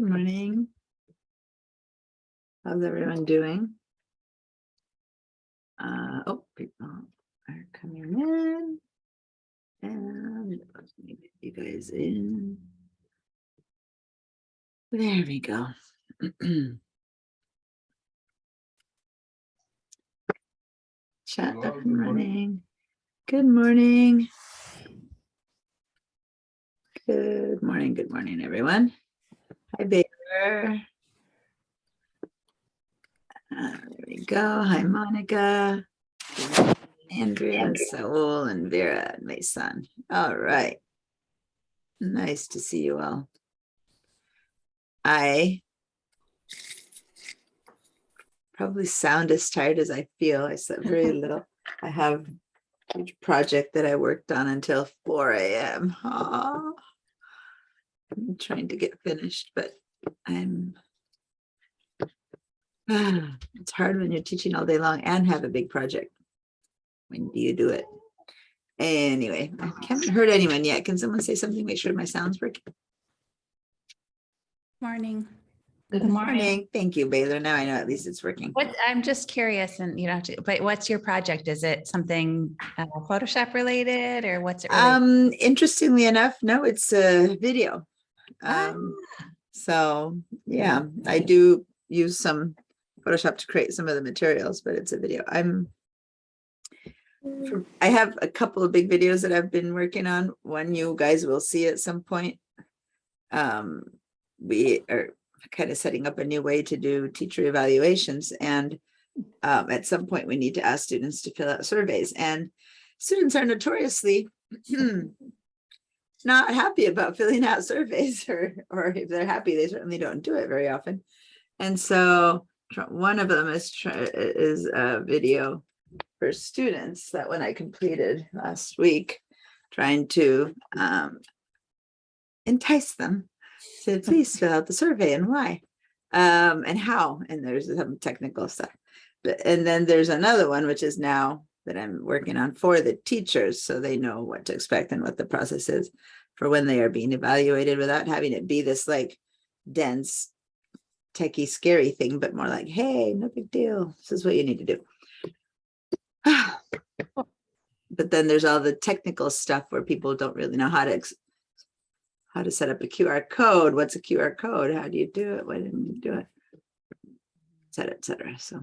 Good morning. How's everyone doing? Oh, people are coming in. And let me get you guys in. There we go. Chat up and running. Good morning. Good morning, everyone. Hi, Baker. There we go. Hi, Monica, Andrea, Saul, and Vera, and my son. All right. Nice to see you all. I probably sound as tired as I feel. I slept very little. I have a huge project that I worked on until 4 a.m. I'm trying to get finished, but it's hard when you're teaching all day long and have a big project. When do you do it? Anyway, I haven't heard anyone yet. Can someone say something? Make sure my sound's working. Morning. Good morning. Thank you, Baylor. Now I know at least it's working. I'm just curious, and you don't have to, but what's your project? Is it something Photoshop related, or what's it related? Interestingly enough, no, it's a video. Ah. So yeah, I do use some Photoshop to create some of the materials, but it's a video. I have a couple of big videos that I've been working on. One you guys will see at some point. We are kind of setting up a new way to do teacher evaluations, and at some point we need to ask students to fill out surveys, and students are notoriously not happy about filling out surveys, or if they're happy, they certainly don't do it very often. And so one of them is a video for students that when I completed last week, trying to entice them to please fill out the survey and why and how, and there's some technical stuff. And then there's another one, which is now that I'm working on for the teachers, so they know what to expect and what the process is for when they are being evaluated, without having it be this like dense, techie, scary thing, but more like, hey, no big deal. This is what you need to do. But then there's all the technical stuff where people don't really know how to set up a QR code. What's a QR code? How do you do it? Why didn't you do it? Et cetera, et cetera. So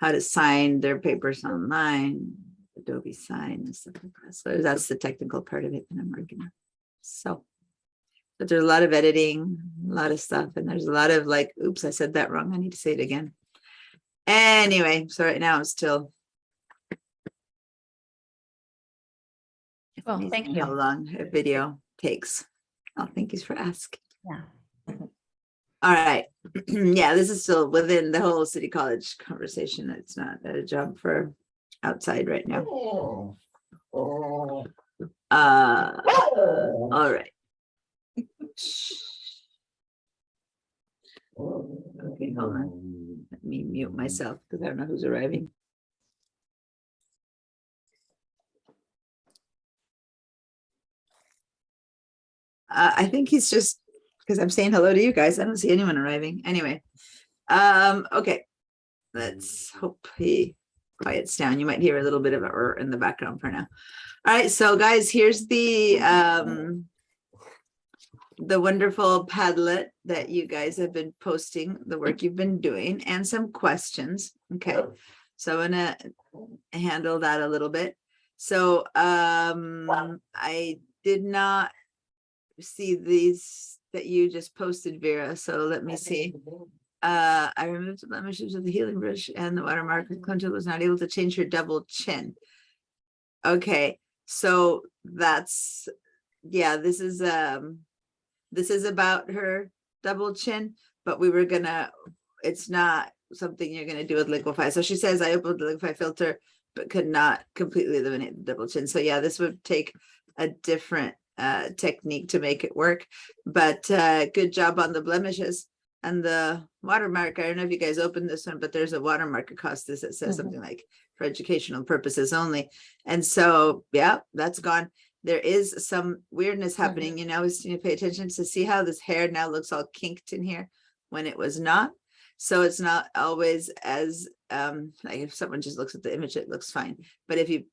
how to sign their papers online, Adobe Sign and stuff like that. So that's the technical part of it that I'm working on. So, but there's a lot of editing, a lot of stuff, and there's a lot of like, oops, I said that wrong. I need to say it again. Anyway, so right now I'm still. Well, thank you. How long a video takes. Oh, thank you for asking. Yeah. All right. Yeah, this is still within the whole City College conversation. It's not a job for outside right now. All right. Okay, hold on. Let me mute myself because I don't know who's arriving. I think he's just because I'm saying hello to you guys. I don't see anyone arriving. Anyway, okay. Let's hope he quiets down. You might hear a little bit of a in the background for now. All right, so guys, here's the wonderful Padlet that you guys have been posting, the work you've been doing, and some questions. Okay, so I'm gonna handle that a little bit. So I did not see these that you just posted, Vera. So let me see. I removed the blemishes with the healing brush and the watermark. Clinton was not able to change her double chin. Okay, so that's, yeah, this is about her double chin, but we were gonna, it's not something you're gonna do with Liquify. So she says, I opened the Liquify filter, but could not completely eliminate the double chin. So yeah, this would take a different technique to make it work, but good job on the blemishes and the watermark. I don't know if you guys opened this one, but there's a watermark across this that says something like for educational purposes only. And so, yeah, that's gone. there is some weirdness happening, you know, is to pay attention to see how this hair now looks all kinked in here when it was not. So it's not always as, like if someone just looks at the image, it looks fine. But if you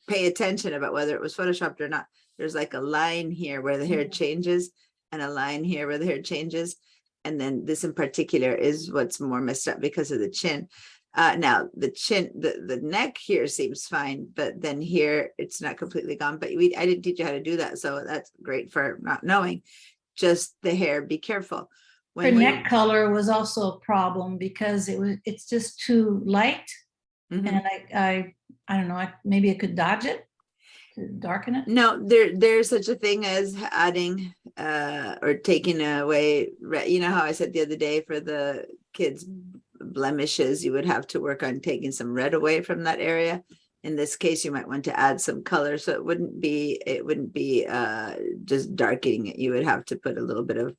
pay attention about whether it was photoshopped or not, there's like a line here where the hair changes and a line here where the hair changes. And then this in particular is what's more messed up because of the chin. Now the chin, the neck here seems fine, but then here it's not completely gone. But I didn't teach you how to do that, so that's great for not knowing. Just the hair, be careful. Her neck color was also a problem because it's just too light, Mhm. and I don't know, maybe I could dodge it to darken it. No, there's such a thing as adding or taking away. You know how I said the other day for the kids' blemishes, you would have to work on taking some red away from that area. In this case, you might want to add some color, so it wouldn't be just darkening it. You would have to put a little bit of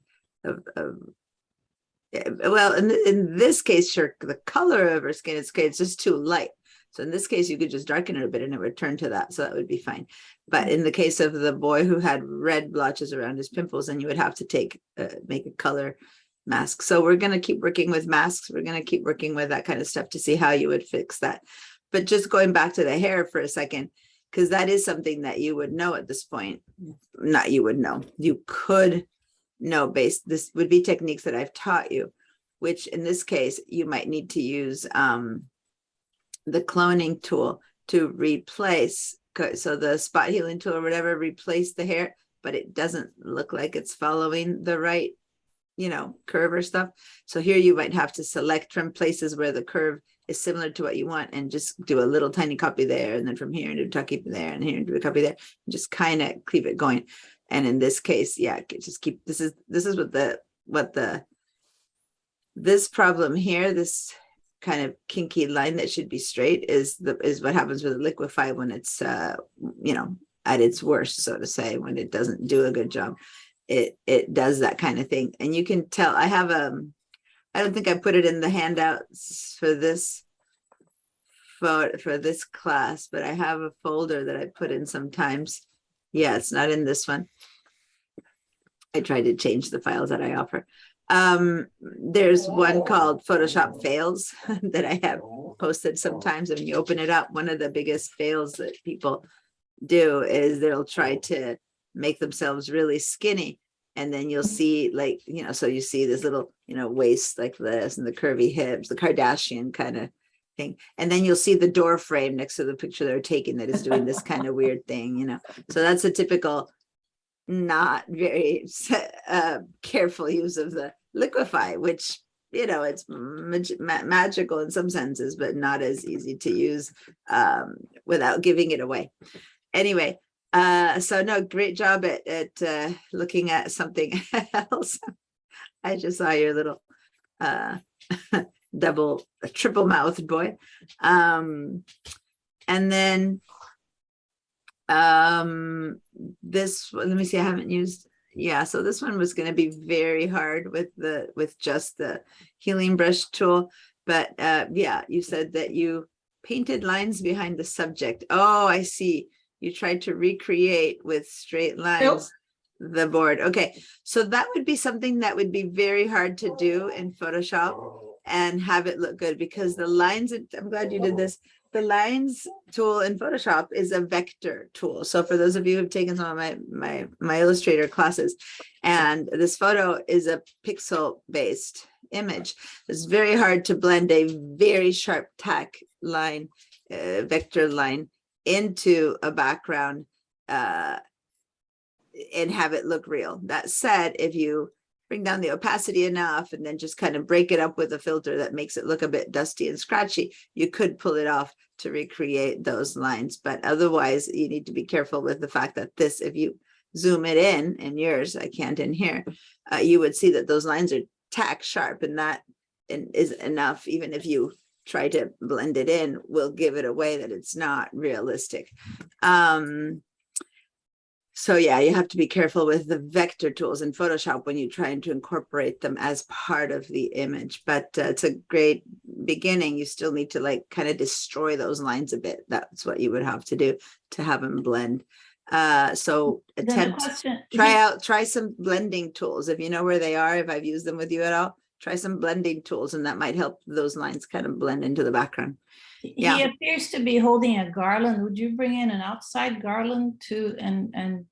well, in this case, sure, the color of her skin is great. It's just too light. So in this case, you could just darken it a bit and it would turn to that. So that would be fine. But in the case of the boy who had red blotches around his pimples, then you would have to make a color mask. So we're going to keep working with masks. We're going to keep working with that kind of stuff to see how you would fix that. But just going back to the hair for a second, because that is something that you would know at this point. Not you would know. You could know this would be techniques that I've taught you, which in this case, you might need to use the cloning tool to replace. So the spot healing tool or whatever, replace the hair, but it doesn't look like it's following the right, you know, curve or stuff. So here you might have to select from places where the curve is similar to what you want and just do a little tiny copy there. And then from here, do a copy there and here, do a copy there, and just kind of keep it going. And in this case, yeah, just keep, this is this problem here, this kind of kinky line that should be straight is what happens with the liquefy when it's you know, at its worst, so to say, when it doesn't do a good job. It does that kind of thing. And you can tell I have I don't think I put it in the handouts for this class, but I have a folder that I put in sometimes. Yeah, it's not in this one. I try to change the files that I offer. There's one called Photoshop fails that I have posted sometimes. And when you open it up, one of the biggest fails that people do is they'll try to make themselves really skinny. And then you'll see, like, you know, so you see this little, you know, waist like this and the curvy hips, the Kardashian kind of thing. And then you'll see the door frame next to the picture they're taking that is doing this kind of weird thing, you know. So that's a typical not very careful use of the liquefy, which, you know, it's magical in some senses, but not as easy to use without giving it away. Anyway, so no, great job at looking at something else. I just saw your little triple mouthed boy. And then this, let me see, I haven't used, yeah, so this one was going to be very hard with just the healing brush tool. But yeah, you said that you painted lines behind the subject. Oh, I see. You tried to recreate with straight lines the board. Okay, so that would be something that would be very hard to do in Photoshop and have it look good, because the lines, I'm glad you did this. The lines tool in Photoshop is a vector tool. So for those of you who've taken some of my Illustrator classes, and this photo is a pixel based image, it's very hard to blend a very sharp tack line, vector line into a background and have it look real. That said, if you bring down the opacity enough and then just kind of break it up with a filter that makes it look a bit dusty and scratchy, you could pull it off to recreate those lines. But otherwise, you need to be careful with the fact that this, if you zoom it in yours, I can't in here, you would see that those lines are tack sharp, and that is enough. Even if you try to blend it in, will give it away that it's not realistic. So yeah, you have to be careful with the vector tools in Photoshop when you're trying to incorporate them as part of the image. But it's a great beginning. You still need to like kind of destroy those lines a bit. That's what you would have to do to have them blend So Then the attempt, question. try some blending tools. If you know where they are, if I've used them with you at all, try some blending tools and that might help those lines kind of blend into the background. He Yeah. appears to be holding a garland. Would you bring in an outside garland to and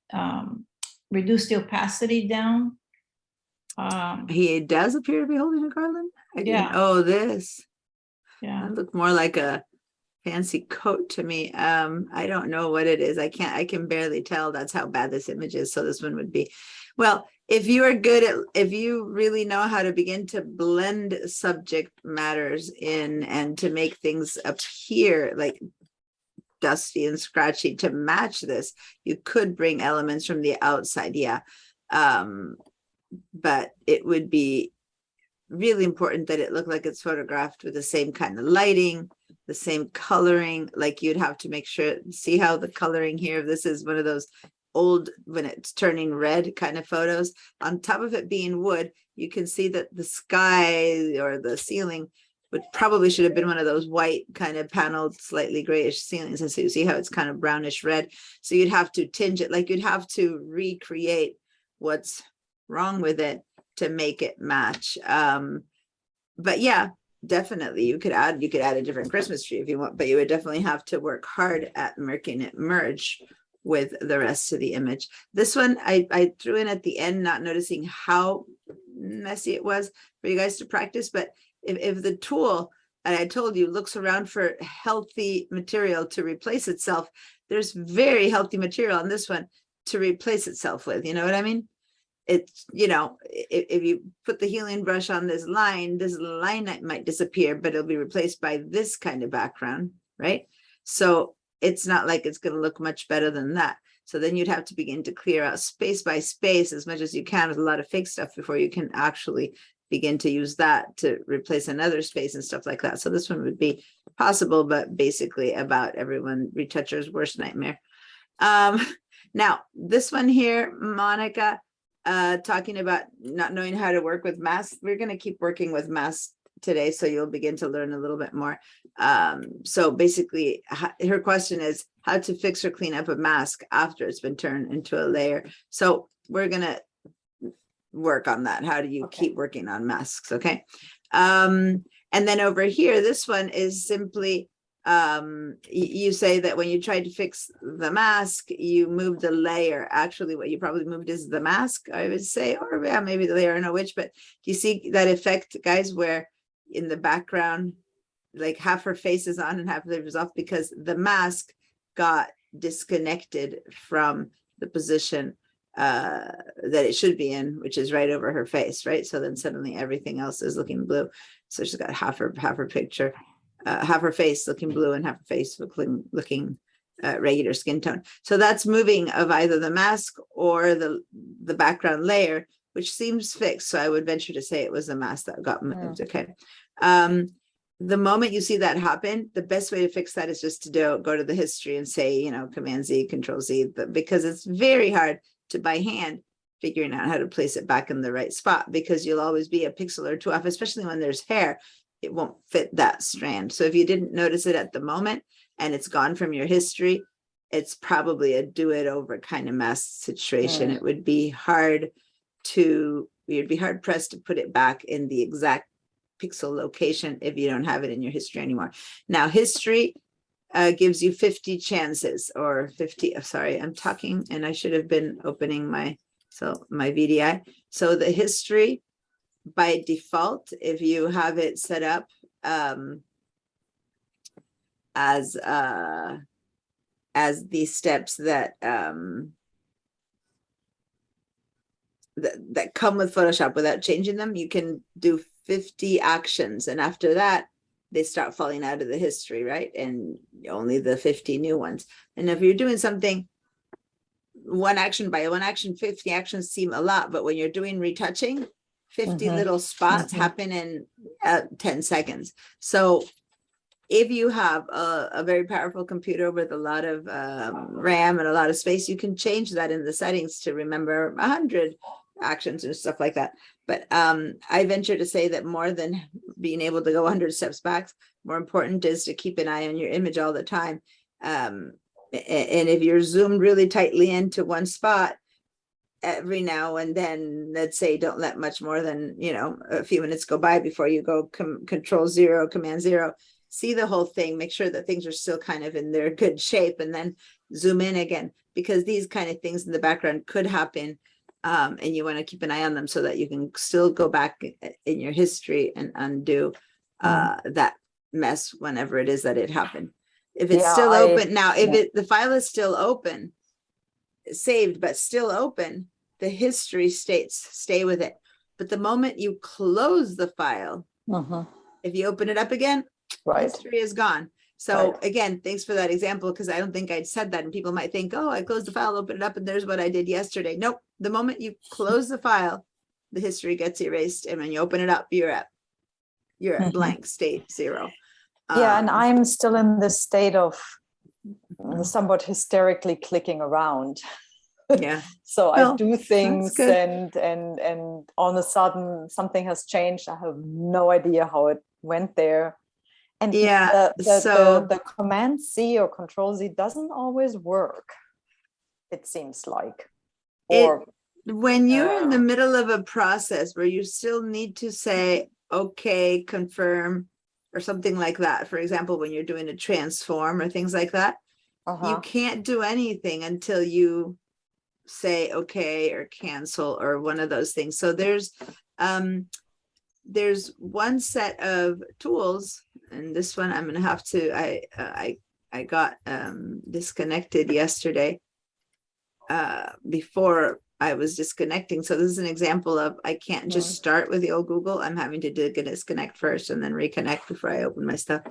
reduce the opacity down? He does appear to be holding a garland. Yeah. Oh, this. Yeah. That looked more like a fancy coat to me. I don't know what it is. I can barely tell. That's how bad this image is. So this one would be, well, if you are good at, if you really know how to begin to blend subject matters in and to make things appear like dusty and scratchy to match this, you could bring elements from the outside. Yeah. But it would be really important that it looked like it's photographed with the same kind of lighting, the same coloring. Like you'd have to make sure, see how the coloring here, this is one of those old, when it's turning red kind of photos. On top of it being wood, you can see that the sky or the ceiling would probably should have been one of those white kind of paneled, slightly grayish ceilings. And so you see how it's kind of brownish red. So you'd have to tinge it, like you'd have to recreate what's wrong with it to make it match. But yeah, definitely you could add a different Christmas tree if you want, but you would definitely have to work hard at making it merge with the rest of the image. This one I threw in at the end, not noticing how messy it was for you guys to practice. But if the tool, and I told you, looks around for healthy material to replace itself, there's very healthy material on this one to replace itself with, you know what I mean? It's, you know, if you put the healing brush on this line might disappear, but it'll be replaced by this kind of background, right? So it's not like it's going to look much better than that. So then you'd have to begin to clear out space by space as much as you can with a lot of fake stuff before you can actually begin to use that to replace another space and stuff like that. So this one would be possible, but basically about everyone retoucher's worst nightmare. Now this one here, Monica, talking about not knowing how to work with masks. We're going to keep working with masks today, so you'll begin to learn a little bit more. So basically her question is how to fix or clean up a mask after it's been turned into a layer. So we're going to work on that. How do you keep working on masks? Okay. And then over here, this one is simply, you say that when you tried to fix the mask, you moved the layer. Actually, what you probably moved is the mask, I would say, or yeah, maybe the layer, I don't know which, but do you see that effect, guys, where in the background, like half her face is on and half of it is off because the mask got disconnected from the position that it should be in, which is right over her face, right? So then suddenly everything else is looking blue. So she's got half her picture, half her face looking blue and half her face looking regular skin tone. So that's moving of either the mask or the background layer, which seems fixed. So I would venture to say it was the mask that got moved. Okay. The moment you see that happen, the best way to fix that is just to go to the history and say, you know, Command Z, Control Z, because it's very hard to by hand figuring out how to place it back in the right spot, because you'll always be a pixel or two off, especially when there's hair. It won't fit that strand. So if you didn't notice it at the moment and it's gone from your history, it's probably a do it over kind of mess situation. It would be hard to, you'd be hard pressed to put it back in the exact pixel location if you don't have it in your history anymore. Now history gives you 50 chances or 50, sorry, I'm talking and I should have been opening my VDI. So the history by default, if you have it set up as the steps that that come with Photoshop without changing them, you can do 50 actions, and after that they start falling out of the history, right? And only the 50 new ones. And if you're doing something one action by one action, 50 actions seem a lot, but when you're doing retouching, 50 little spots happen in 10 seconds. So if you have a very powerful computer with a lot of RAM and a lot of space, you can change that in the settings to remember 100 actions and stuff like that. But I venture to say that more than being able to go 100 steps back, more important is to keep an eye on your image all the time. And if you're zoomed really tightly into one spot, every now and then, let's say, don't let much more than, a few minutes go by before you go control 0, command 0, see the whole thing, make sure that things are still kind of in their good shape, and then zoom in again, because these kind of things in the background could happen. And you want to keep an eye on them so that you can still go back in your history and undo that mess whenever it is that it happened. If it's still open now, if the file is still open, saved but still open, the history states stay with it. But the moment you close the file, if you open it up again, history is gone. So again, thanks for that example, because I don't think I'd said that, and people might think, oh, I closed the file, open it up, and there's what I did yesterday. Nope. The moment you close the file, the history gets erased, and when you open it up, you're at blank state 0. Yeah, and I'm still in this state of somewhat hysterically clicking around. Yeah. So Well, I do things good. and all of a sudden something has changed. I have no idea how it went there. And Yeah, the command C or control Z doesn't always work, it seems like. Or when you're in the middle of a process where you still need to say, okay, confirm, or something like that. For example, when you're doing a transform or things like that, you can't do anything until you say okay or cancel or one of those things. So there's one set of tools, and this one I'm gonna have to, I got disconnected yesterday before I was disconnecting. So this is an example of, I can't just start with the old Google. I'm having to disconnect first and then reconnect before I open my stuff.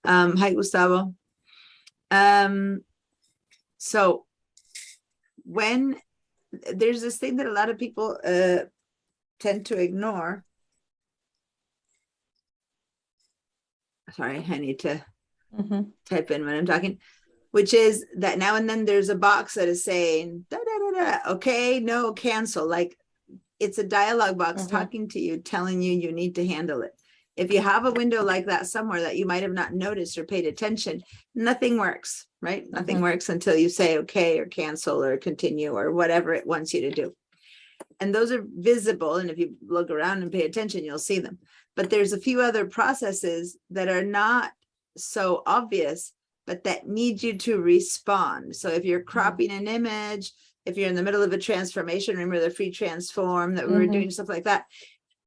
Hi, Gustavo. So when there's this thing that a lot of people tend to ignore. Sorry, I need to type in when I'm talking, which is that now and then there's a box that is saying, da, da, da, da, okay, no, cancel. Like it's a dialog box talking to you, telling you you need to handle it. If you have a window like that somewhere that you might have not noticed or paid attention, nothing works, right? Nothing works until you say okay or cancel or continue or whatever it wants you to do. And those are visible. And if you look around and pay attention, you'll see them. But there's a few other processes that are not so obvious, but that need you to respond. So if you're cropping an image, if you're in the middle of a transformation, remember the free transform that we were doing, stuff like that,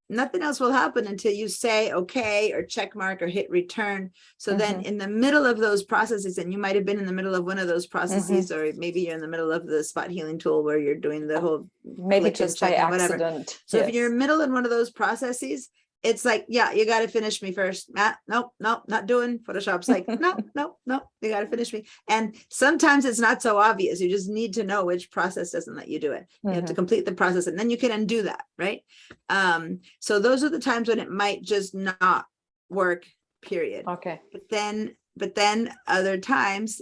nothing else will happen until you say okay or check mark or hit return. So then in the middle of those processes, and you might have been in the middle of one of those processes, or maybe you're in the middle of the spot healing tool where you're doing the whole maybe just by accident. Whatever. So if you're in the middle in one of those processes, it's like, yeah, you got to finish me first. Nope, not doing. Photoshop's like, no, you got to finish me. And sometimes it's not so obvious. You just need to know which process doesn't let you do it. You have to complete the process, and then you can undo that, right? So those are the times when it might just not work, period. Okay. But then other times,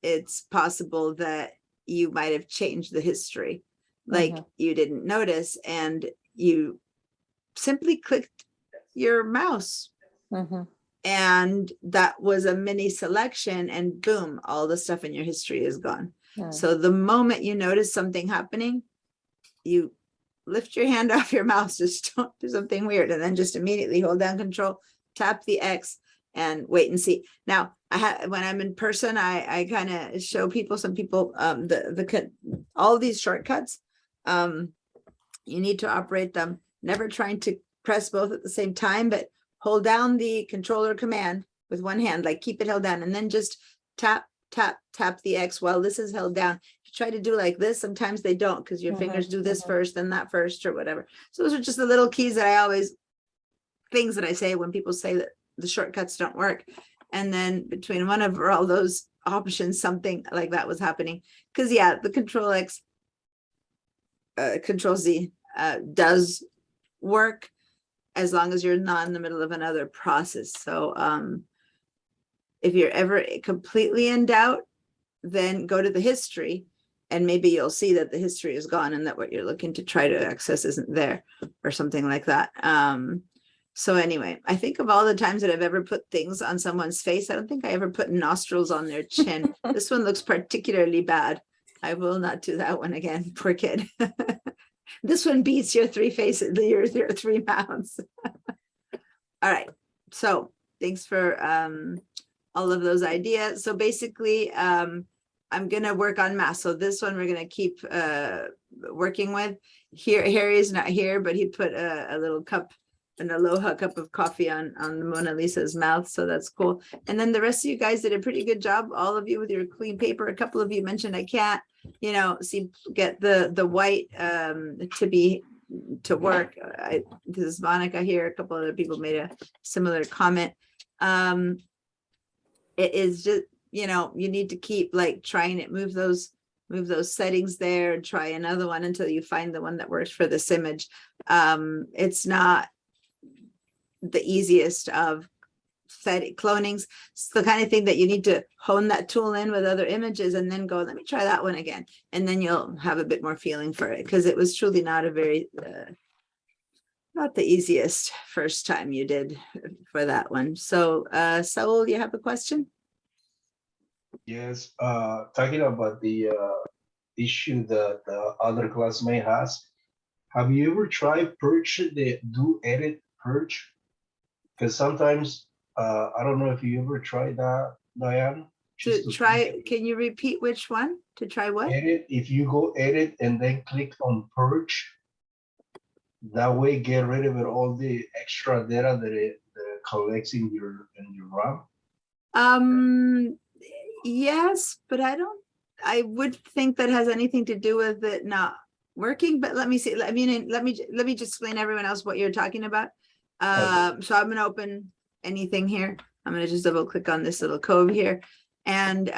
it's possible that you might have changed the history, like you didn't notice, and you simply clicked your mouse and that was a mini selection, and boom, all the stuff in your history is gone. So the moment you notice something happening, you lift your hand off your mouse, just don't do something weird, and then just immediately hold down control, tap the X, and wait and see. Now when I'm in person, I kind of show people, some people, all these shortcuts, you need to operate them, never trying to press both at the same time, but hold down the controller command with one hand, like keep it held down, and then just tap the X while this is held down. If you try to do like this, sometimes they don't, because your fingers do this first, then that first, or whatever. So those are just the little keys that things that I say when people say that the shortcuts don't work. And then between one of all those options, something like that was happening. Because yeah, the control X, control Z does work as long as you're not in the middle of another process. So if you're ever completely in doubt, then go to the history, and maybe you'll see that the history is gone and that what you're looking to try to access isn't there, or something like that. So anyway, I think of all the times that I've ever put things on someone's face, I don't think I ever put nostrils on their chin. This one looks particularly bad. I will not do that one again. Poor kid. This one beats your three faces, your three mouths. All right. So thanks for all of those ideas. So basically, I'm gonna work on math. So this one we're gonna keep working with. Here, Harry's not here, but he put a little cup, an aloha cup of coffee on the Mona Lisa's mouth. So that's cool. And then the rest of you guys did a pretty good job. All of you with your clean paper. A couple of you mentioned I can't, you know, get the white to work. This is Monica here. A couple other people made a similar comment. It is just, you know, you need to keep like trying it, move those settings there, try another one until you find the one that works for this image. It's not the easiest of clonings. It's the kind of thing that you need to hone that tool in with other images and then go, let me try that one again. And then you'll have a bit more feeling for it, because it was truly not a very, not the easiest first time you did for that one. So Saul, you have a question? Yes, talking about the issue that the other classmate has, have you ever tried purge the do edit purge? Because sometimes I don't know if you ever tried that, Diane. To try, can you repeat which one? To try what? Edit, if you go edit and then click on purge, that way get rid of it, all the extra data that it collects in your RAM. Yes, but I would think that has anything to do with it not working, but let me see. I mean, let me just explain to everyone else what you're talking about. So I'm gonna open anything here. I'm gonna just double click on this little cove here. And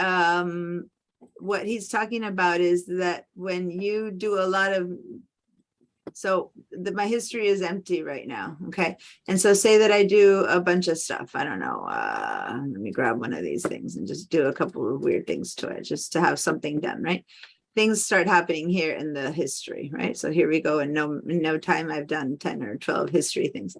what he's talking about is that when you do a lot of, so my history is empty right now, okay? And so say that I do a bunch of stuff, I don't know, let me grab one of these things and just do a couple of weird things to it, just to have something done, right? Things start happening here in the history, right? So here we go, in no time I've done 10 or 12 history things.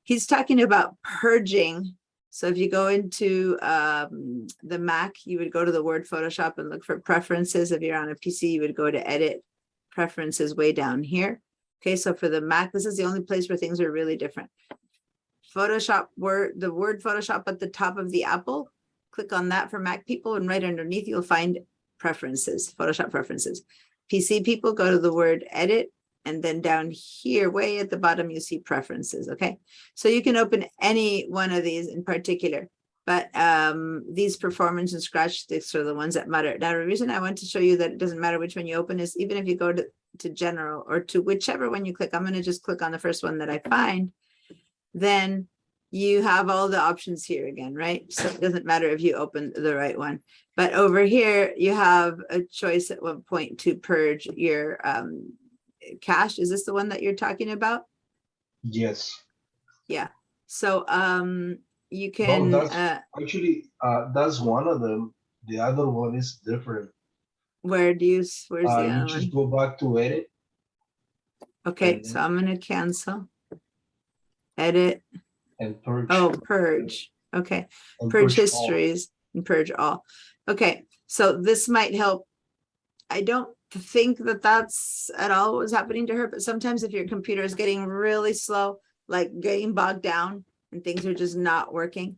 He's talking about purging. So if you go into the Mac, you would go to the word Photoshop and look for preferences. If you're on a PC, you would go to edit preferences way down here. Okay, so for the Mac, this is the only place where things are really different. Photoshop, the word Photoshop at the top of the apple, click on that for Mac people, and right underneath you'll find preferences, Photoshop preferences. PC people, go to the word edit, and then down here, way at the bottom, you see preferences, okay? So you can open any one of these in particular, but these performance and scratch sticks are the ones that matter. Now, the reason I want to show you that it doesn't matter which one you open is even if you go to general or to whichever one you click, I'm gonna just click on the first one that I find, then you have all the options here again, right? So it doesn't matter if you open the right one. But over here, you have a choice at one point to purge your cache. Is this the one that you're talking about? Yes. Yeah. So you can actually that's one of them. The other one is different. where's the other You one? just go back to edit. Okay, so I'm gonna cancel, edit, and purge. oh, purge. Okay, and purge all. histories and purge all. Okay, so this might help. I don't think that that's at all what was happening to her, but sometimes if your computer is getting really slow, like getting bogged down and things are just not working,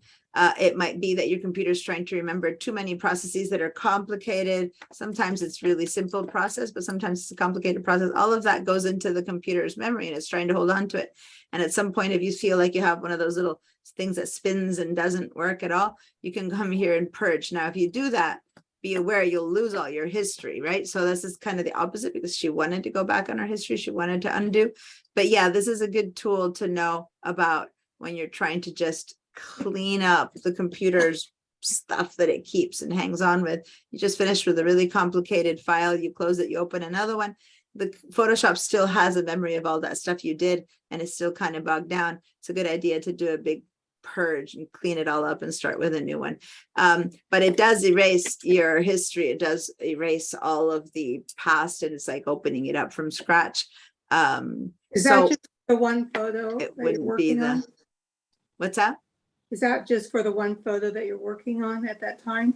it might be that your computer is trying to remember too many processes that are complicated. Sometimes it's really simple process, but sometimes it's a complicated process. All of that goes into the computer's memory and it's trying to hold on to it. And at some point, if you feel like you have one of those little things that spins and doesn't work at all, you can come here and purge. Now, if you do that, be aware you'll lose all your history, right? So this is kind of the opposite because she wanted to go back on her history. She wanted to undo. But yeah, this is a good tool to know about when you're trying to just clean up the computer's stuff that it keeps and hangs on with. You just finished with a really complicated file. You close it, you open another one. The Photoshop still has a memory of all that stuff you did and it's still kind of bogged down. It's a good idea to do a big purge and clean it all up and start with a new one. But it does erase your history. It does erase all of the past and it's like opening it up from scratch. Is So that just The one photo It that you're wouldn't be working on? the, what's that? Is that just for the one photo that you're working on at that time?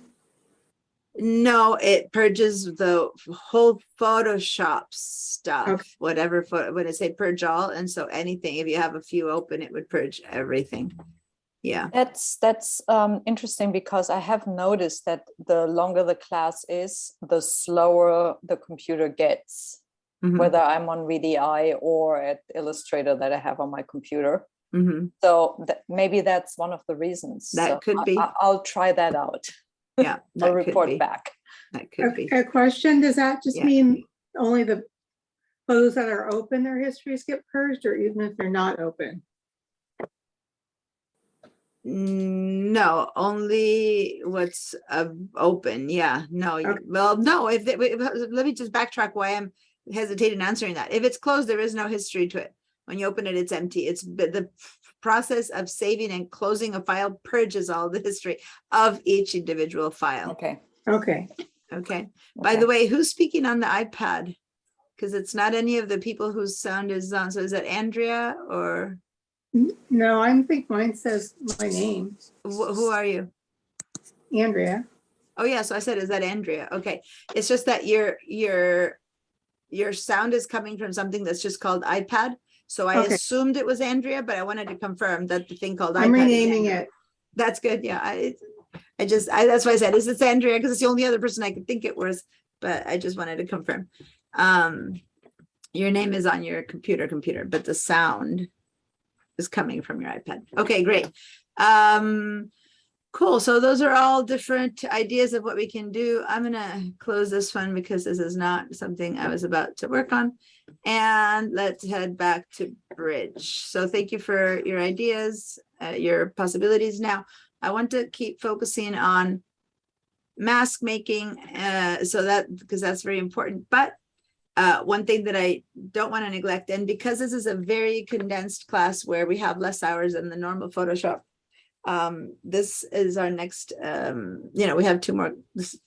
No, it purges the whole Photoshop stuff, Okay. whatever, when I say purge all, and so anything, if you have a few open, it would purge everything. Yeah, That's interesting because I have noticed that the longer the class is, the slower the computer gets, mhm, whether I'm on VDI or at Illustrator that I have on my computer. mhm, So maybe that's one of the reasons. That So could be. I'll try that out. yeah, I'll that could report be, back. that could be. A question, does that just Yeah. mean only the photos that are open, their histories get purged, or even if they're not open? No, only what's open. Yeah, no, Okay. well, no, let me just backtrack why I'm hesitating answering that. If it's closed, there is no history to it. When you open it, it's empty. It's the process of saving and closing a file purges all the history of each individual file. Okay. Okay, Okay. By the way, who's speaking on the iPad? Because it's not any of the people whose sound is on. So is that Andrea or no, I think mine says my name, who are you? Andrea. Oh yeah, so I said, is that Andrea? Okay, it's just that your sound is coming from something that's just called iPad. So I Okay. assumed it was Andrea, but I wanted to confirm that the thing called I'm iPad is renaming Andrea. it. That's good. Yeah, that's why I said, is this Andrea? Because it's the only other person I could think it was, but I just wanted to confirm. Your name is on your computer, but the sound is coming from your iPad. Okay, great. Cool. So those are all different ideas of what we can do. I'm gonna close this one because this is not something I was about to work on. And let's head back to Bridge. So thank you for your ideas, your possibilities. Now, I want to keep focusing on mask making, so that, because that's very important. But one thing that I don't want to neglect, and because this is a very condensed class where we have less hours than the normal Photoshop, this is our next, we have 2 more, this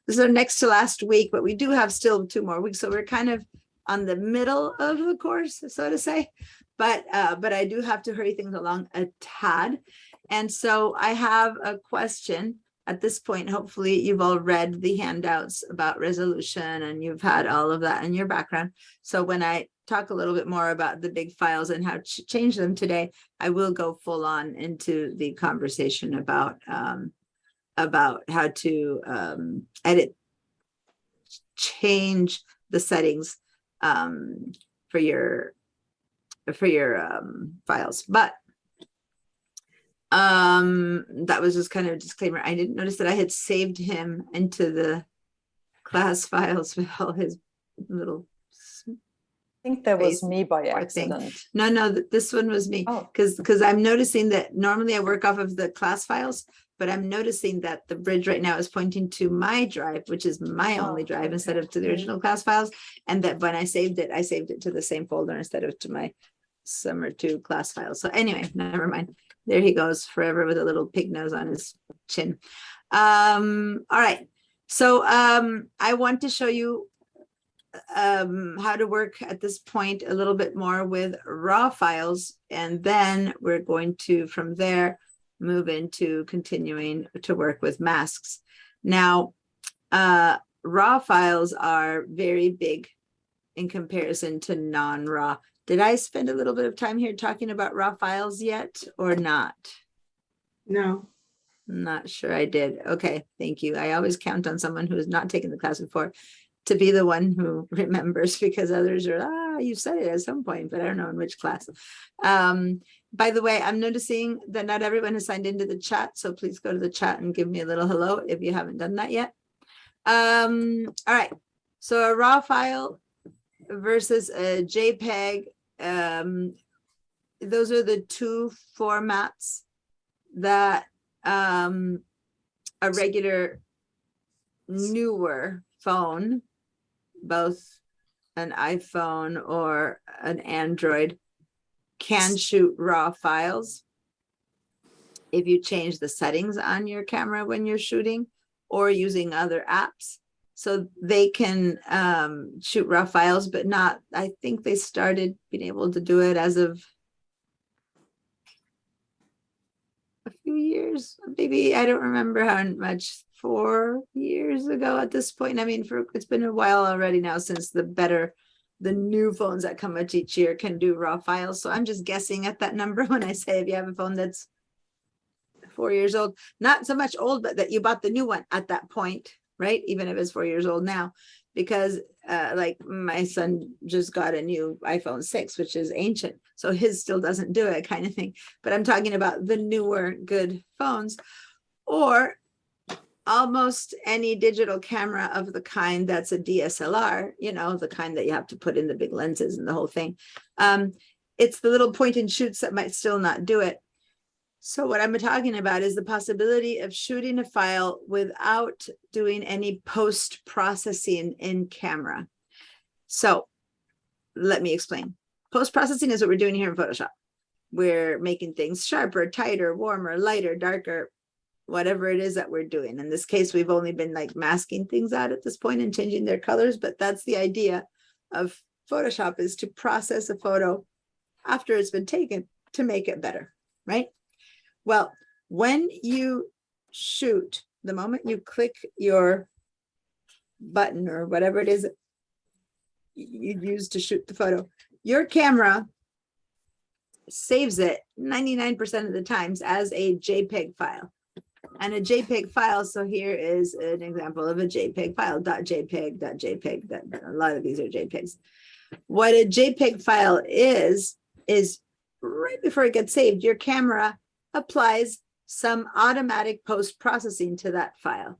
is our next to last week, but we do have still 2 more weeks. So we're kind of on the middle of the course, so to say, but I do have to hurry things along a tad. And so I have a question at this point. Hopefully you've all read the handouts about resolution and you've had all of that in your background. So when I talk a little bit more about the big files and how to change them today, I will go full on into the conversation about how to edit, change the settings for your files. But that was just kind of a disclaimer. I didn't notice that I had saved him into the class files with all his little. I think that was Space me by or thing. accident. No, this one was me. Oh. Because I'm noticing that normally I work off of the class files, but I'm noticing that the Bridge right now is pointing to my drive, which is my Oh, only drive, instead okay. of to the original class files. And that when I saved it to the same folder instead of to my Summer 2 class files. So anyway, never mind. There he goes forever with a little pig nose on his chin. All right. So I want to show you how to work at this point a little bit more with raw files, and then we're going to from there move into continuing to work with masks. Now raw files are very big in comparison to non-raw. Did I spend a little bit of time here talking about raw files yet or not? No, I'm not sure I did. Okay, thank you. I always count on someone who has not taken the class before to be the one who remembers, because others are, you said it at some point, but I don't know in which class. By the way, I'm noticing that not everyone has signed into the chat, so please go to the chat and give me a little hello if you haven't done that yet. All right, so a raw file versus a JPEG, those are the 2 formats that a regular newer phone, both an iPhone or an Android, can shoot raw files if you change the settings on your camera when you're shooting or using other apps. So they can shoot raw files, but not, I think they started being able to do it as of a few years, maybe, I don't remember how much, 4 years ago at this point. I mean, it's been a while already now since the new phones that come out each year can do raw files. So I'm just guessing at that number when I say if you have a phone that's 4 years old, not so much old, but that you bought the new one at that point, right? Even if it's 4 years old now, because like my son just got a new iPhone 6, which is ancient. So his still doesn't do it, kind of thing. But I'm talking about the newer good phones, or almost any digital camera of the kind that's a DSLR, you know, the kind that you have to put in the big lenses and the whole thing. It's the little point and shoots that might still not do it. So what I'm talking about is the possibility of shooting a file without doing any post-processing in camera. So let me explain. Post-processing is what we're doing here in Photoshop. We're making things sharper, tighter, warmer, lighter, darker, whatever it is that we're doing. In this case, we've only been like masking things out at this point and changing their colors, but that's the idea of Photoshop, is to process a photo after it's been taken to make it better, right? Well, when you shoot, the moment you click your button or whatever it is you use to shoot the photo, your camera saves it 99% of the times as a JPEG file. And a JPEG file, so here is an example of a JPEG file, .jpeg, a lot of these are JPEGs. What a JPEG file is right before it gets saved, your camera applies some automatic post-processing to that file.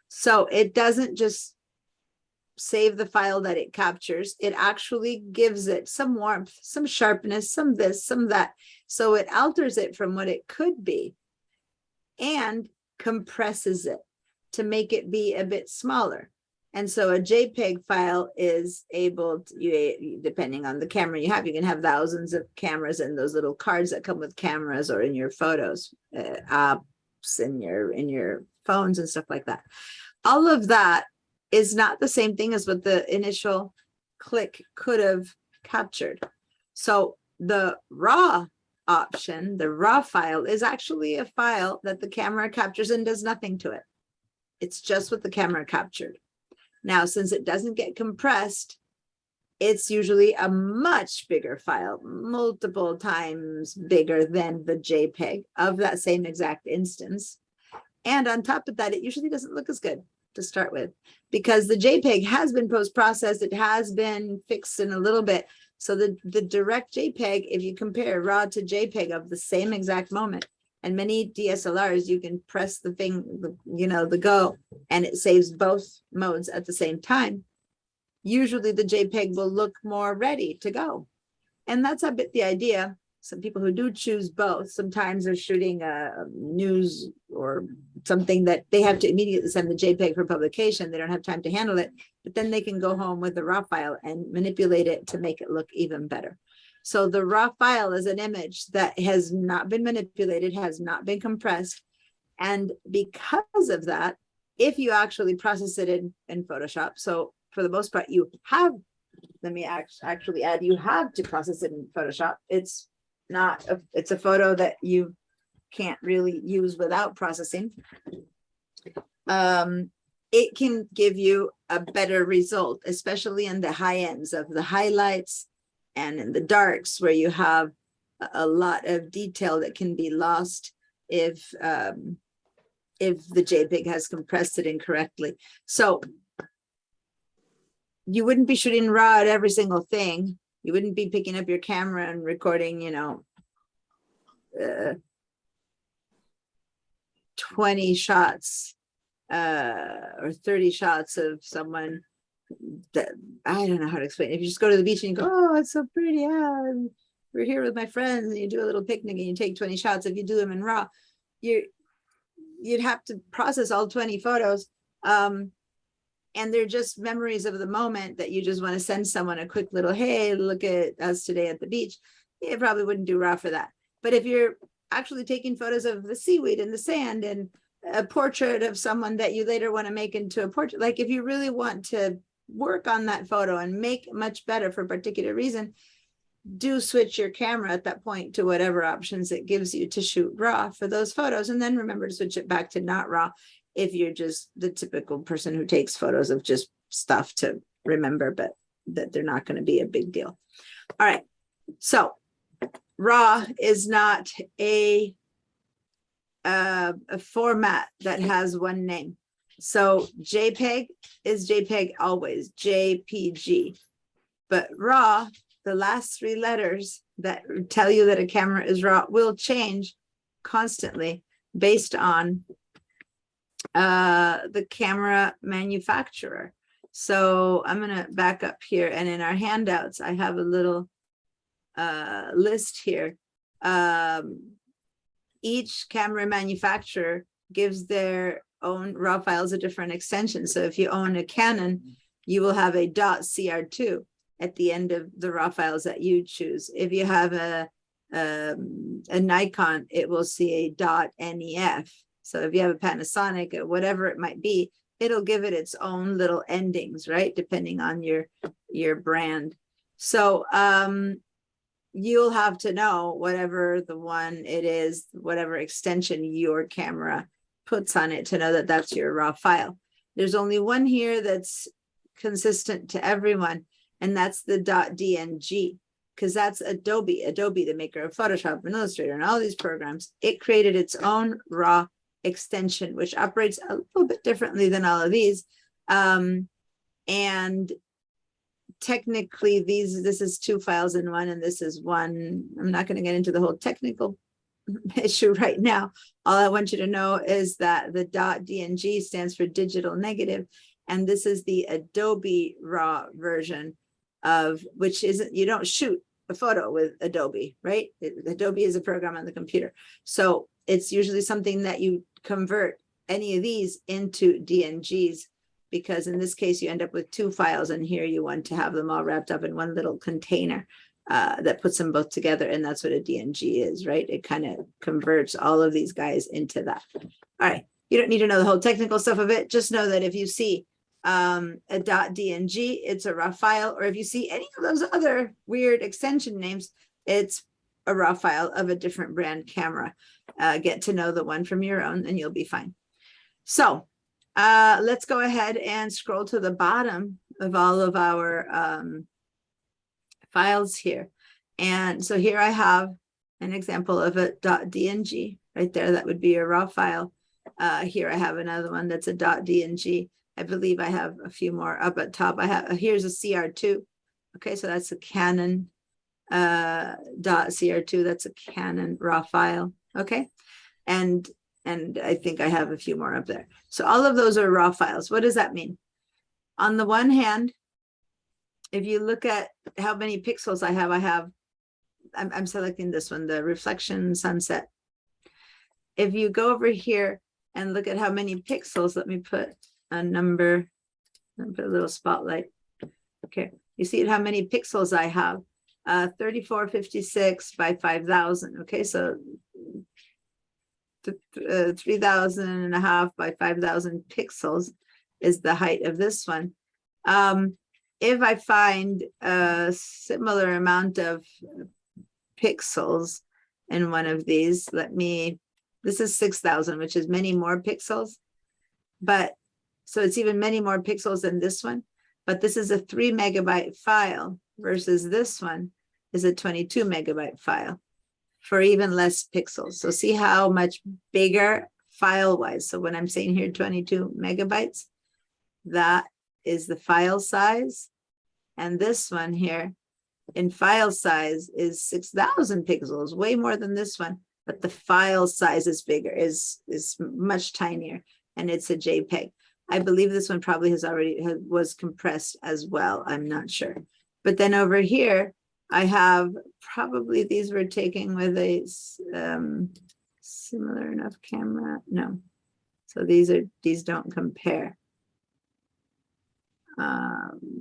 So it doesn't just save the file that it captures, it actually gives it some warmth, some sharpness, some this, some that. So it alters it from what it could be and compresses it to make it be a bit smaller. And so a JPEG file is able to, depending on the camera you have, you can have thousands of cameras in those little cards that come with cameras or in your photos, apps in your phones and stuff like that. All of that is not the same thing as what the initial click could have captured. So the raw option, the raw file, is actually a file that the camera captures and does nothing to it. It's just what the camera captured. Now, since it doesn't get compressed, it's usually a much bigger file, multiple times bigger than the JPEG of that same exact instance. And on top of that, it usually doesn't look as good to start with, because the JPEG has been post-processed, it has been fixed in a little bit. So the direct JPEG, if you compare raw to JPEG of the same exact moment, and many DSLRs, you can press the thing, the go, and it saves both modes at the same time. Usually the JPEG will look more ready to go. And that's a bit the idea. Some people who do choose both, sometimes they're shooting a news or something that they have to immediately send the JPEG for publication. They don't have time to handle it, but then they can go home with the raw file and manipulate it to make it look even better. So the raw file is an image that has not been manipulated, has not been compressed. And because of that, if you actually process it in Photoshop, so for the most part, you have, let me actually add, you have to process it in Photoshop. It's a photo that you can't really use without processing. It can give you a better result, especially in the high ends of the highlights and in the darks, where you have a lot of detail that can be lost if the JPEG has compressed it incorrectly. So you wouldn't be shooting raw at every single thing. You wouldn't be picking up your camera and recording, 20 shots or 30 shots of someone that I don't know how to explain. If you just go to the beach and you go, oh, it's so pretty. We're here with my friends, and you do a little picnic and you take 20 shots. If you do them in raw, you'd have to process all 20 photos. And they're just memories of the moment that you just want to send someone a quick little, hey, look at us today at the beach. You probably wouldn't do raw for that. But if you're actually taking photos of the seaweed and the sand and a portrait of someone that you later want to make into a portrait, like if you really want to work on that photo and make much better for a particular reason, do switch your camera at that point to whatever options it gives you to shoot raw for those photos. And then remember to switch it back to not raw if you're just the typical person who takes photos of just stuff to remember, but that they're not going to be a big deal. All right. So raw is not a format that has one name. So JPEG is JPEG always, JPG. But raw, the last three letters that tell you that a camera is raw will change constantly based on the camera manufacturer. So I'm going to back up here, and in our handouts, I have a little list here. Each camera manufacturer gives their own raw files a different extension. So if you own a Canon, you will have a .cr2 at the end of the raw files that you choose. If you have a Nikon, it will see a .nef. So if you have a Panasonic or whatever it might be, it'll give it its own little endings, right? Depending on your brand. So you'll have to know whatever the one it is, whatever extension your camera puts on it to know that that's your raw file. There's only one here that's consistent to everyone, and that's the .dng, because that's Adobe, the maker of Photoshop and Illustrator and all these programs. It created its own raw extension, which operates a little bit differently than all of these. And technically this is two files in one, and this is one. I'm not going to get into the whole technical issue right now. All I want you to know is that the .dng stands for digital negative, and this is the Adobe raw version of, which isn't, you don't shoot a photo with Adobe, right? Adobe is a program on the computer. So it's usually something that you convert any of these into DNGs, because in this case, you end up with two files, and here you want to have them all wrapped up in one little container that puts them both together. And that's what a DNG is, right? It kind of converts all of these guys into that. All right. You don't need to know the whole technical stuff of it. Just know that if you see a .dng, it's a raw file, or if you see any of those other weird extension names, it's a raw file of a different brand camera. Get to know the one from your own, and you'll be fine. So let's go ahead and scroll to the bottom of all of our files here. And so here I have an example of a .dng right there. That would be a raw file. Here I have another one that's a .dng. I believe I have a few more up at top. I have, here's a CR2. Okay, so that's a Canon .cr2. That's a Canon raw file. Okay, and I think I have a few more up there. So all of those are raw files. What does that mean? On the one hand, if you look at how many pixels I have, I'm selecting this one, the reflection sunset. If you go over here and look at how many pixels, let me put a number, put a little spotlight. Okay, you see how many pixels I have? 3456 by 5000. Okay, so 3,500 by 5,000 pixels is the height of this one. If I find a similar amount of pixels in one of these, this is 6,000, which is many more pixels, but so it's even many more pixels than this one, but this is a 3 megabyte file versus this one is a 22 megabyte file for even less pixels. So see how much bigger file wise. So when I'm saying here 22 megabytes, that is the file size. And this one here in file size is 6,000 pixels, way more than this one, but the file size is bigger, is much tinier, and it's a JPEG. I believe this one probably was compressed as well. I'm not sure. But then over here, I have probably these were taken with a similar enough camera. No. So these don't compare. I'm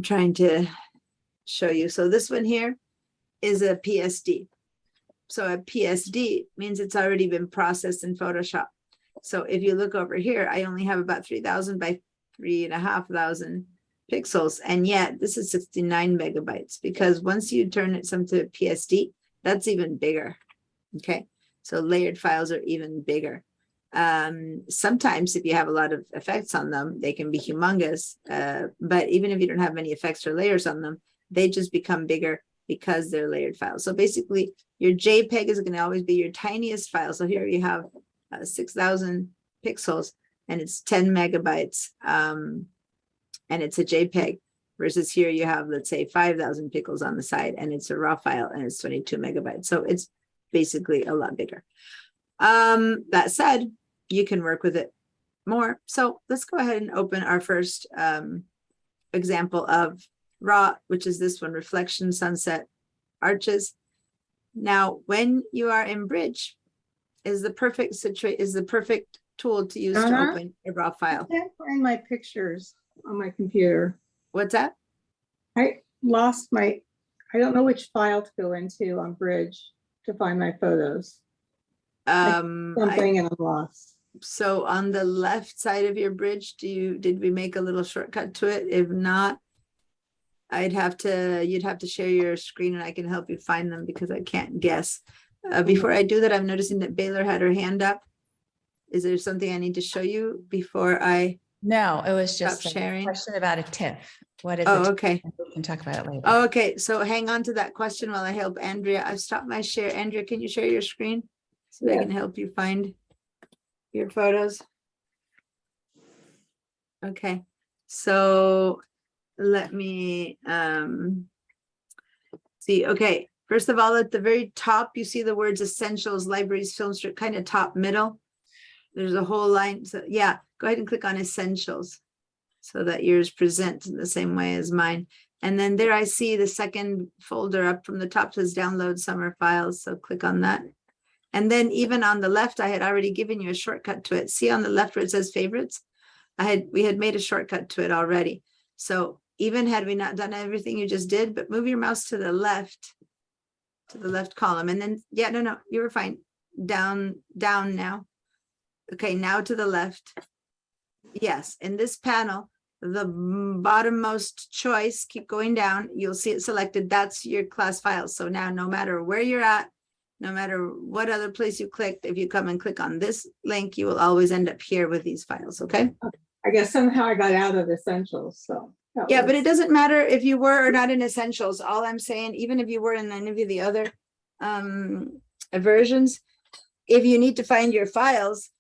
trying to show you. So this one here is a PSD. So a PSD means it's already been processed in Photoshop. So if you look over here, I only have about 3,000 by 3,500 pixels. And yet this is 69 megabytes, because once you turn it some to PSD, that's even bigger. Okay. So layered files are even bigger. Sometimes if you have a lot of effects on them, they can be humongous. But even if you don't have many effects or layers on them, they just become bigger because they're layered files. So basically your JPEG is going to always be your tiniest file. So here you have 6,000 pixels and it's 10 megabytes. And it's a JPEG, versus here you have, let's say, 5,000 pixels on the side and it's a raw file and it's 22 megabytes. So it's basically a lot bigger. That said, you can work with it more. So let's go ahead and open our first example of raw, which is this one, reflection, sunset, arches. Now, when you are in Bridge, is the perfect tool to use to Uh-huh. open a raw file. I can't find my pictures on my computer. What's that? I lost I don't know which file to go into on Bridge to find my photos. Something and I'm lost. So on the left side of your Bridge, did we make a little shortcut to it? If not, you'd have to share your screen and I can help you find them, because I can't guess. Before I do that, I'm noticing that Baylor had her hand up. Is there something I need to show you before I? No, it was Stop just a sharing. question about a TIFF. What is Oh, it? okay. We can talk about it later. Oh, okay. So hang on to that question while I help Andrea. I've stopped my share. Andrea, can you share your screen so I Yeah. can help you find your photos? Okay. So let me see. Okay. First of all, at the very top, you see the words essentials, libraries, film strip, kind of top middle. There's a whole line. So yeah, go ahead and click on essentials so that yours presents in the same way as mine. And then there I see the second folder up from the top says download summer files. So click on that. And then even on the left, I had already given you a shortcut to it. See on the left where it says favorites? We had made a shortcut to it already. So even had we not done everything you just did, but move your mouse to the left column. And then, yeah, no, you were fine. Down now. Okay, now to the left. Yes, in this panel, the bottommost choice, keep going down, you'll see it selected. That's your class files. So now no matter where you're at, no matter what other place you clicked, if you come and click on this link, you will always end up here with these files, okay? I guess somehow I got out of essentials, so. that Yeah, but was- it doesn't matter if you were or not in essentials. All I'm saying, even if you were in any of the other versions, if you need to find your files,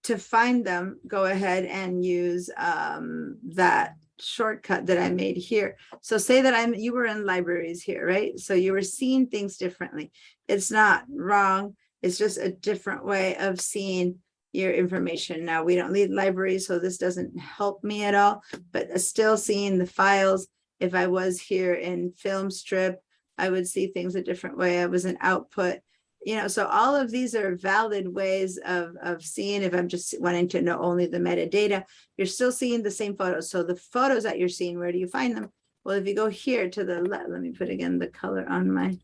to find them, go ahead and use that shortcut that I made here. So say that you were in libraries here, right? So you were seeing things differently. It's not wrong. It's just a different way of seeing your information. Now we don't need libraries, so this doesn't help me at all, but still seeing the files. If I was here in film strip, I would see things a different way. I was in output. So all of these are valid ways of seeing. If I'm just wanting to know only the metadata, you're still seeing the same photos. So the photos that you're seeing, where do you find them? Well, if you go here to the left, let me put again the color on my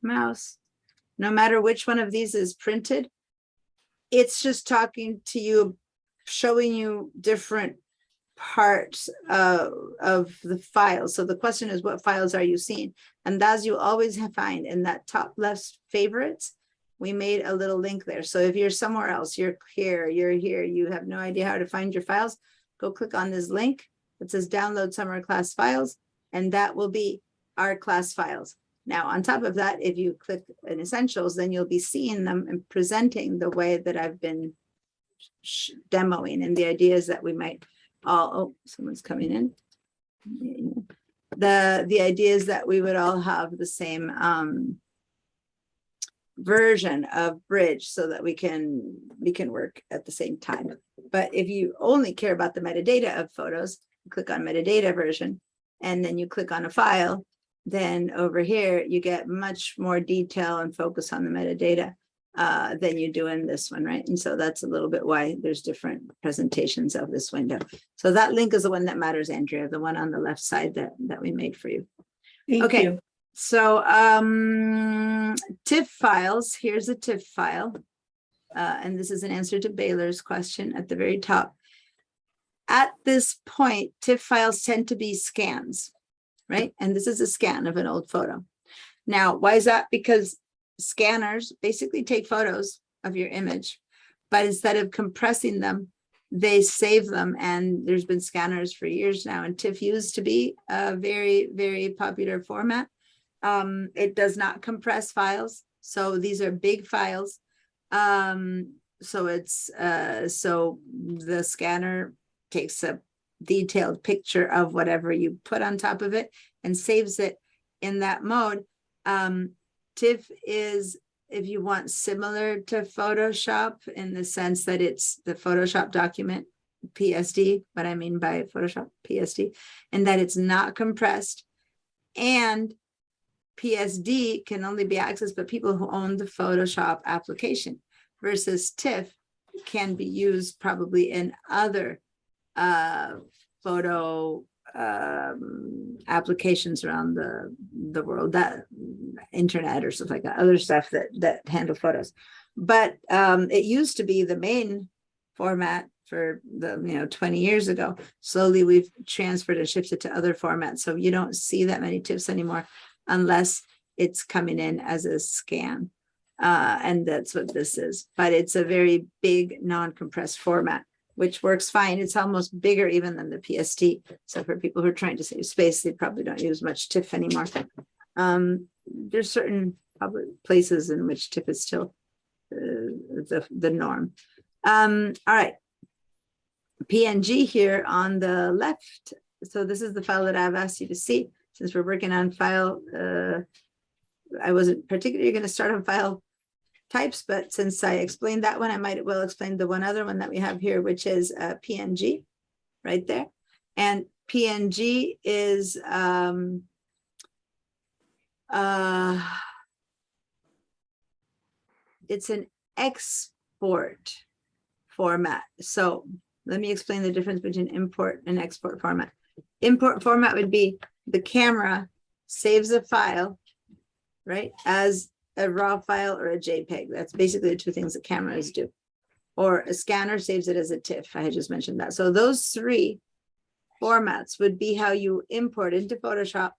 mouse. No matter which one of these is printed, it's just talking to you, showing you different parts of the file. So the question is, what files are you seeing? And as you always find in that top left favorites, we made a little link there. So if you're somewhere else, you're here, you have no idea how to find your files, go click on this link that says download summer class files, and that will be our class files. Now, on top of that, if you click in essentials, then you'll be seeing them and presenting the way that I've been demoing. And the idea is that we might all, someone's coming in. The idea is that we would all have the same version of Bridge so that we can work at the same time. But if you only care about the metadata of photos, click on metadata version, and then you click on a file, then over here you get much more detail and focus on the metadata than you do in this one, right? And so that's a little bit why there's different presentations of this window. So that link is the one that matters, Andrea, the one on the left side that we made for you. Thank Okay. you. So TIFF files, here's a TIFF file. And this is an answer to Baylor's question at the very top. At this point, TIFF files tend to be scans, right? And this is a scan of an old photo. Now, why is that? Because scanners basically take photos of your image, but instead of compressing them, they save them. And there's been scanners for years now, and TIFF used to be a very, very popular format. It does not compress files. So these are big files. So it's, so the scanner takes a detailed picture of whatever you put on top of it and saves it in that mode. TIFF is, if you want, similar to Photoshop in the sense that it's the Photoshop document, PSD, what I mean by Photoshop PSD, and that it's not compressed. And PSD can only be accessed by people who own the Photoshop application, versus TIFF can be used probably in other photo applications around the world, that internet or stuff like that, other stuff that handle photos. But it used to be the main format for the 20 years ago. Slowly we've transferred and shifted to other formats, so you don't see that many TIFFs anymore unless it's coming in as a scan, and that's what this is. But it's a very big non-compressed format, which works fine. It's almost bigger even than the PSD. So for people who are trying to save space, they probably don't use much TIFF anymore. There's certain public places in which TIFF is still the norm. All right. PNG here on the left. So this is the file that I've asked you to see. Since we're working on file, I wasn't particularly going to start on file types, but since I explained that one, I might well explain the one other one that we have here, which is PNG right there. And PNG is it's an export format. So let me explain the difference between import and export format. Import format would be the camera saves a file, right, as a raw file or a JPEG. That's basically the two things that cameras do. Or a scanner saves it as a TIFF. I had just mentioned that. So those three formats would be how you import into Photoshop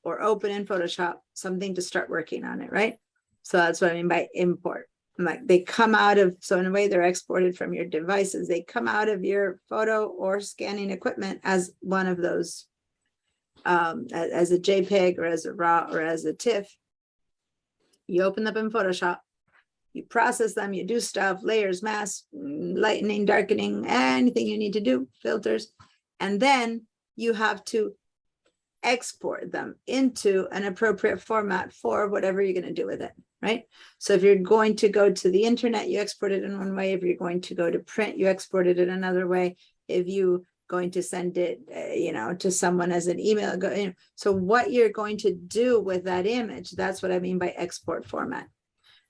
or open in Photoshop something to start working on it, right? So that's what I mean by import. Like they come out of, so in a way they're exported from your devices. They come out of your photo or scanning equipment as one of those, as a JPEG or as a RAW or as a TIFF. You open them in Photoshop, you process them, you do stuff, layers, masks, lightening, darkening, anything you need to do, filters, and then you have to export them into an appropriate format for whatever you're going to do with it, right? So if you're going to go to the internet, you export it in one way. If you're going to go to print, you export it in another way. If you going to send it, to someone as an email, so what you're going to do with that image, that's what I mean by export format,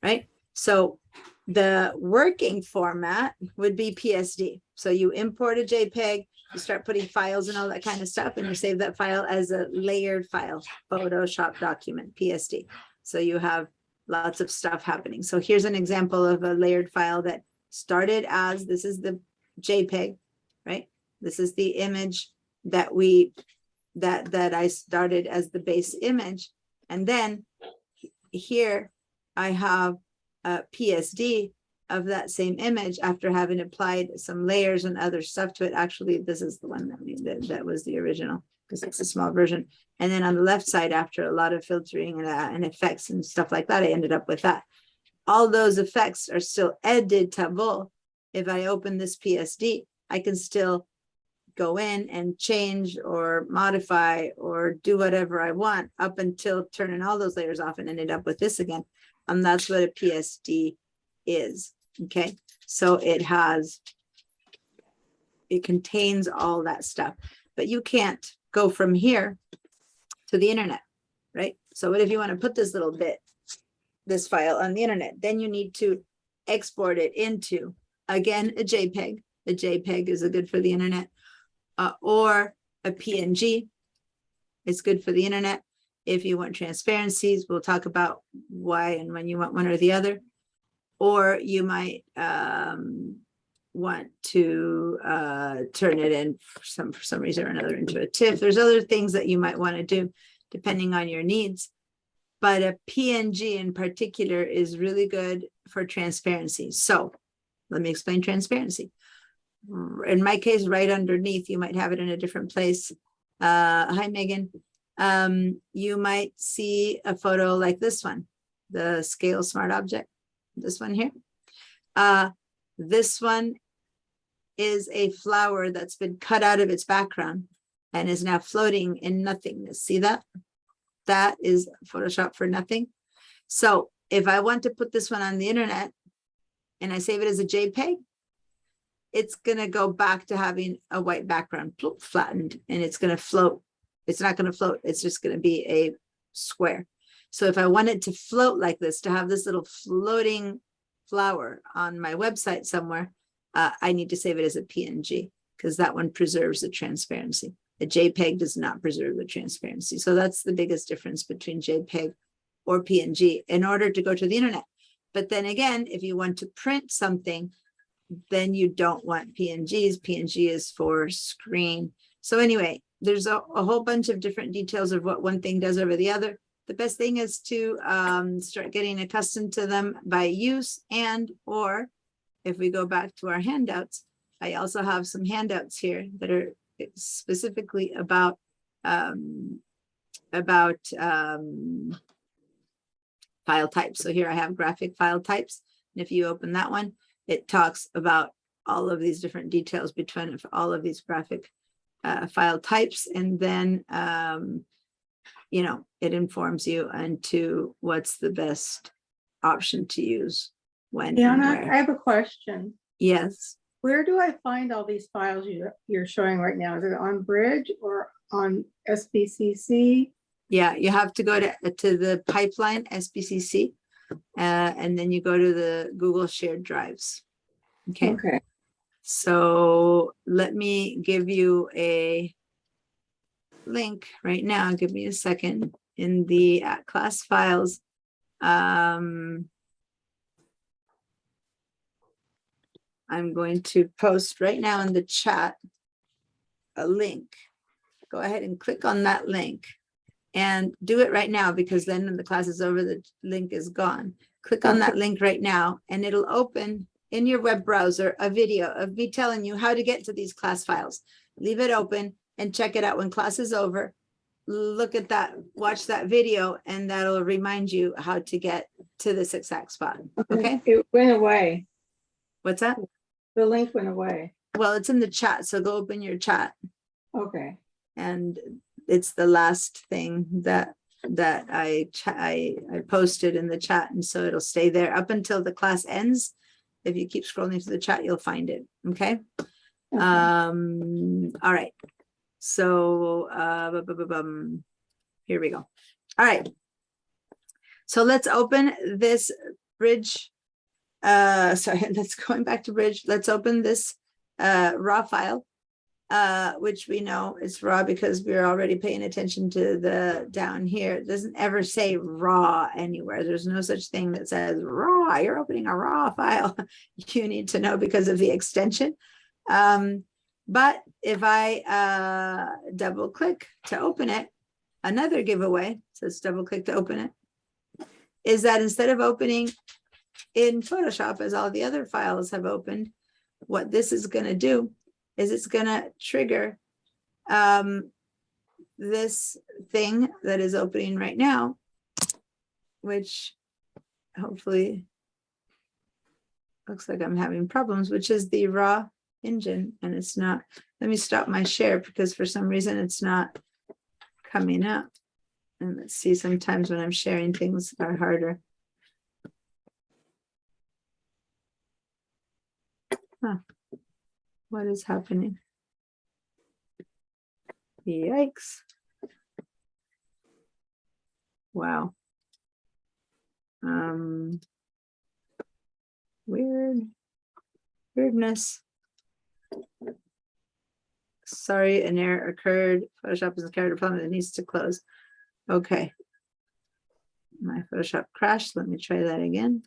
right? So the working format would be PSD. So you import a JPEG, you start putting files and all that kind of stuff, and you save that file as a layered file, Photoshop document, PSD. So you have lots of stuff happening. So here's an example of a layered file that started as, this is the JPEG, right? This is the image that I started as the base image. And then here I have a PSD of that same image after having applied some layers and other stuff to it. Actually, this is the one that was the original, because it's a small version. And then on the left side, after a lot of filtering and effects and stuff like that, I ended up with that. All those effects are still editable. If I open this PSD, I can still go in and change or modify or do whatever I want up until turning all those layers off and ended up with this again. And that's what a PSD is. Okay, so it contains all that stuff, but you can't go from here to the internet, right? So what if you want to put this this file on the internet? Then you need to export it into, again, a JPEG. A JPEG is good for the internet, or a PNG. It's good for the internet. If you want transparencies, we'll talk about why and when you want one or the other. Or you might want to turn it in for some reason or another into a TIFF. There's other things that you might want to do depending on your needs. But a PNG in particular is really good for transparency. So let me explain transparency. In my case, right underneath, you might have it in a different place. Hi, Megan. You might see a photo like this one, the Scale Smart Object, this one here. This one is a flower that's been cut out of its background and is now floating in nothingness. See that? That is Photoshop for nothing. So if I want to put this one on the internet and I save it as a JPEG, it's going to go back to having a white background flattened, and it's going to float. It's not going to float. It's just going to be a square. So if I wanted to float like this, to have this little floating flower on my website somewhere, I need to save it as a PNG because that one preserves the transparency. A JPEG does not preserve the transparency. So that's the biggest difference between JPEG or PNG in order to go to the internet. But then again, if you want to print something, then you don't want PNGs. PNG is for screen. So anyway, there's a whole bunch of different details of what one thing does over the other. The best thing is to start getting accustomed to them by use, and or if we go back to our handouts, I also have some handouts here that are specifically about file types. So here I have graphic file types. And if you open that one, it talks about all of these different details between all of these graphic file types. And then, you know, it informs you into what's the best option to use when and Deanna, where. I have a question. Yes. Where do I find all these files you're showing right now? Is it on Bridge or on SBCC? Yeah, you have to go to the pipeline SBCC, and then you go to the Google shared drives. Okay. Okay. So let me give you a link right now. Give me a second. In the class files, I'm going to post right now in the chat a link. Go ahead and click on that link and do it right now, because then when the class is over, the link is gone. Click on that link right now and it'll open in your web browser a video of me telling you how to get to these class files. Leave it open and check it out when class is over. Look at that, watch that video, and that'll remind you how to get to this exact spot. Okay, It went away. what's that? The link went away. Well, it's in the chat, so go open your chat, Okay. and it's the last thing that I posted in the chat, and so it'll stay there up until the class ends. If you keep scrolling through the chat, you'll find it. Okay. Okay. All right. So here we go. All right. So let's open this Bridge. Sorry, let's going back to Bridge. Let's open this raw file, which we know is raw because we're already paying attention to the down here. It doesn't ever say raw anywhere. There's no such thing that says raw. You're opening a raw file. You need to know because of the extension. But if I double click to open it, another giveaway, says double click to open it, is that instead of opening in Photoshop as all the other files have opened, what this is going to do is it's going to trigger this thing that is opening right now, which hopefully looks like I'm having problems, which is the raw engine, and it's not. Let me stop my share because for some reason it's not coming up. And let's see, sometimes when I'm sharing things are harder. Huh. What is happening? Yikes. Wow. Weirdness. Sorry, an error occurred. Photoshop is a character problem that needs to close. Okay. My Photoshop crashed. Let me try that again.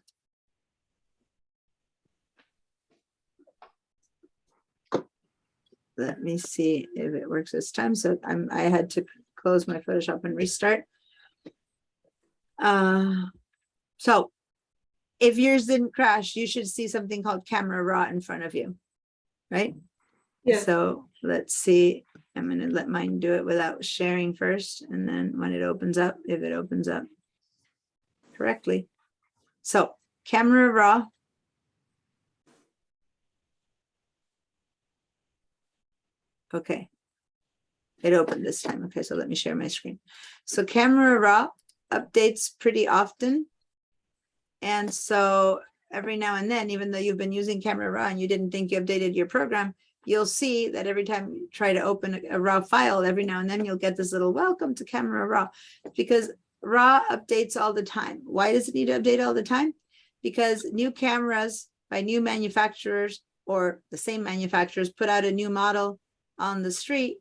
Let me see if it works this time. So I had to close my Photoshop and restart. So if yours didn't crash, you should see something called Camera Raw in front of you, right? Yeah. So let's see. I'm gonna let mine do it without sharing first, and then when it opens up, if it opens up correctly. So Camera Raw. Okay. It opened this time. Okay, so let me share my screen. So Camera Raw updates pretty often. And so every now and then, even though you've been using Camera Raw and you didn't think you updated your program, you'll see that every time you try to open a raw file, every now and then you'll get this little welcome to Camera Raw, because Raw updates all the time. Why does it need to update all the time? Because new cameras by new manufacturers or the same manufacturers put out a new model on the street.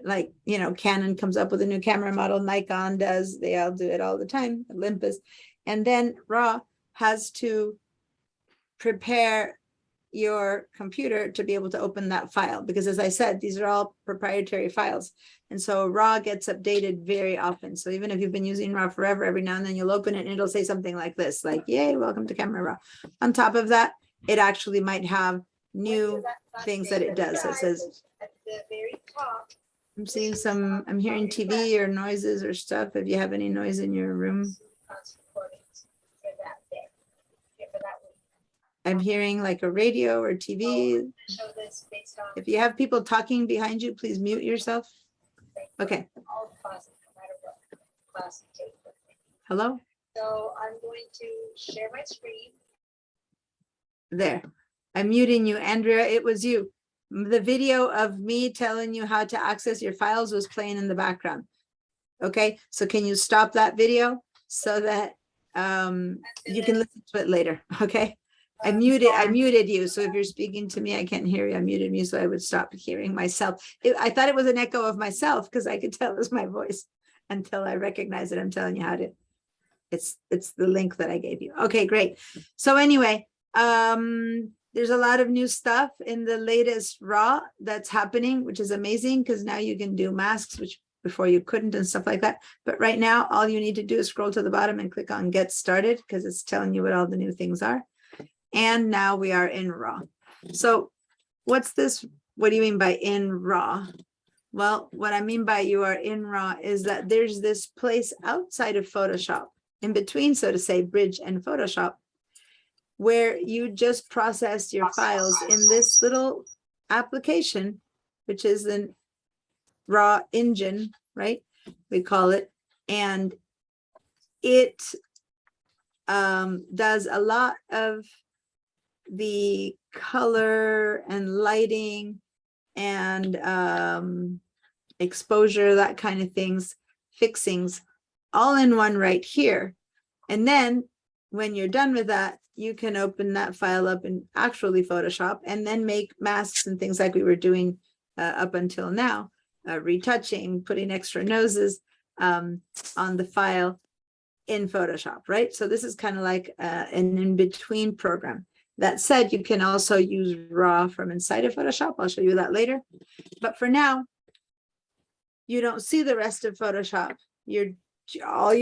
Like, you know, Canon comes up with a new camera model, Nikon does, they all do it all the time, Olympus. And then Raw has to prepare your computer to be able to open that file, because as I said, these are all proprietary files. And so Raw gets updated very often. So even if you've been using Raw forever, every now and then you'll open it and it'll say something like this, like, yay, welcome to Camera Raw. On top of that, it actually might have new things that it does. So it says, at the very top. I'm seeing some, I'm hearing TV or noises or stuff. If you have any noise in your room, I'm hearing like a radio or TV. Show this based on If you have people talking behind you, please mute yourself. Okay, all the classes, no matter what class you take with me. hello? So I'm going to share my screen. There. I'm muting you, Andrea. It was you. The video of me telling you how to access your files was playing in the background. Okay, so can you stop that video so that you can listen to it later? Okay. I muted you. So if you're speaking to me, I can't hear you. I muted you so I would stop hearing myself. I thought it was an echo of myself because I could tell it was my voice until I recognize it. I'm telling you how to. It's the link that I gave you. Okay, great. So anyway, there's a lot of new stuff in the latest Raw that's happening, which is amazing because now you can do masks, which before you couldn't and stuff like that. But right now, all you need to do is scroll to the bottom and click on Get Started because it's telling you what all the new things are. And now we are in Raw. So what's this? What do you mean by in Raw? Well, what I mean by you are in Raw is that there's this place outside of Photoshop, in between, so to say, Bridge and Photoshop, where you just process your files in this little application, which is the Raw engine, right? We call it. And it does a lot of the color and lighting and exposure, that kind of things, fixings, all in one right here. And then when you're done with that, you can open that file up in actually Photoshop and then make masks and things like we were doing up until now, retouching, putting extra noses on the file in Photoshop, right? So this is kind of like an in-between program. That said, you can also use Raw from inside of Photoshop. I'll show you that later. But for now, you don't see the rest of Photoshop. All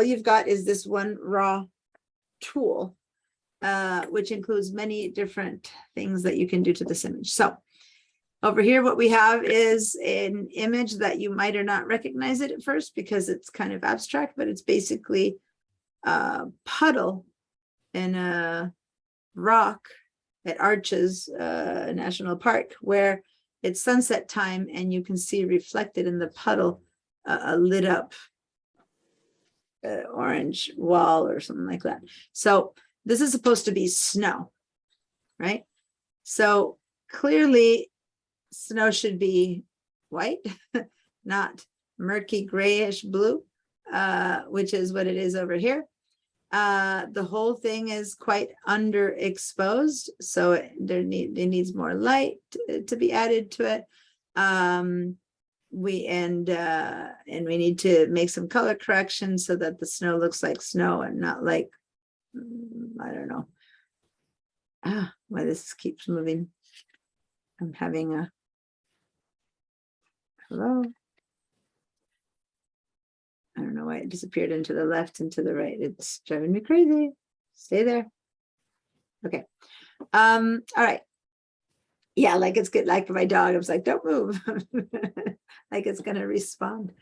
you've got is this one Raw tool, which includes many different things that you can do to this image. So over here, what we have is an image that you might or not recognize it at first because it's kind of abstract, but it's basically a puddle in a rock at Arches National Park where it's sunset time and you can see reflected in the puddle a lit up orange wall or something like that. So this is supposed to be snow, right? So clearly snow should be white, not murky grayish blue, which is what it is over here. The whole thing is quite underexposed, so it needs more light to be added to it. and we need to make some color corrections so that the snow looks like snow and not like, I don't know. Why this keeps moving. I'm having a, hello. I don't know why it disappeared into the left and to the right. It's driving me crazy. Stay there. Okay. All right. Yeah, like it's good. Like my dog, I was like, don't move. Like it's gonna respond.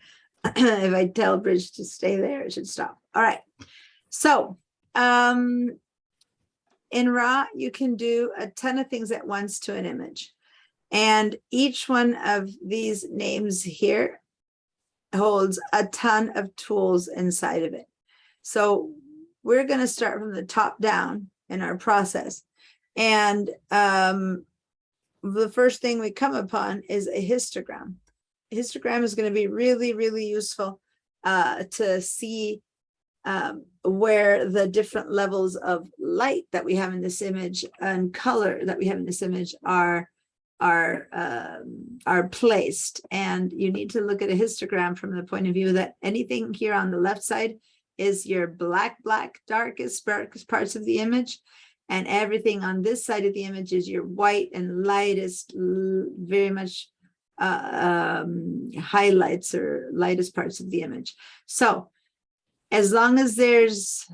If I tell Bridge to stay there, it should stop. All right. So in RAW, you can do a ton of things at once to an image. And each one of these names here holds a ton of tools inside of it. So we're going to start from the top down in our process. And the first thing we come upon is a histogram. A histogram is going to be really, really useful to see where the different levels of light that we have in this image and color that we have in this image are placed. And you need to look at a histogram from the point of view that anything here on the left side is your black, darkest parts of the image. And everything on this side of the image is your white and lightest, very much highlights or lightest parts of the image. So as long as there's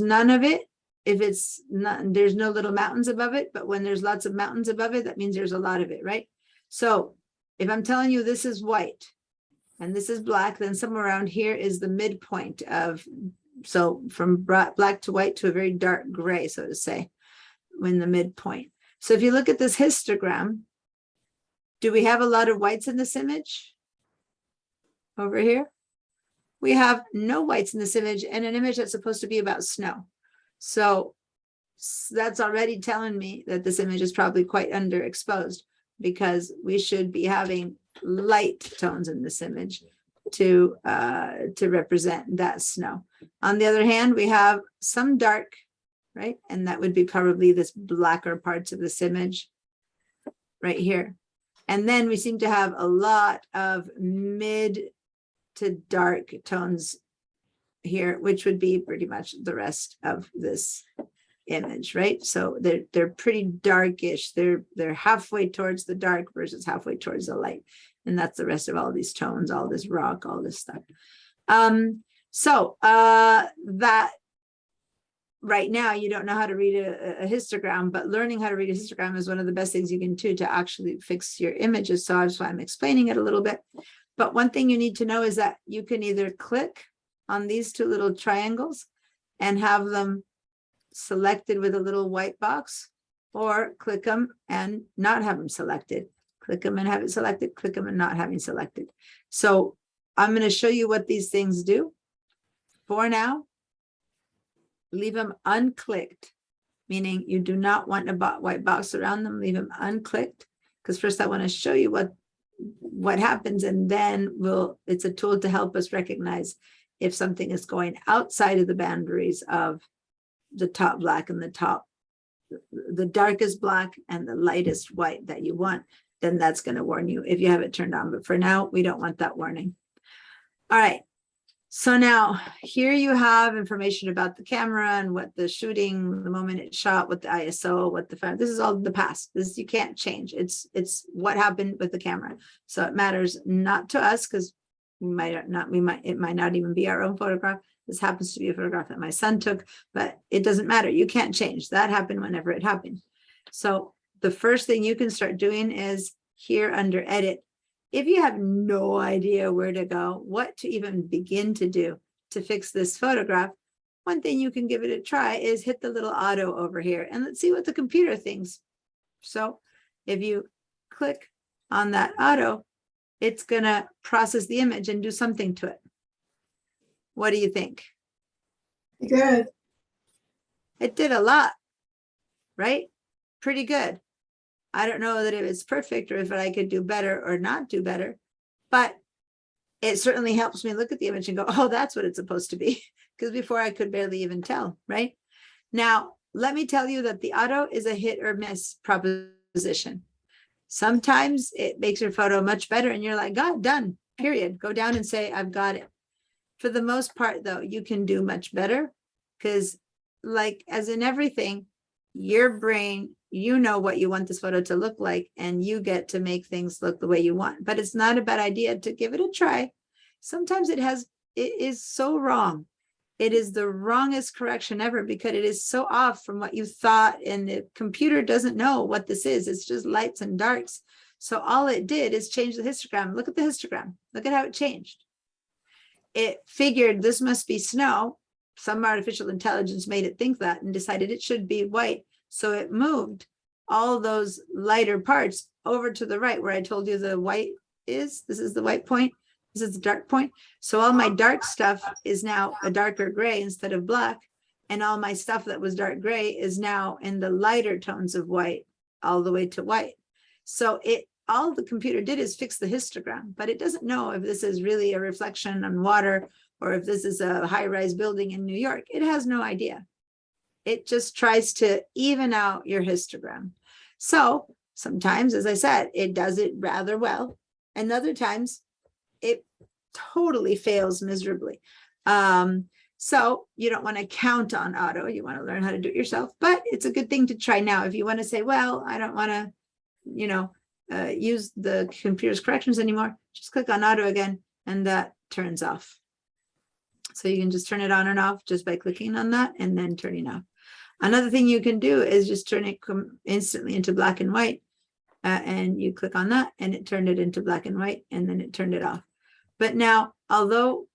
none of it. If it's not, there's no little mountains above it, but when there's lots of mountains above it, that means there's a lot of it, right? So if I'm telling you this is white and this is black, then somewhere around here is the midpoint of, so from black to white to a very dark gray, so to say, in the midpoint. So if you look at this histogram, do we have a lot of whites in this image? Over here? We have no whites in this image, and an image that's supposed to be about snow. So that's already telling me that this image is probably quite underexposed, because we should be having light tones in this image to represent that snow. On the other hand, we have some dark, right? And that would be probably this blacker parts of this image right here. And then we seem to have a lot of mid to dark tones here, which would be pretty much the rest of this image, right? So they're pretty darkish. They're halfway towards the dark versus halfway towards the light. And that's the rest of all these tones, all this rock, all this stuff. That right now you don't know how to read a histogram, but learning how to read a histogram is one of the best things you can do to actually fix your images. So that's why I'm explaining it a little bit. But one thing you need to know is that you can either click on these two little triangles and have them selected with a little white box, or click them and not have them selected. Click them and have it selected, click them and not having selected. So I'm going to show you what these things do. For now, leave them unclicked, meaning you do not want a white box around them. Leave them unclicked, because first I want to show you what happens, and then it's a tool to help us recognize if something is going outside of the boundaries of the top black and the darkest black and the lightest white that you want, then that's going to warn you if you have it turned on. But for now, we don't want that warning. All right. So now here you have information about the camera and what the shooting, the moment it shot, what the ISO, what the phone, this is all the past. This you can't change. It's what happened with the camera. So it matters not to us, because it might not even be our own photograph. This happens to be a photograph that my son took, but it doesn't matter. You can't change. That happened whenever it happened. So the first thing you can start doing is here under edit. If you have no idea where to go, what to even begin to do to fix this photograph, one thing you can give it a try is hit the little auto over here and let's see what the computer thinks. So if you click on that auto, it's going to process the image and do something to it. What do you think? Good. It did a lot, right? Pretty good. I don't know that it was perfect or if I could do better or not do better, but it certainly helps me look at the image and go, oh, that's what it's supposed to be. Because before I could barely even tell, right? Now, let me tell you that the auto is a hit or miss proposition. Sometimes it makes your photo much better and you're like, God, done, period. Go down and say, I've got it. For the most part, though, you can do much better because, like, as in everything, your brain, you know what you want this photo to look like, and you get to make things look the way you want. But it's not a bad idea to give it a try. Sometimes it is so wrong. It is the wrongest correction ever because it is so off from what you thought, and the computer doesn't know what this is. It's just lights and darks. So all it did is change the histogram. Look at the histogram. Look at how it changed. It figured this must be snow. Some artificial intelligence made it think that and decided it should be white. So it moved all those lighter parts over to the right where I told you the white is. This is the white point. This is the dark point. So all my dark stuff is now a darker gray instead of black. And all my stuff that was dark gray is now in the lighter tones of white, all the way to white. So all the computer did is fix the histogram, but it doesn't know if this is really a reflection on water or if this is a high-rise building in New York. It has no idea. It just tries to even out your histogram. So sometimes, as I said, it does it rather well. And other times it totally fails miserably. So you don't want to count on auto. You want to learn how to do it yourself, but it's a good thing to try now. If you want to say, well, I don't want to, use the computer's corrections anymore, just click on auto again, and that turns off. So you can just turn it on and off just by clicking on that and then turning off. Another thing you can do is just turn it instantly into black and white, and you click on that and it turned it into black and white, and then it turned it off. But now, although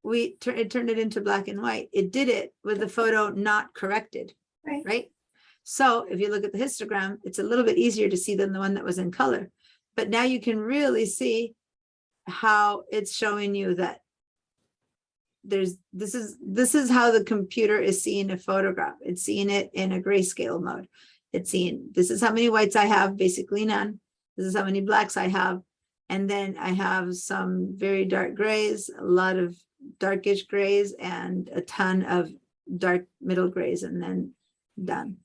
it turned it into black and white, it did it with the photo not corrected, right? So if you look at the histogram, it's a little bit easier to see than the one that was in color. But now you can really see how it's showing you that this is how the computer is seeing a photograph. It's seeing it in a grayscale mode. It's seeing, this is how many whites I have, basically none. This is how many blacks I have. And then I have some very dark grays, a lot of darkish grays, and a ton of dark middle grays, and then done.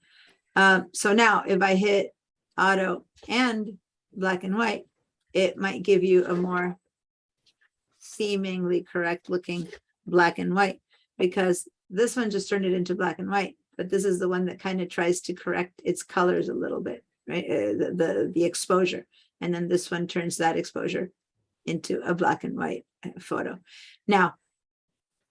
So now if I hit auto and black and white, it might give you a more seemingly correct looking black and white, because this one just turned it into black and white, but this is the one that kind of tries to correct its colors a little bit, right? The exposure. And then this one turns that exposure into a black and white photo. Now,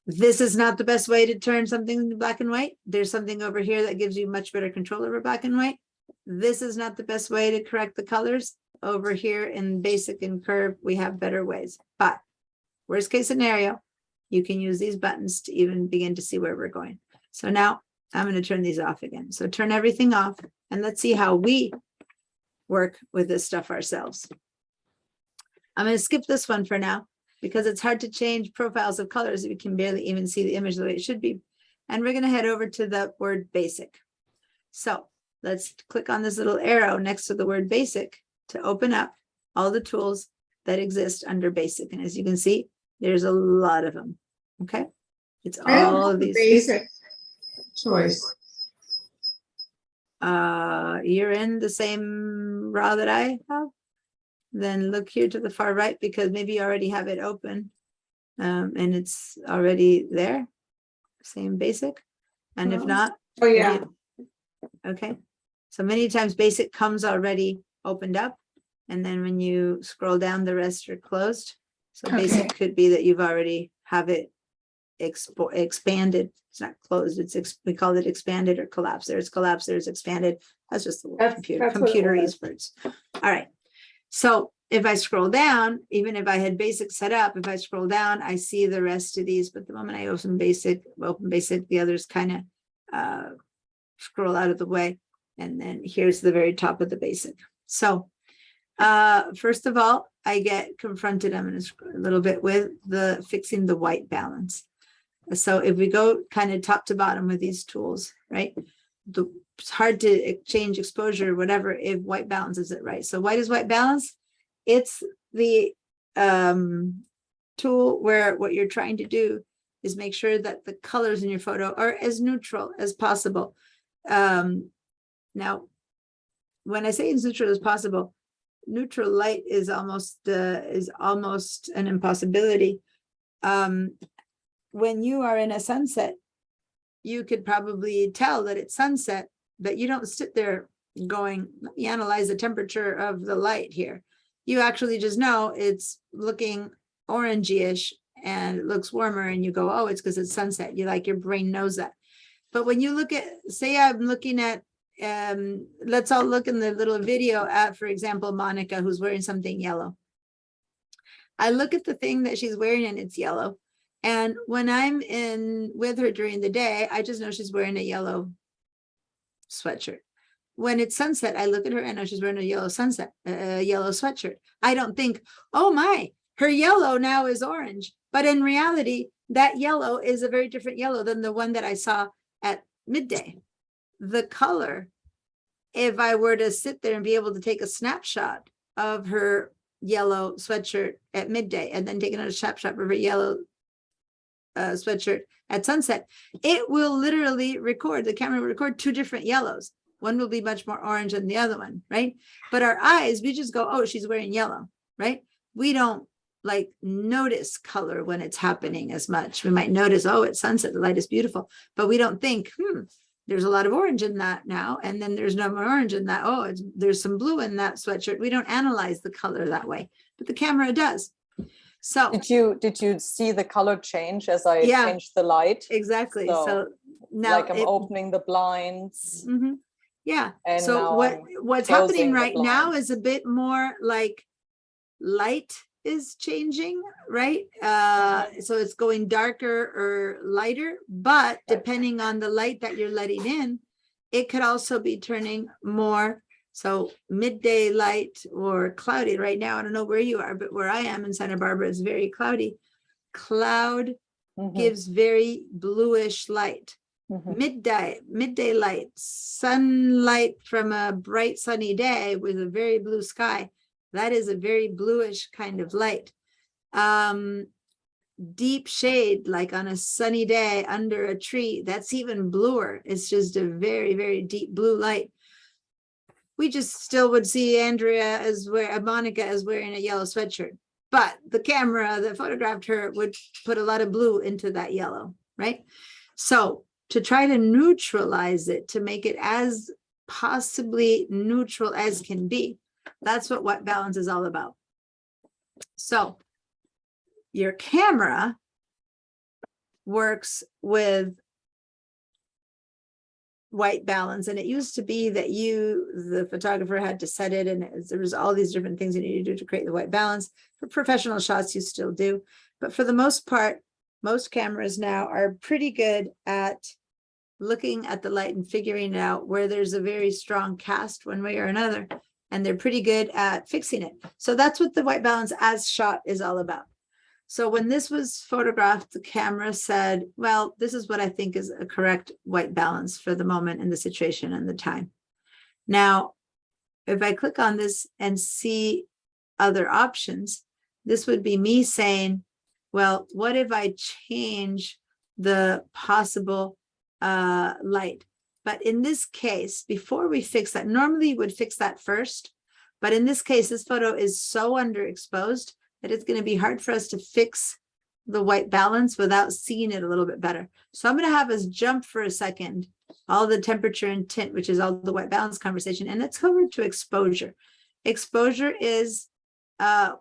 this is not the best way to turn something into black and white. There's something over here that gives you much better control over black and white. This is not the best way to correct the colors. Over here in basic and curve, we have better ways. But worst case scenario, you can use these buttons to even begin to see where we're going. So now I'm going to turn these off again. So turn everything off, and let's see how we work with this stuff ourselves. I'm going to skip this one for now, because it's hard to change profiles of colors if you can barely even see the image the way it should be. And we're going to head over to the word basic. So let's click on this little arrow next to the word basic to open up all the tools that exist under basic. And as you can see, there's a lot of them. Okay. It's all of these. Basic choice. You're in the same raw that I have. Then look here to the far right, because maybe you already have it open, and it's already there, same basic. And if not, Oh, yeah. okay. So many times basic comes already opened up, and then when you scroll down, the rest are closed. So basic could be that you've already have it expanded. It's not closed. We call it expanded or collapsed. There's collapsed, there's expanded. That's just the word That's what it computerese words. All right. So if I scroll down, even if I had basic set up, if I scroll down, I see the rest of these. But the moment I open basic, the others kind of scroll out of the way. And then here's the very top of the basic. So first of all, I get confronted, I'm going to scroll a little bit, with the fixing the white balance. So if we go kind of top to bottom with these tools, right? It's hard to change exposure, whatever, if white balance isn't right. So white is white balance. It's the tool where what you're trying to do is make sure that the colors in your photo are as neutral as possible. Now, when I say as neutral as possible, neutral light is almost an impossibility. When you are in a sunset, you could probably tell that it's sunset, but you don't sit there going, let me analyze the temperature of the light here. You actually just know it's looking orangey-ish and it looks warmer, and you go, oh, it's because it's sunset. You like, your brain knows that. But when you look at, say I'm looking at, let's all look in the little video at, for example, Monica, who's wearing something yellow. I look at the thing that she's wearing and it's yellow. And when I'm in with her during the day, I just know she's wearing a yellow sweatshirt. When it's sunset, I look at her and I know she's wearing a yellow yellow sweatshirt. I don't think, oh my, her yellow now is orange. But in reality, that yellow is a very different yellow than the one that I saw at midday. The color, if I were to sit there and be able to take a snapshot of her yellow sweatshirt at midday and then take another snapshot of her yellow sweatshirt at sunset, it will literally record, the camera will record two different yellows. One will be much more orange than the other one, right? But our eyes, we just go, oh, she's wearing yellow, right? We don't like notice color when it's happening as much. We might notice, oh, it's sunset, the light is beautiful, but we don't think, there's a lot of orange in that now, and then there's no more orange in that. Oh, there's some blue in that sweatshirt. We don't analyze the color that way, but the camera does. So Did you see the color change as I Yeah. changed the light? exactly. So, So now Like I'm opening the blinds. Mhm. Yeah. And So now what's closing happening the right now blinds. is a bit more like light is changing, right? So it's going darker or lighter, but depending on the light that you're letting in, it could also be turning more. So midday light or cloudy right now. I don't know where you are, but where I am in Santa Barbara, it's very cloudy. Cloud Mhm, gives very bluish light. mhm. Midday light, sunlight from a bright sunny day with a very blue sky, that is a very bluish kind of light. Deep shade, like on a sunny day under a tree, that's even bluer. It's just a very, very deep blue light. We just still would see Monica as wearing a yellow sweatshirt, but the camera that photographed her would put a lot of blue into that yellow, right? So to try to neutralize it, to make it as possibly neutral as can be, that's what white balance is all about. So your camera works with white balance, and it used to be that the photographer, had to set it, and there was all these different things you need to do to create the white balance. For professional shots, you still do, but for the most part, most cameras now are pretty good at looking at the light and figuring out where there's a very strong cast one way or another, and they're pretty good at fixing it. So that's what the white balance as shot is all about. So when this was photographed, the camera said, well, this is what I think is a correct white balance for the moment and the situation and the time. Now, if I click on this and see other options, this would be me saying, well, what if I change the possible light? But in this case, before we fix that, normally you would fix that first. But in this case, this photo is so underexposed that it's going to be hard for us to fix the white balance without seeing it a little bit better. So I'm going to have us jump for a second, all the temperature and tint, which is all the white balance conversation, and let's go over to exposure. Exposure is a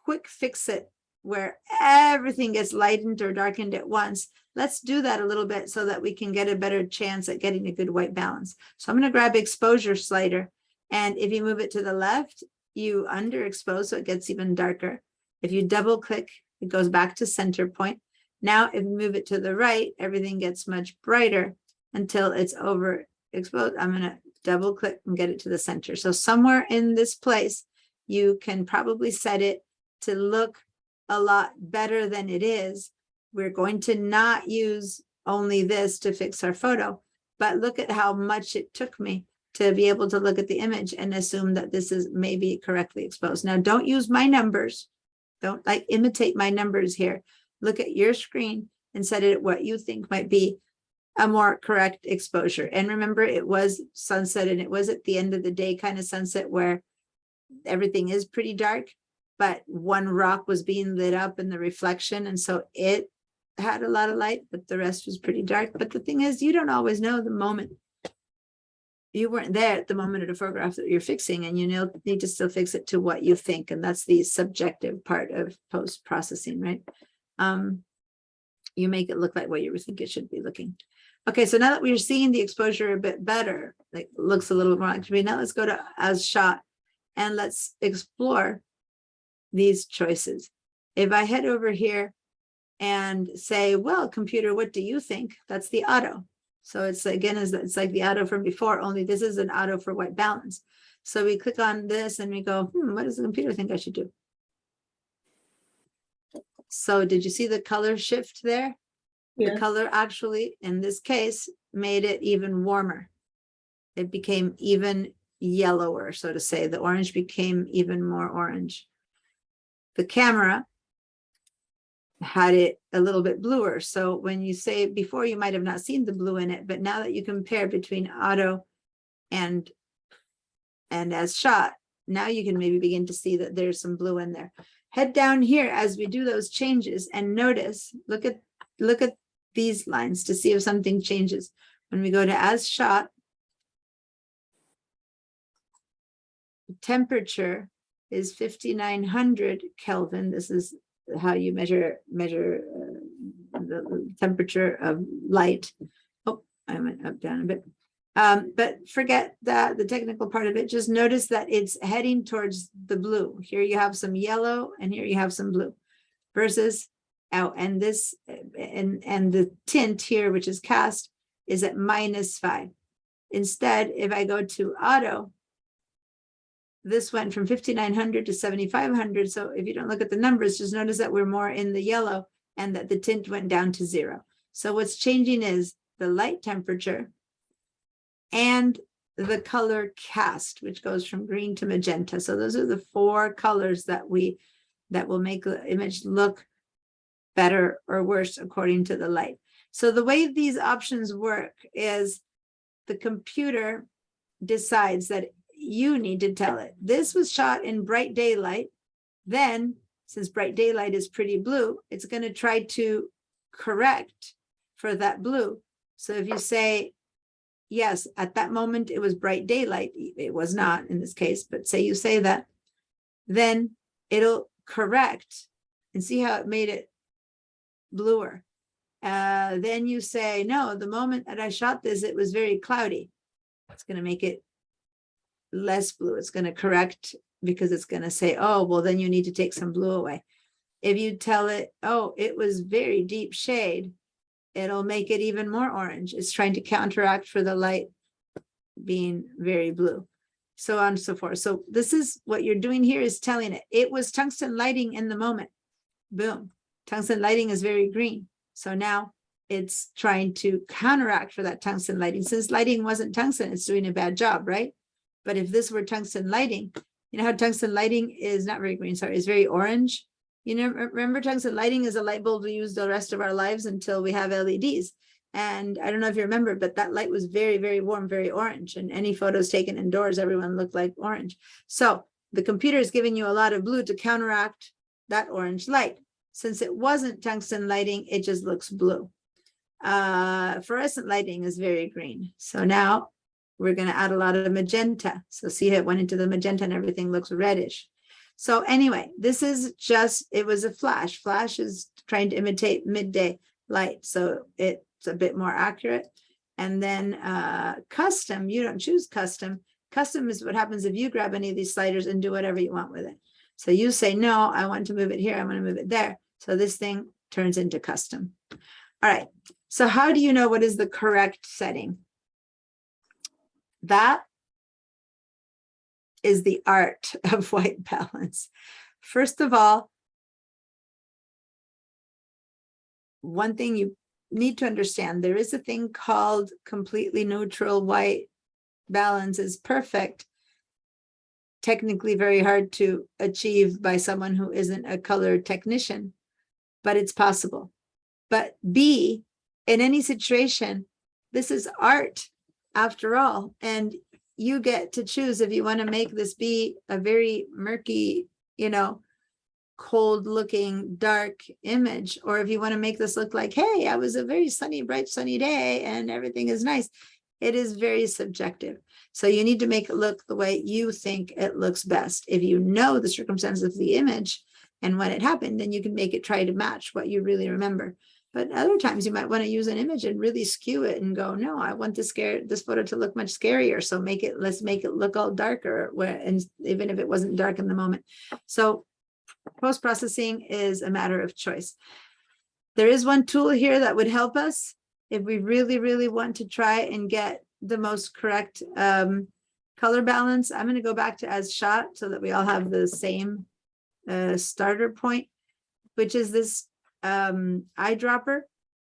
quick fix it where everything gets lightened or darkened at once. Let's do that a little bit so that we can get a better chance at getting a good white balance. So I'm going to grab exposure slider, and if you move it to the left, you underexpose, so it gets even darker. If you double click, it goes back to center point. Now, if you move it to the right, everything gets much brighter until it's overexposed. I'm going to double click and get it to the center. So somewhere in this place, you can probably set it to look a lot better than it is. We're going to not use only this to fix our photo, but look at how much it took me to be able to look at the image and assume that this is maybe correctly exposed. Now, don't use my numbers. Don't like imitate my numbers here. Look at your screen and set it at what you think might be a more correct exposure. And remember, it was sunset, and it was at the end of the day kind of sunset where everything is pretty dark, but one rock was being lit up in the reflection. And so it had a lot of light, but the rest was pretty dark. But the thing is, you don't always know the moment. You weren't there at the moment of the photograph that you're fixing, and you need to still fix it to what you think. And that's the subjective part of post-processing, right? You make it look like what you think it should be looking. Okay, so now that we're seeing the exposure a bit better, like looks a little bit more active. Now let's go to as shot and let's explore these choices. If I head over here and say, well, computer, what do you think? That's the auto. So it's again, it's like the auto from before, only this is an auto for white balance. So we click on this and we go, what does the computer think I should do? So did you see the color shift there? The Yes. color actually, in this case, made it even warmer. It became even yellower, so to say. The orange became even more orange. The camera had it a little bit bluer. So when you say before, you might have not seen the blue in it, but now that you compare between auto and as shot, now you can maybe begin to see that there's some blue in there. Head down here as we do those changes and notice, look at these lines to see if something changes. When we go to as shot, the temperature is 5900 Kelvin. This is how you measure the temperature of light. Oh, I went up down a bit. But forget that the technical part of it. Just notice that it's heading towards the blue. Here you have some yellow and here you have some blue versus out. And this and the tint here, which is cast, is at -5. Instead, if I go to auto, this went from 5900 to 7500. So if you don't look at the numbers, just notice that we're more in the yellow and that the tint went down to 0. So what's changing is the light temperature and the color cast, which goes from green to magenta. So those are the 4 colors that will make the image look better or worse according to the light. So the way these options work is the computer decides that you need to tell it, this was shot in bright daylight. Then, since bright daylight is pretty blue, it's going to try to correct for that blue. So if you say, yes, at that moment it was bright daylight, it was not in this case, but say you say that, then it'll correct and see how it made it bluer. Then you say, no, the moment that I shot this, it was very cloudy. It's going to make it less blue. It's going to correct because it's going to say, oh, well, then you need to take some blue away. If you tell it, oh, it was very deep shade, it'll make it even more orange. It's trying to counteract for the light being very blue, so on and so forth. So this is what you're doing here, is telling it, it was tungsten lighting in the moment. Boom. Tungsten lighting is very green. So now it's trying to counteract for that tungsten lighting. Since lighting wasn't tungsten, it's doing a bad job, right? But if this were tungsten lighting, you know how tungsten lighting is not very green, sorry, it's very orange. You know, remember tungsten lighting is a light bulb we use the rest of our lives until we have LEDs. And I don't know if you remember, but that light was very, very warm, very orange. And any photos taken indoors, everyone looked like orange. So the computer is giving you a lot of blue to counteract that orange light. Since it wasn't tungsten lighting, it just looks blue. Fluorescent lighting is very green. So now we're going to add a lot of magenta. So see, it went into the magenta and everything looks reddish. So anyway, this is just, it was a flash. Flash is trying to imitate midday light. So it's a bit more accurate. And then custom, you don't choose custom. Custom is what happens if you grab any of these sliders and do whatever you want with it. So you say, no, I want to move it here. I want to move it there. So this thing turns into custom. All right. So how do you know what is the correct setting? That is the art of white balance. First of all, one thing you need to understand, there is a thing called completely neutral white balance is perfect. Technically very hard to achieve by someone who isn't a color technician, but it's possible. But B, in any situation, this is art after all. And you get to choose if you want to make this be a very murky, cold looking dark image, or if you want to make this look like, hey, I was a very sunny, bright, sunny day and everything is nice. It is very subjective. So you need to make it look the way you think it looks best. If you know the circumstances of the image and when it happened, then you can make it try to match what you really remember. But other times you might want to use an image and really skew it and go, no, I want this photo to look much scarier. So let's make it look all darker, and even if it wasn't dark in the moment. So post-processing is a matter of choice. There is one tool here that would help us if we really, really want to try and get the most correct color balance. I'm going to go back to as shot so that we all have the same starter point, which is this eyedropper.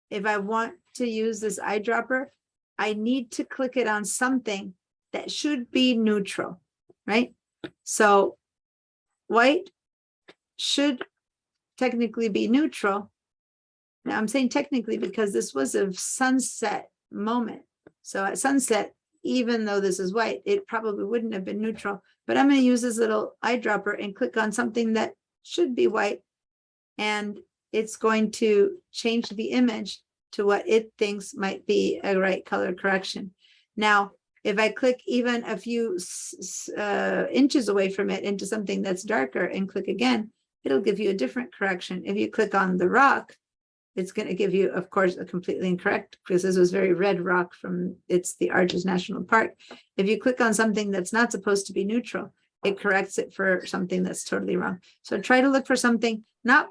If I want to use this eyedropper, I need to click it on something that should be neutral, right? So white should technically be neutral. Now I'm saying technically because this was a sunset moment. So at sunset, even though this is white, it probably wouldn't have been neutral, but I'm going to use this little eyedropper and click on something that should be white. And it's going to change the image to what it thinks might be a right color correction. Now, if I click even a few inches away from it into something that's darker and click again, it'll give you a different correction. If you click on the rock, it's going to give you, of course, a completely incorrect, because this was very red rock from the Arches National Park. If you click on something that's not supposed to be neutral, it corrects it for something that's totally wrong. So try to look for something not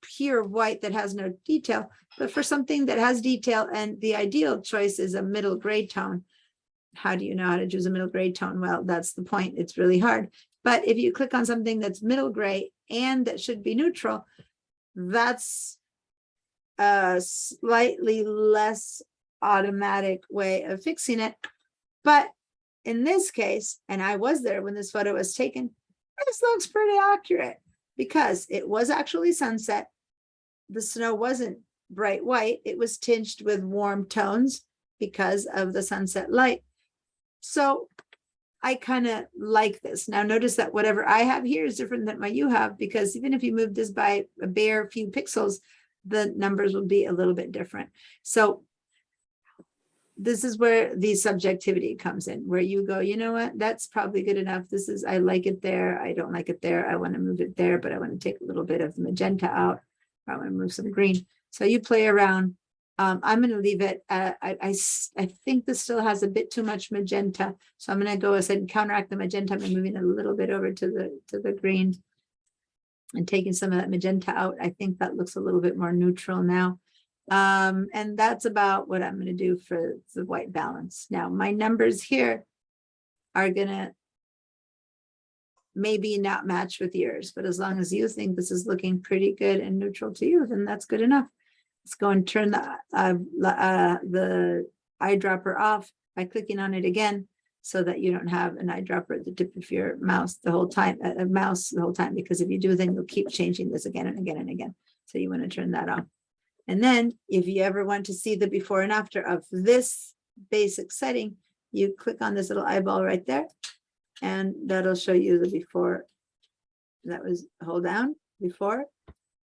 pure white that has no detail, but for something that has detail. And the ideal choice is a middle gray tone. How do you know how to choose a middle gray tone? Well, that's the point. It's really hard. But if you click on something that's middle gray and that should be neutral, that's a slightly less automatic way of fixing it. But in this case, and I was there when this photo was taken, this looks pretty accurate because it was actually sunset. The snow wasn't bright white. It was tinged with warm tones because of the sunset light. So I kind of like this. Now notice that whatever I have here is different than what you have, because even if you move this by a bare few pixels, the numbers will be a little bit different. So this is where the subjectivity comes in, where you go, you know what, that's probably good enough. I like it there. I don't like it there. I want to move it there, but I want to take a little bit of the magenta out. I want to move some green. So you play around. I'm going to leave it. I think this still has a bit too much magenta. So I'm going to go ahead and counteract the magenta. I'm moving a little bit over to the green and taking some of that magenta out. I think that looks a little bit more neutral now. And that's about what I'm going to do for the white balance. Now, my numbers here are going to maybe not match with yours, but as long as you think this is looking pretty good and neutral to you, then that's good enough. Let's go and turn the eyedropper off by clicking on it again, so that you don't have an eyedropper at the tip of your mouse the whole time, because if you do, then you'll keep changing this again and again and again. So you want to turn that off. And then if you ever want to see the before and after of this basic setting, you click on this little eyeball right there, and that'll show you the before. That was hold down, before,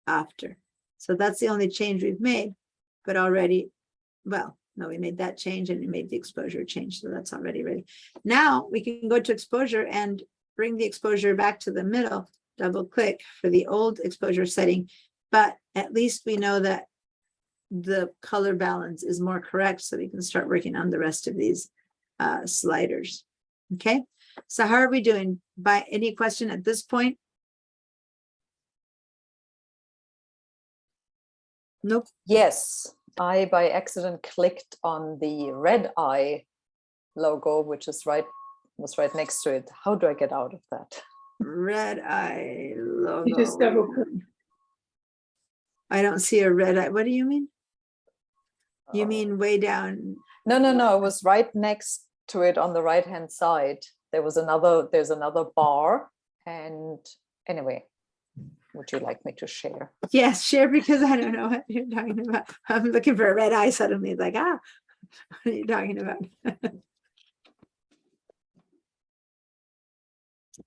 after. So that's the only change we've made, but already, well, no, we made that change and we made the exposure change. So that's already ready. Now we can go to exposure and bring the exposure back to the middle, double click for the old exposure setting. But at least we know that the color balance is more correct, so we can start working on the rest of these sliders. Okay, so how are we doing? By any question at this point? Nope. Yes, I by accident clicked on the red eye logo, which was right next to it. How do I get out of that? Red eye logo. You just double click. I don't see a red eye. What do you mean? You mean way down? No, it was right next to it on the right hand side. There's another bar. And anyway, would you like me to share? Yes, share, because I don't know what you're talking about. I'm looking for a red eye suddenly, like, what are you talking about?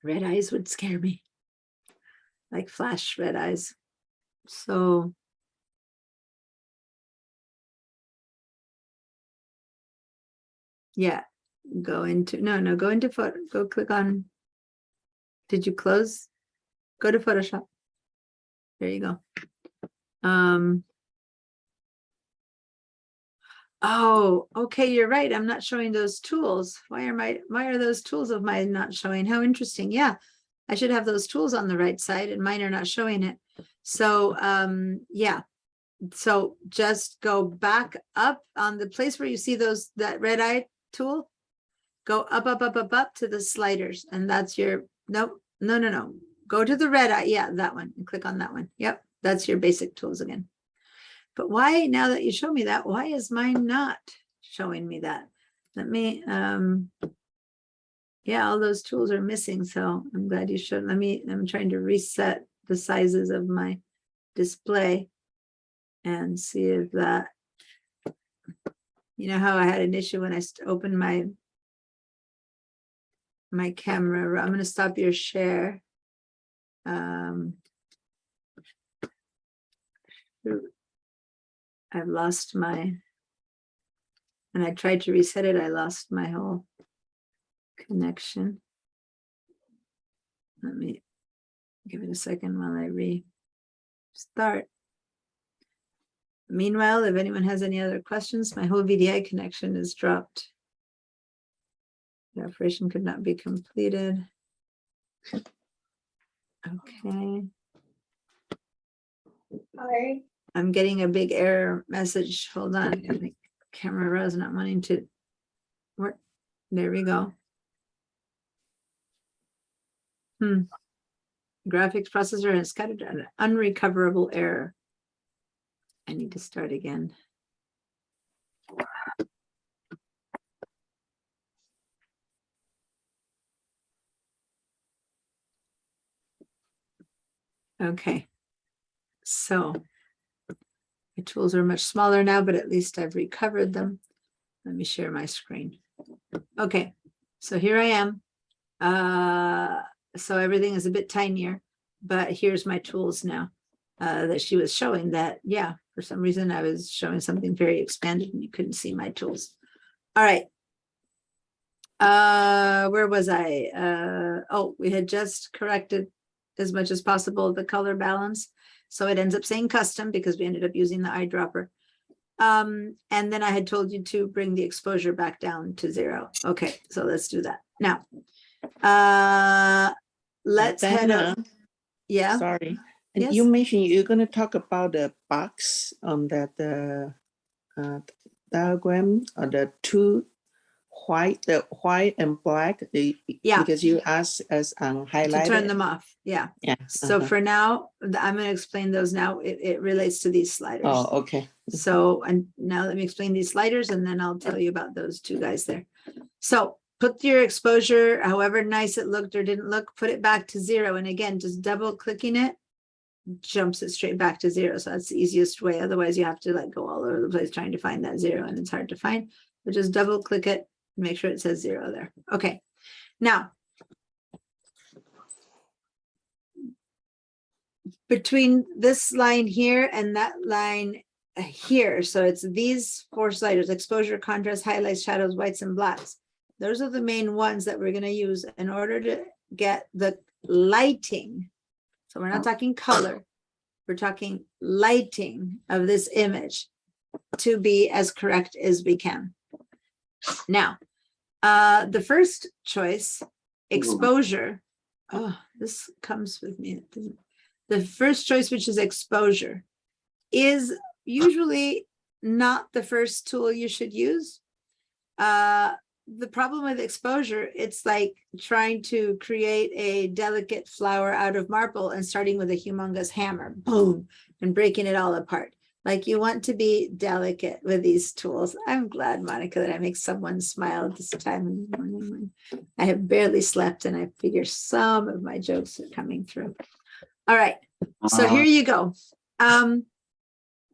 Red eyes would scare me. Like flash red eyes. So. Yeah, go into, no, go into photo, go click on. Did you close? Go to Photoshop. There you go. Oh, okay, you're right. I'm not showing those tools. Why are those tools of mine not showing? How interesting. Yeah, I should have those tools on the right side and mine are not showing it. So, yeah. So just go back up on the place where you see that red eye tool. Go up to the sliders, and that's your, no. Go to the red eye. Yeah, that one, and click on that one. Yep, that's your basic tools again. But why, now that you show me that, why is mine not showing me that? Let me, yeah, all those tools are missing. So I'm glad you showed. I'm trying to reset the sizes of my display and see if that, you know how I had an issue when I opened my camera. I'm going to stop your share. I've lost when I tried to reset it, I lost my whole connection. Let me give it a second while I restart. Meanwhile, if anyone has any other questions, my whole VDI connection is dropped. The operation could not be completed. Okay. Hi. I'm getting a big error message. Hold on. I think camera raw is not wanting to work. There we go. Graphics processor has got an unrecoverable error. I need to start again. Okay. So the tools are much smaller now, but at least I've recovered them. Let me share my screen. Okay, so here I am. So everything is a bit tinier, but here's my tools now that she was showing that, yeah, for some reason I was showing something very expanded and you couldn't see my tools. All right. Where was I? Oh, we had just corrected as much as possible the color balance. So it ends up saying custom because we ended up using the eyedropper. And then I had told you to bring the exposure back down to 0. Okay, so let's do that. Now, let's head up. Dana, Yeah. sorry. And Yes. you mentioned you're going to talk about the box on that diagram or the two the white and black. Yeah. Because you asked us on highlight. To turn them off. Yeah. Yeah. So for now, I'm going to explain those now. It relates to these sliders. Oh, okay. So, and now let me explain these sliders and then I'll tell you about those two guys there. So put your exposure, however nice it looked or didn't look, put it back to 0. And again, just double clicking it jumps it straight back to 0. So that's the easiest way. Otherwise you have to like go all over the place trying to find that 0 and it's hard to find, but just double click it, make sure it says 0 there. Okay. Now, between this line here and that line here, so it's these 4 sliders: exposure, contrast, highlights, shadows, whites, and blacks. Those are the main ones that we're going to use in order to get the lighting. So we're not talking color, we're talking lighting of this image to be as correct as we can. Now, the first choice, exposure. Oh, this comes with me. The first choice, which is exposure, is usually not the first tool you should use. The problem with exposure, it's like trying to create a delicate flower out of marble and starting with a humongous hammer, boom, and breaking it all apart. Like, you want to be delicate with these tools. I'm glad, Monica, that I make someone smile this time in the morning when I have barely slept and I figure some of my jokes are coming through. All right, so here you go.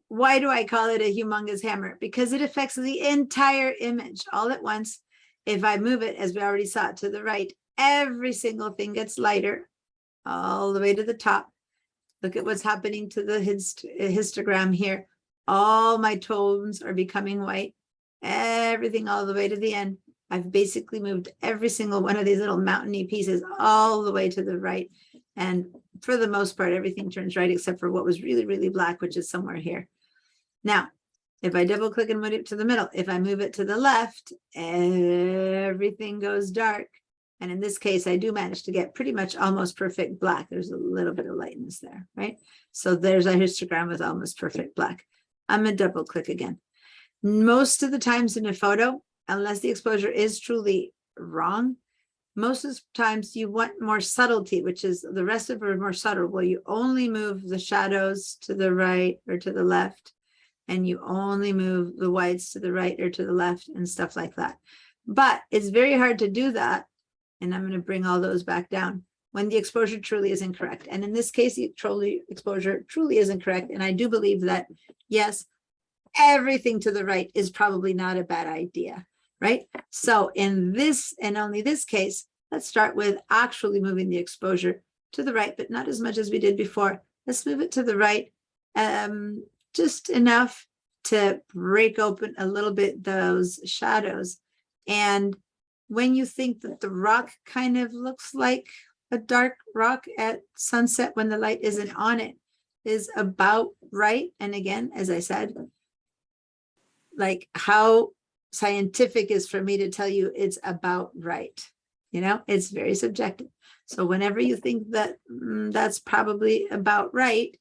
Why do I call it a humongous hammer? Because it affects the entire image all at once. If I move it, as we already saw, to the right every single thing gets lighter all the way to the top. Look at what's happening to the histogram here. All my tones are becoming white, everything all the way to the end. I've basically moved every single one of these little mountainy pieces all the way to the right. And for the most part, everything turns right except for what was really, really black, which is somewhere here. Now, if I double click and move it to the middle, if I move it to the left, everything goes dark. And in this case, I do manage to get pretty much almost perfect black. There's a little bit of lightness there, right? So there's a histogram with almost perfect black. I'm gonna double click again. Most of the times in a photo, unless the exposure is truly wrong, most of the times you want more subtlety, which is the rest of it are more subtle, where you only move the shadows to the right or to the left, and you only move the whites to the right or to the left and stuff like that. But it's very hard to do that. And I'm going to bring all those back down when the exposure truly is incorrect. And in this case, the exposure truly is incorrect. And I do believe that, yes, everything to the right is probably not a bad idea, right? So in this and only this case, let's start with actually moving the exposure to the right, but not as much as we did before. Let's move it to the right, just enough to break open a little bit those shadows. And when you think that the rock kind of looks like a dark rock at sunset when the light isn't on it, is about right. And again, as I said, like how scientific is for me to tell you it's about right. You know, it's very subjective. So whenever you think that that's probably about right,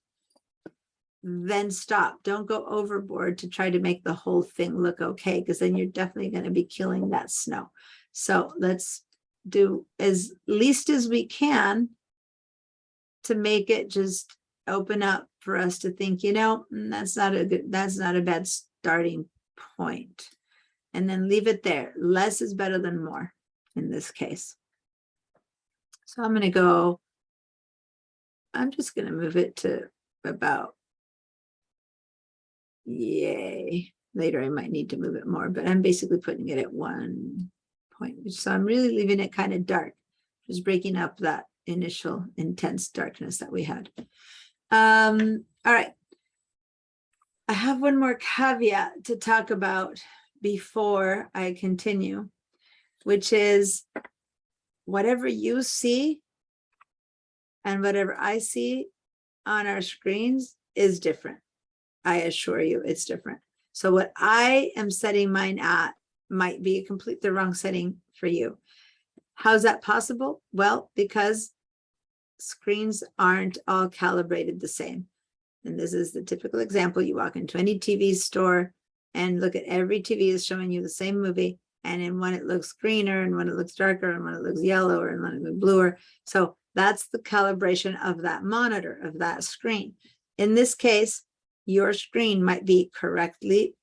then stop. Don't go overboard to try to make the whole thing look okay, because then you're definitely going to be killing that snow. So let's do as least as we can to make it just open up for us to think, you know, that's not a bad starting point. And then leave it there. Less is better than more in this case. So I'm just going to move it to about, yay. Later I might need to move it more, but I'm basically putting it at 1 point. So I'm really leaving it kind of dark, just breaking up that initial intense darkness that we had. All right. I have one more caveat to talk about before I continue, which is whatever you see and whatever I see on our screens is different. I assure you it's different. So what I am setting mine at might be the wrong setting for you. How's that possible? Well, because screens aren't all calibrated the same. And this is the typical example. You walk into any TV store and look at every TV is showing you the same movie. And in one it looks greener, and when it looks darker, and when it looks yellower, and when it looks bluer. So that's the calibration of that monitor, of that screen. In this case, your screen might be correctly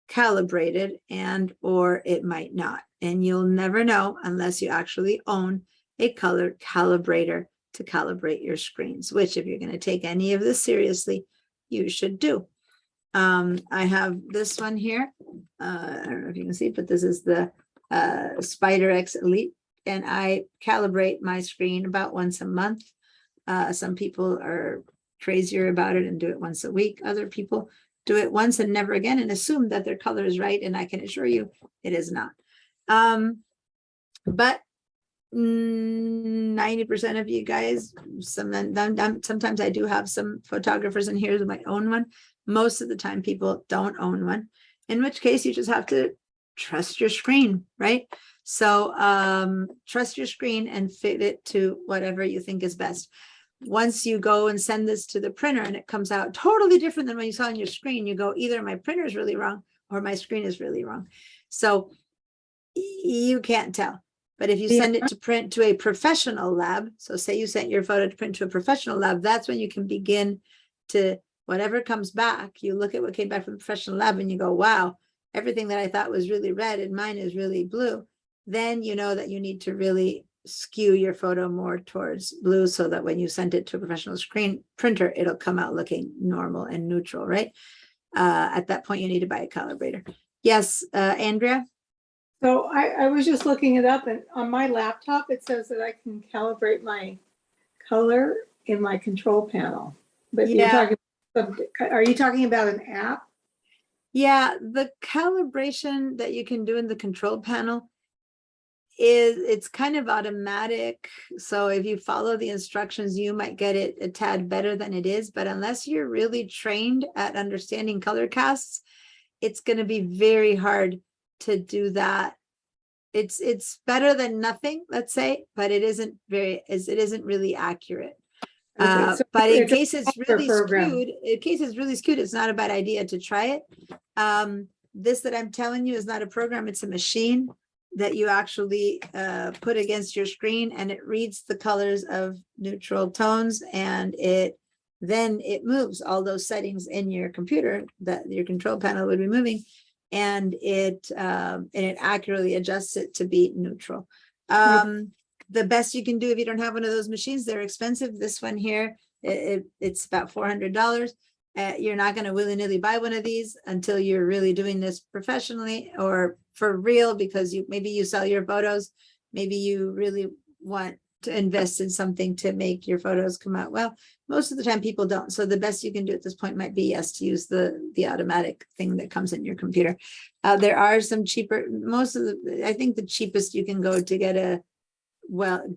calibrated and or it might not. And you'll never know unless you actually own a color calibrator to calibrate your screens, which if you're going to take any of this seriously, you should do. I have this one here. I don't know if you can see, but this is the SpiderX Elite, and I calibrate my screen about once a month. Some people are crazier about it and do it once a week. Other people do it once and never again and assume that their color is right. And I can assure you it is not. But 90% of you guys, sometimes I do have some photographers in here who might own one. Most of the time people don't own one, in which case you just have to trust your screen, right? So trust your screen and fit it to whatever you think is best. Once you go and send this to the printer and it comes out totally different than what you saw on your screen, you go, either my printer is really wrong or my screen is really wrong. So you can't tell. But if you send it to print to a professional lab, so say you sent your photo to print to a professional lab, that's when you can begin to, whatever comes back, you look at what came back from the professional lab and you go, wow, everything that I thought was really red and mine is really blue. Then you know that you need to really skew your photo more towards blue so that when you send it to a professional screen printer, it'll come out looking normal and neutral, right? At that point, you need to buy a calibrator. Yes, Andrea? So I was just looking it up, and on my laptop, it says that I can calibrate my color in my control panel. But you're Yeah. talking, are you talking about an app? Yeah, the calibration that you can do in the control panel it's kind of automatic. So if you follow the instructions, you might get it a tad better than it is. But unless you're really trained at understanding color casts, it's going to be very hard to do that. It's better than nothing, let's say, but it isn't really accurate. Okay, so But in it's a case it's software really program. skewed, it's not a bad idea to try it. This that I'm telling you is not a program, it's a machine that you actually put against your screen, and it reads the colors of neutral tones, and then it moves all those settings in your computer that your control panel would be moving, and it accurately adjusts it to be neutral. The best you can do if you don't have one of those machines, they're expensive. This one here, it's about $400. You're not going to willy-nilly buy one of these until you're really doing this professionally or for real, because maybe you sell your photos. Maybe you really want to invest in something to make your photos come out well. Most of the time people don't. So the best you can do at this point might be, yes, to use the automatic thing that comes in your computer. There are some cheaper, I think the cheapest you can go to get a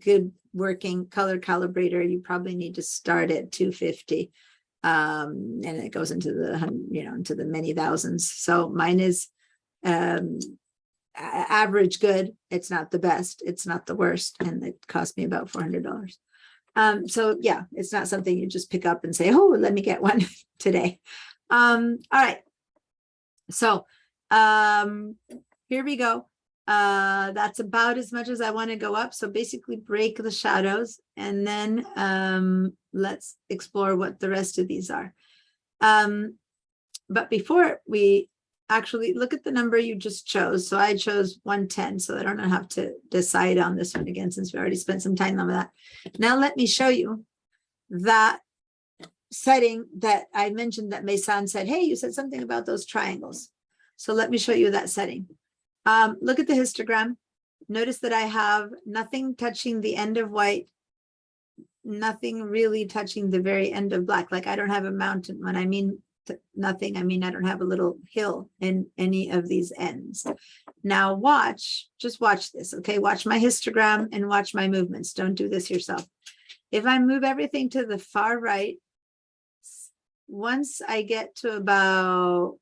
good working color calibrator, you probably need to start at $250. And it goes into the many thousands. So mine is average good. It's not the best, it's not the worst, and it cost me about $400. So yeah, it's not something you just pick up and say, oh, let me get one today. All right, so here we go. That's about as much as I want to go up. So basically break the shadows, and then let's explore what the rest of these are. But before we actually look at the number you just chose. So I chose 110, so I don't have to decide on this one again, since we already spent some time on that. Now let me show you that setting that I mentioned that Mason said, hey, you said something about those triangles. So let me show you that setting. Look at the histogram. Notice that I have nothing touching the end of white, nothing really touching the very end of black. Like I don't have a mountain. When I mean nothing, I mean I don't have a little hill in any of these ends. Now just watch this, okay? Watch my histogram and watch my movements. Don't do this yourself. If I move everything to the far right, once I get to about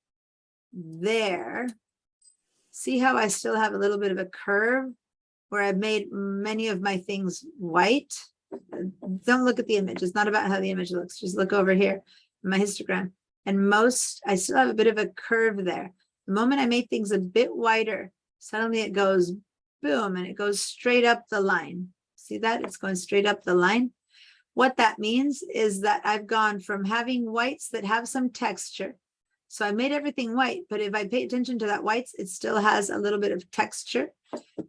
there, see how I still have a little bit of a curve where I've made many of my things white? Don't look at the image. It's not about how the image looks. Just look over here, my histogram. And I still have a bit of a curve there. The moment I made things a bit whiter, suddenly it goes boom, and it goes straight up the line. See that? It's going straight up the line. What that means is that I've gone from having whites that have some texture. So I made everything white, but if I pay attention to that whites, it still has a little bit of texture.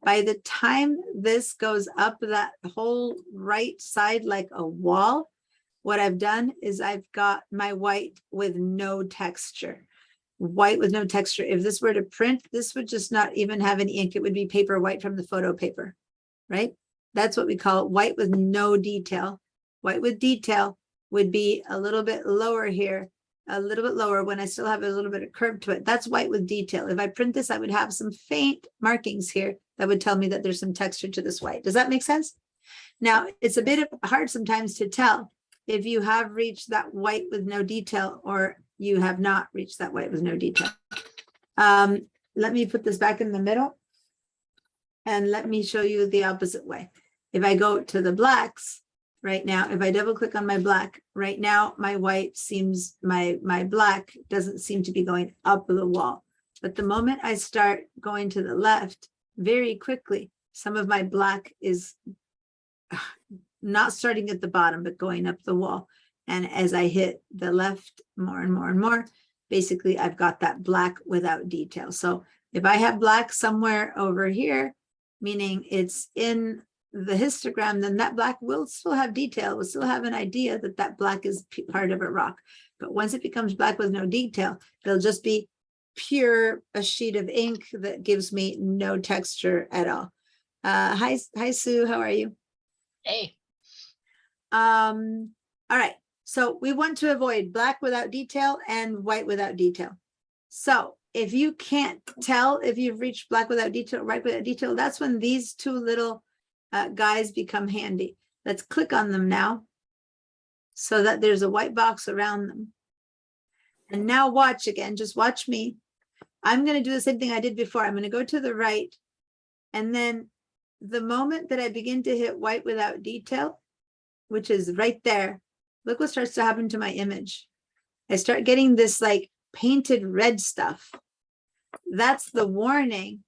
By the time this goes up that whole right side like a wall, what I've done is I've got my white with no texture. White with no texture. If this were to print, this would just not even have any ink. It would be paper white from the photo paper, right? That's what we call white with no detail. White with detail would be a little bit lower here, a little bit lower when I still have a little bit of curve to it. That's white with detail. If I print this, I would have some faint markings here that would tell me that there's some texture to this white. Does that make sense? Now, it's a bit hard sometimes to tell if you have reached that white with no detail or you have not reached that white with no detail. Let me put this back in the middle and let me show you the opposite way. If I go to the blacks right now, if I double click on my black right now, my white seems, my black doesn't seem to be going up the wall. But the moment I start going to the left, very quickly, some of my black is not starting at the bottom, but going up the wall. And as I hit the left more and more and more, basically I've got that black without detail. So if I have black somewhere over here, meaning it's in the histogram, then that black will still have detail. We'll still have an idea that that black is part of a rock. But once it becomes black with no detail, it'll just be pure a sheet of ink that gives me no texture at all. Hi Sue, how are you? Hey, All right, so we want to avoid black without detail and white without detail. So if you can't tell if you've reached black without detail, white without detail, that's when these two little guys become handy. Let's click on them now so that there's a white box around them. And now watch again, just watch me. I'm going to do the same thing I did before. I'm going to go to the right. And then the moment that I begin to hit white without detail, which is right there, look what starts to happen to my image. I start getting this like painted red stuff. That's the warning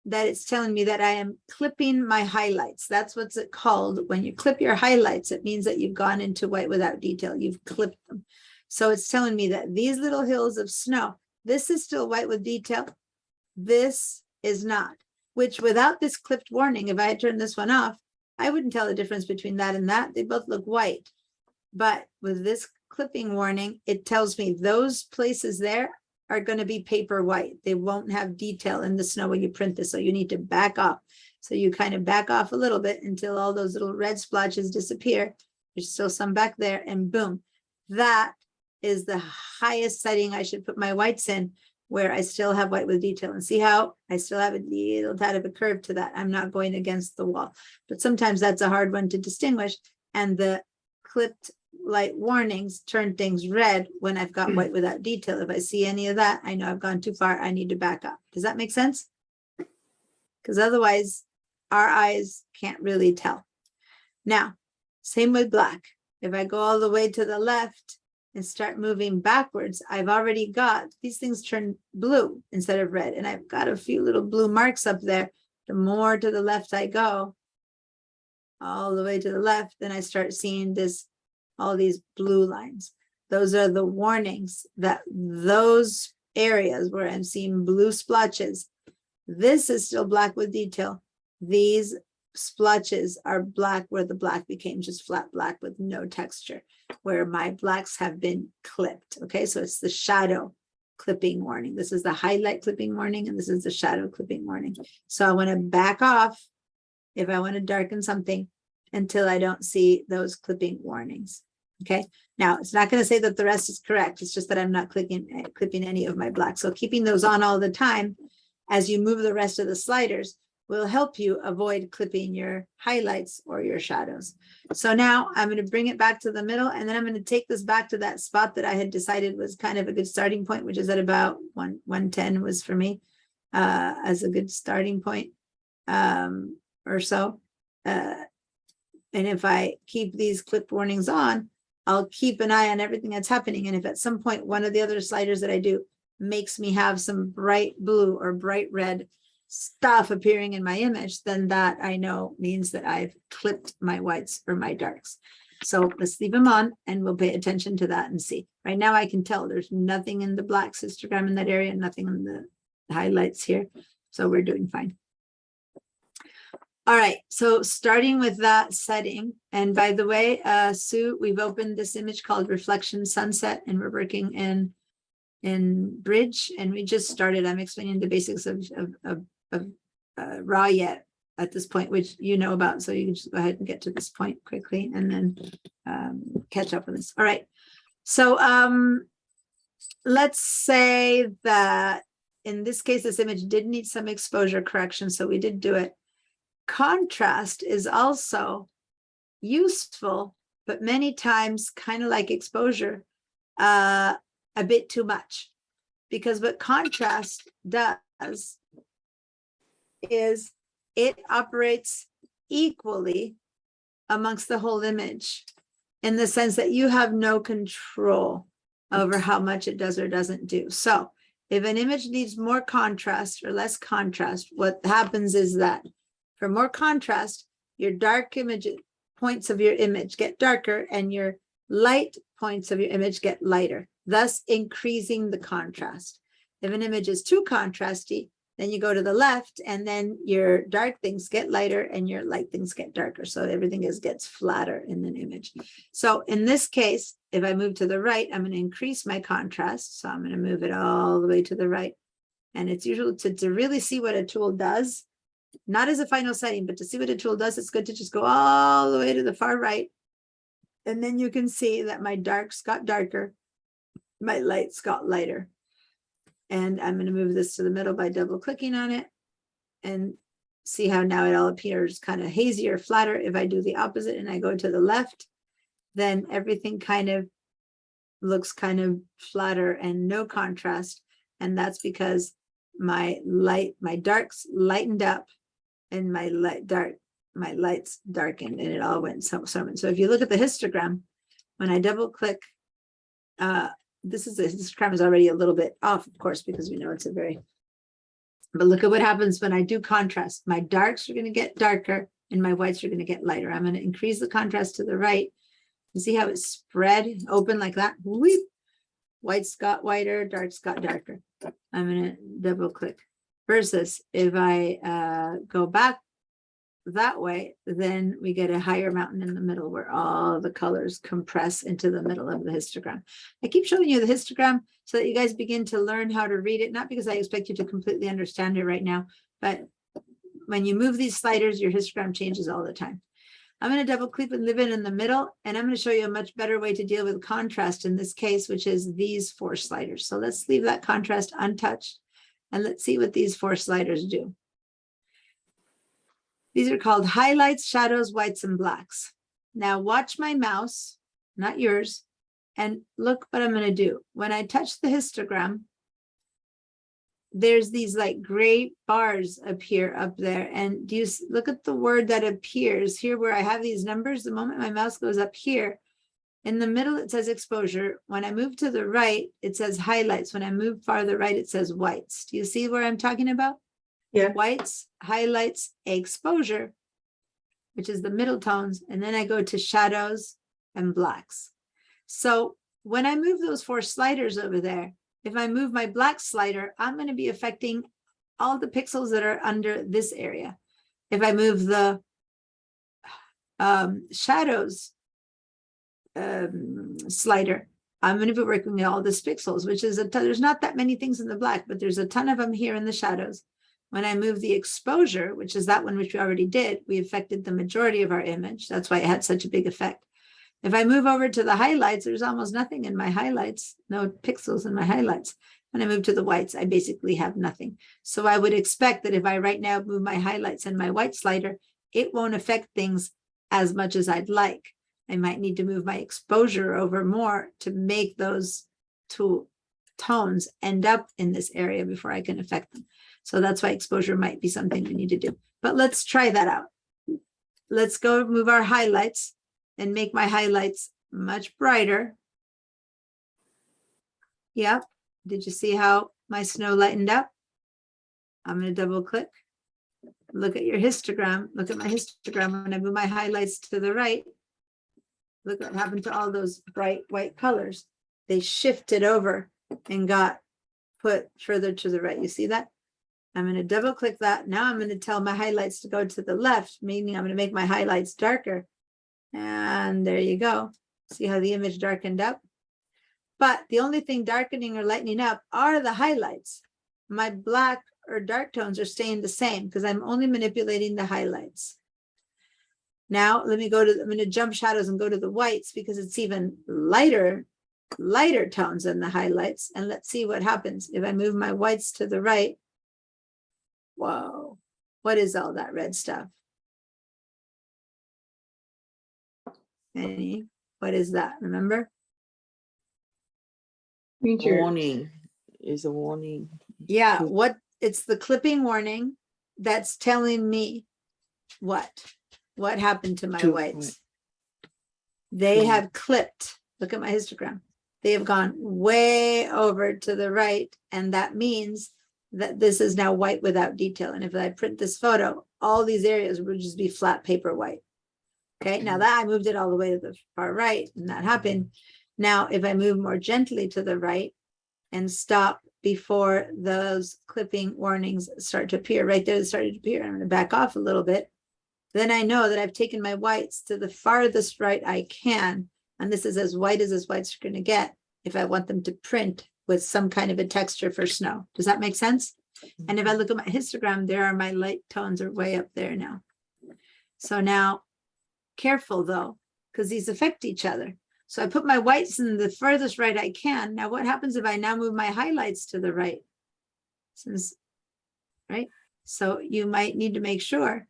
that it's telling me that I am clipping my highlights. That's what's it called. When you clip your highlights, it means that you've gone into white without detail. You've clipped them. So it's telling me that these little hills of snow, this is still white with detail. This is not, which without this clipped warning, if I had turned this one off, I wouldn't tell the difference between that and that. They both look white. But with this clipping warning, it tells me those places there are going to be paper white. They won't have detail in the snow when you print this. So you need to back off. So you kind of back off a little bit until all those little red splotches disappear. There's still some back there, and boom. That is the highest setting I should put my whites in, where I still have white with detail. And see how I still have a little tad of a curve to that. I'm not going against the wall, but sometimes that's a hard one to distinguish. And the clipped light warnings turn things red when I've got white without detail. If I see any of that, I know I've gone too far. I need to back up. Does that make sense? Because otherwise our eyes can't really tell. Now, same with black. If I go all the way to the left and start moving backwards, I've already got these things turn blue instead of red. And I've got a few little blue marks up there. The more to the left I go, all the way to the left, then I start seeing this, all these blue lines. Those are the warnings that those areas where I'm seeing blue splotches, this is still black with detail. These splotches are black where the black became just flat black with no texture, where my blacks have been clipped. Okay, so it's the shadow clipping warning. This is the highlight clipping warning, and this is the shadow clipping warning. So I want to back off if I want to darken something until I don't see those clipping warnings. Okay, now it's not going to say that the rest is correct. It's just that I'm not clipping any of my blacks. So keeping those on all the time as you move the rest of the sliders will help you avoid clipping your highlights or your shadows. So now I'm going to bring it back to the middle, and then I'm going to take this back to that spot that I had decided was kind of a good starting point, which is at about 110 was for me as a good starting point or so. And if I keep these clip warnings on, I'll keep an eye on everything that's happening. And if at some point one of the other sliders that I do makes me have some bright blue or bright red stuff appearing in my image, then that I know means that I've clipped my whites or my darks. So let's leave them on and we'll pay attention to that and see. Right now I can tell there's nothing in the black histogram in that area, nothing in the highlights here. So we're doing fine. All right, so starting with that setting, and by the way, Sue, we've opened this image called Reflection Sunset, and we're working in Bridge, and we just started. I'm explaining the basics of raw yet at this point, which you know about, so you can just go ahead and get to this point quickly and then catch up with this. All right, so let's say that in this case, this image did need some exposure correction, so we did do it. Contrast is also useful, but many times kind of like exposure, a bit too much, because what contrast does is it operates equally amongst the whole image in the sense that you have no control over how much it does or doesn't do. So if an image needs more contrast or less contrast, what happens is that for more contrast, your dark image points of your image get darker and your light points of your image get lighter, thus increasing the contrast. If an image is too contrasty, then you go to the left and then your dark things get lighter and your light things get darker. So everything gets flatter in an image. So in this case, if I move to the right, I'm going to increase my contrast. So I'm going to move it all the way to the right. And it's usually to really see what a tool does, not as a final setting, but to see what a tool does, it's good to just go all the way to the far right. And then you can see that my darks got darker, my lights got lighter. And I'm going to move this to the middle by double clicking on it and see how now it all appears kind of hazier, flatter. If I do the opposite and I go to the left, then everything kind of looks kind of flatter and no contrast. And that's because my darks lightened up and my lights darkened, and it all went so. So if you look at the histogram, when I double click, this histogram is already a little bit off, of course, because we know it's but look at what happens when I do contrast. My darks are going to get darker and my whites are going to get lighter. I'm going to increase the contrast to the right. You see how it's spread open like that? Weep. Whites got whiter, darks got darker. I'm going to double click. Versus if I go back that way, then we get a higher mountain in the middle where all the colors compress into the middle of the histogram. I keep showing you the histogram so that you guys begin to learn how to read it, not because I expect you to completely understand it right now, but when you move these sliders, your histogram changes all the time. I'm going to double click and leave it in the middle, and I'm going to show you a much better way to deal with contrast in this case, which is these 4 sliders. So let's leave that contrast untouched, and let's see what these 4 sliders do. These are called highlights, shadows, whites, and blacks. Now watch my mouse, not yours, and look what I'm going to do. When I touch the histogram, there's these like gray bars appear up there. And do you look at the word that appears here where I have these numbers? The moment my mouse goes up here, in the middle, it says exposure. When I move to the right, it says highlights. When I move farther right, it says whites. Do you see where I'm talking about? Yeah. Whites, highlights, exposure, which is the middle tones. And then I go to shadows and blacks. So when I move those 4 sliders over there, if I move my black slider, I'm going to be affecting all the pixels that are under this area. If I move the shadows slider, I'm going to be working with all the pixels, which is there's not that many things in the black, but there's a ton of them here in the shadows. When I move the exposure, which is that one which we already did, we affected the majority of our image. That's why it had such a big effect. If I move over to the highlights, there's almost nothing in my highlights, no pixels in my highlights. When I move to the whites, I basically have nothing. So I would expect that if I right now move my highlights and my white slider, it won't affect things as much as I'd like. I might need to move my exposure over more to make those 2 tones end up in this area before I can affect them. So that's why exposure might be something we need to do. But let's try that out. Let's go move our highlights and make my highlights much brighter. Yep. Did you see how my snow lightened up? I'm going to double click. Look at your histogram. Look at my histogram. When I move my highlights to the right, look what happened to all those bright white colors. They shifted over and got put further to the right. You see that? I'm going to double click that. Now I'm going to tell my highlights to go to the left, meaning I'm going to make my highlights darker. And there you go. See how the image darkened up? But the only thing darkening or lightening up are the highlights. My black or dark tones are staying the same because I'm only manipulating the highlights. Now I'm going to jump shadows and go to the whites because it's even lighter tones than the highlights. And let's see what happens. If I move my whites to the right, whoa, what is all that red stuff? What is that? Remember? Warning is a warning. Yeah, it's the clipping warning that's telling me what happened to my whites. They have clipped. Look at my histogram. They have gone way over to the right, and that means that this is now white without detail. And if I print this photo, all these areas would just be flat paper white. Okay, now that I moved it all the way to the far right, and that happened. Now, if I move more gently to the right and stop before those clipping warnings start to appear, right there, it started to appear. I'm going to back off a little bit. Then I know that I've taken my whites to the farthest right I can. And this is as white as this whites are going to get if I want them to print with some kind of a texture for snow. Does that make sense? And if I look at my histogram, there are my light tones are way up there now. So now, careful though, because these affect each other. So I put my whites in the furthest right I can. Now what happens if I now move my highlights to the right? Right? So you might need to make sure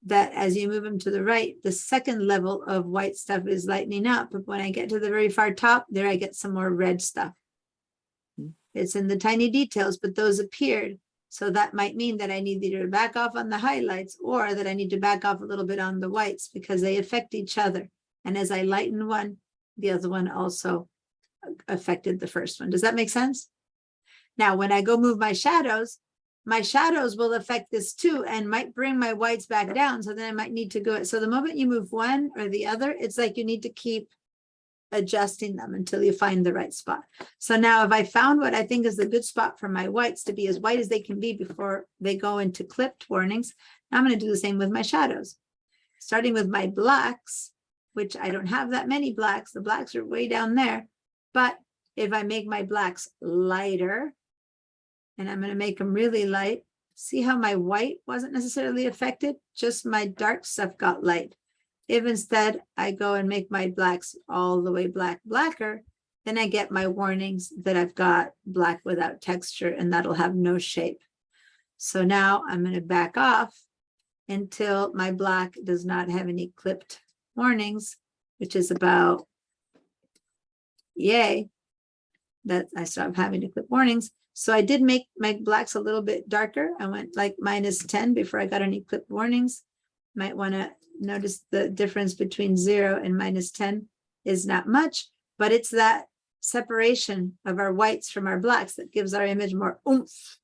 that as you move them to the right, the second level of white stuff is lightening up. But when I get to the very far top, there I get some more red stuff. It's in the tiny details, but those appeared. So that might mean that I need either to back off on the highlights or that I need to back off a little bit on the whites because they affect each other. And as I lighten one, the other one also affected the first one. Does that make sense? Now, when I go move my shadows will affect this too and might bring my whites back down. So then I might need to go. So the moment you move one or the other, it's like you need to keep adjusting them until you find the right spot. So now if I found what I think is the good spot for my whites to be as white as they can be before they go into clipped warnings, I'm going to do the same with my shadows. Starting with my blacks, which I don't have that many blacks. The blacks are way down there. But if I make my blacks lighter, and I'm going to make them really light, see how my white wasn't necessarily affected? Just my dark stuff got light. If instead I go and make my blacks all the way blacker, then I get my warnings that I've got black without texture and that'll have no shape. So now I'm going to back off until my black does not have any clipped warnings, which is about, yay, that I stopped having to clip warnings. So I did make my blacks a little bit darker. I went like -10 before I got any clip warnings. Might want to notice the difference between 0 and -10 is not much, but it's that separation of our whites from our blacks that gives our image more oomph,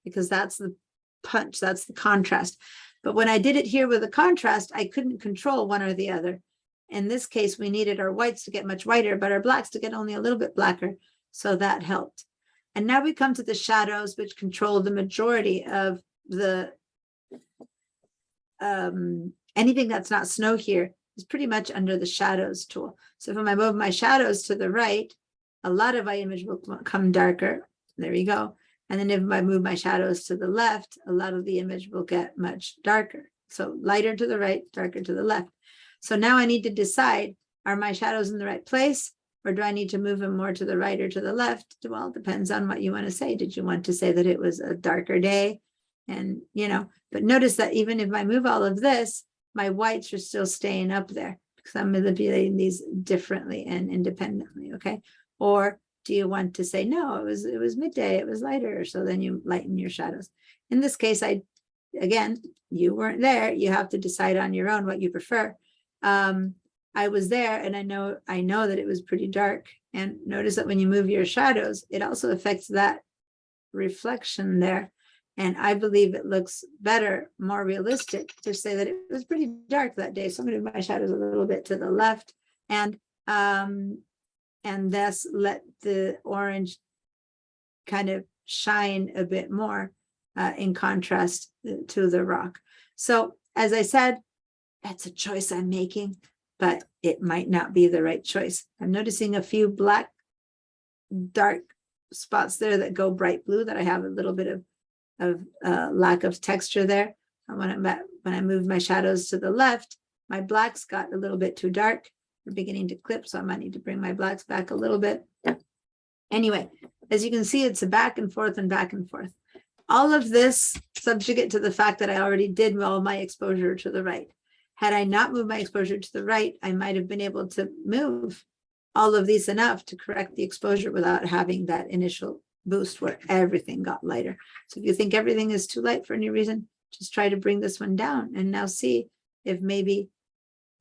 because that's the punch, that's the contrast. But when I did it here with the contrast, I couldn't control one or the other. In this case, we needed our whites to get much whiter, but our blacks to get only a little bit blacker. So that helped. And now we come to the shadows, which control the majority of the, anything that's not snow here is pretty much under the shadows tool. So if I move my shadows to the right, a lot of my image will come darker. There you go. And then if I move my shadows to the left, a lot of the image will get much darker. So lighter to the right, darker to the left. So now I need to decide, are my shadows in the right place? Or do I need to move them more to the right or to the left? Well, it depends on what you want to say. Did you want to say that it was a darker day? And, you know, but notice that even if I move all of this, my whites are still staying up there because I'm manipulating these differently and independently, okay? Or do you want to say, no, it was midday, it was lighter, so then you lighten your shadows. In this case, again, you weren't there. You have to decide on your own what you prefer. I was there and I know that it was pretty dark. And notice that when you move your shadows, it also affects that reflection there. And I believe it looks better, more realistic to say that it was pretty dark that day. So I'm going to move my shadows a little bit to the left and thus let the orange kind of shine a bit more in contrast to the rock. So as I said, that's a choice I'm making, but it might not be the right choice. I'm noticing a few black, dark spots there that go bright blue that I have a little bit of lack of texture there. And when I move my shadows to the left, my blacks got a little bit too dark. They're beginning to clip, so I might need to bring my blacks back a little bit. Anyway, as you can see, it's a back and forth and back and forth. All of this subjugate to the fact that I already did all my exposure to the right. Had I not moved my exposure to the right, I might have been able to move all of these enough to correct the exposure without having that initial boost where everything got lighter. So if you think everything is too light for any reason, just try to bring this one down and now see if maybe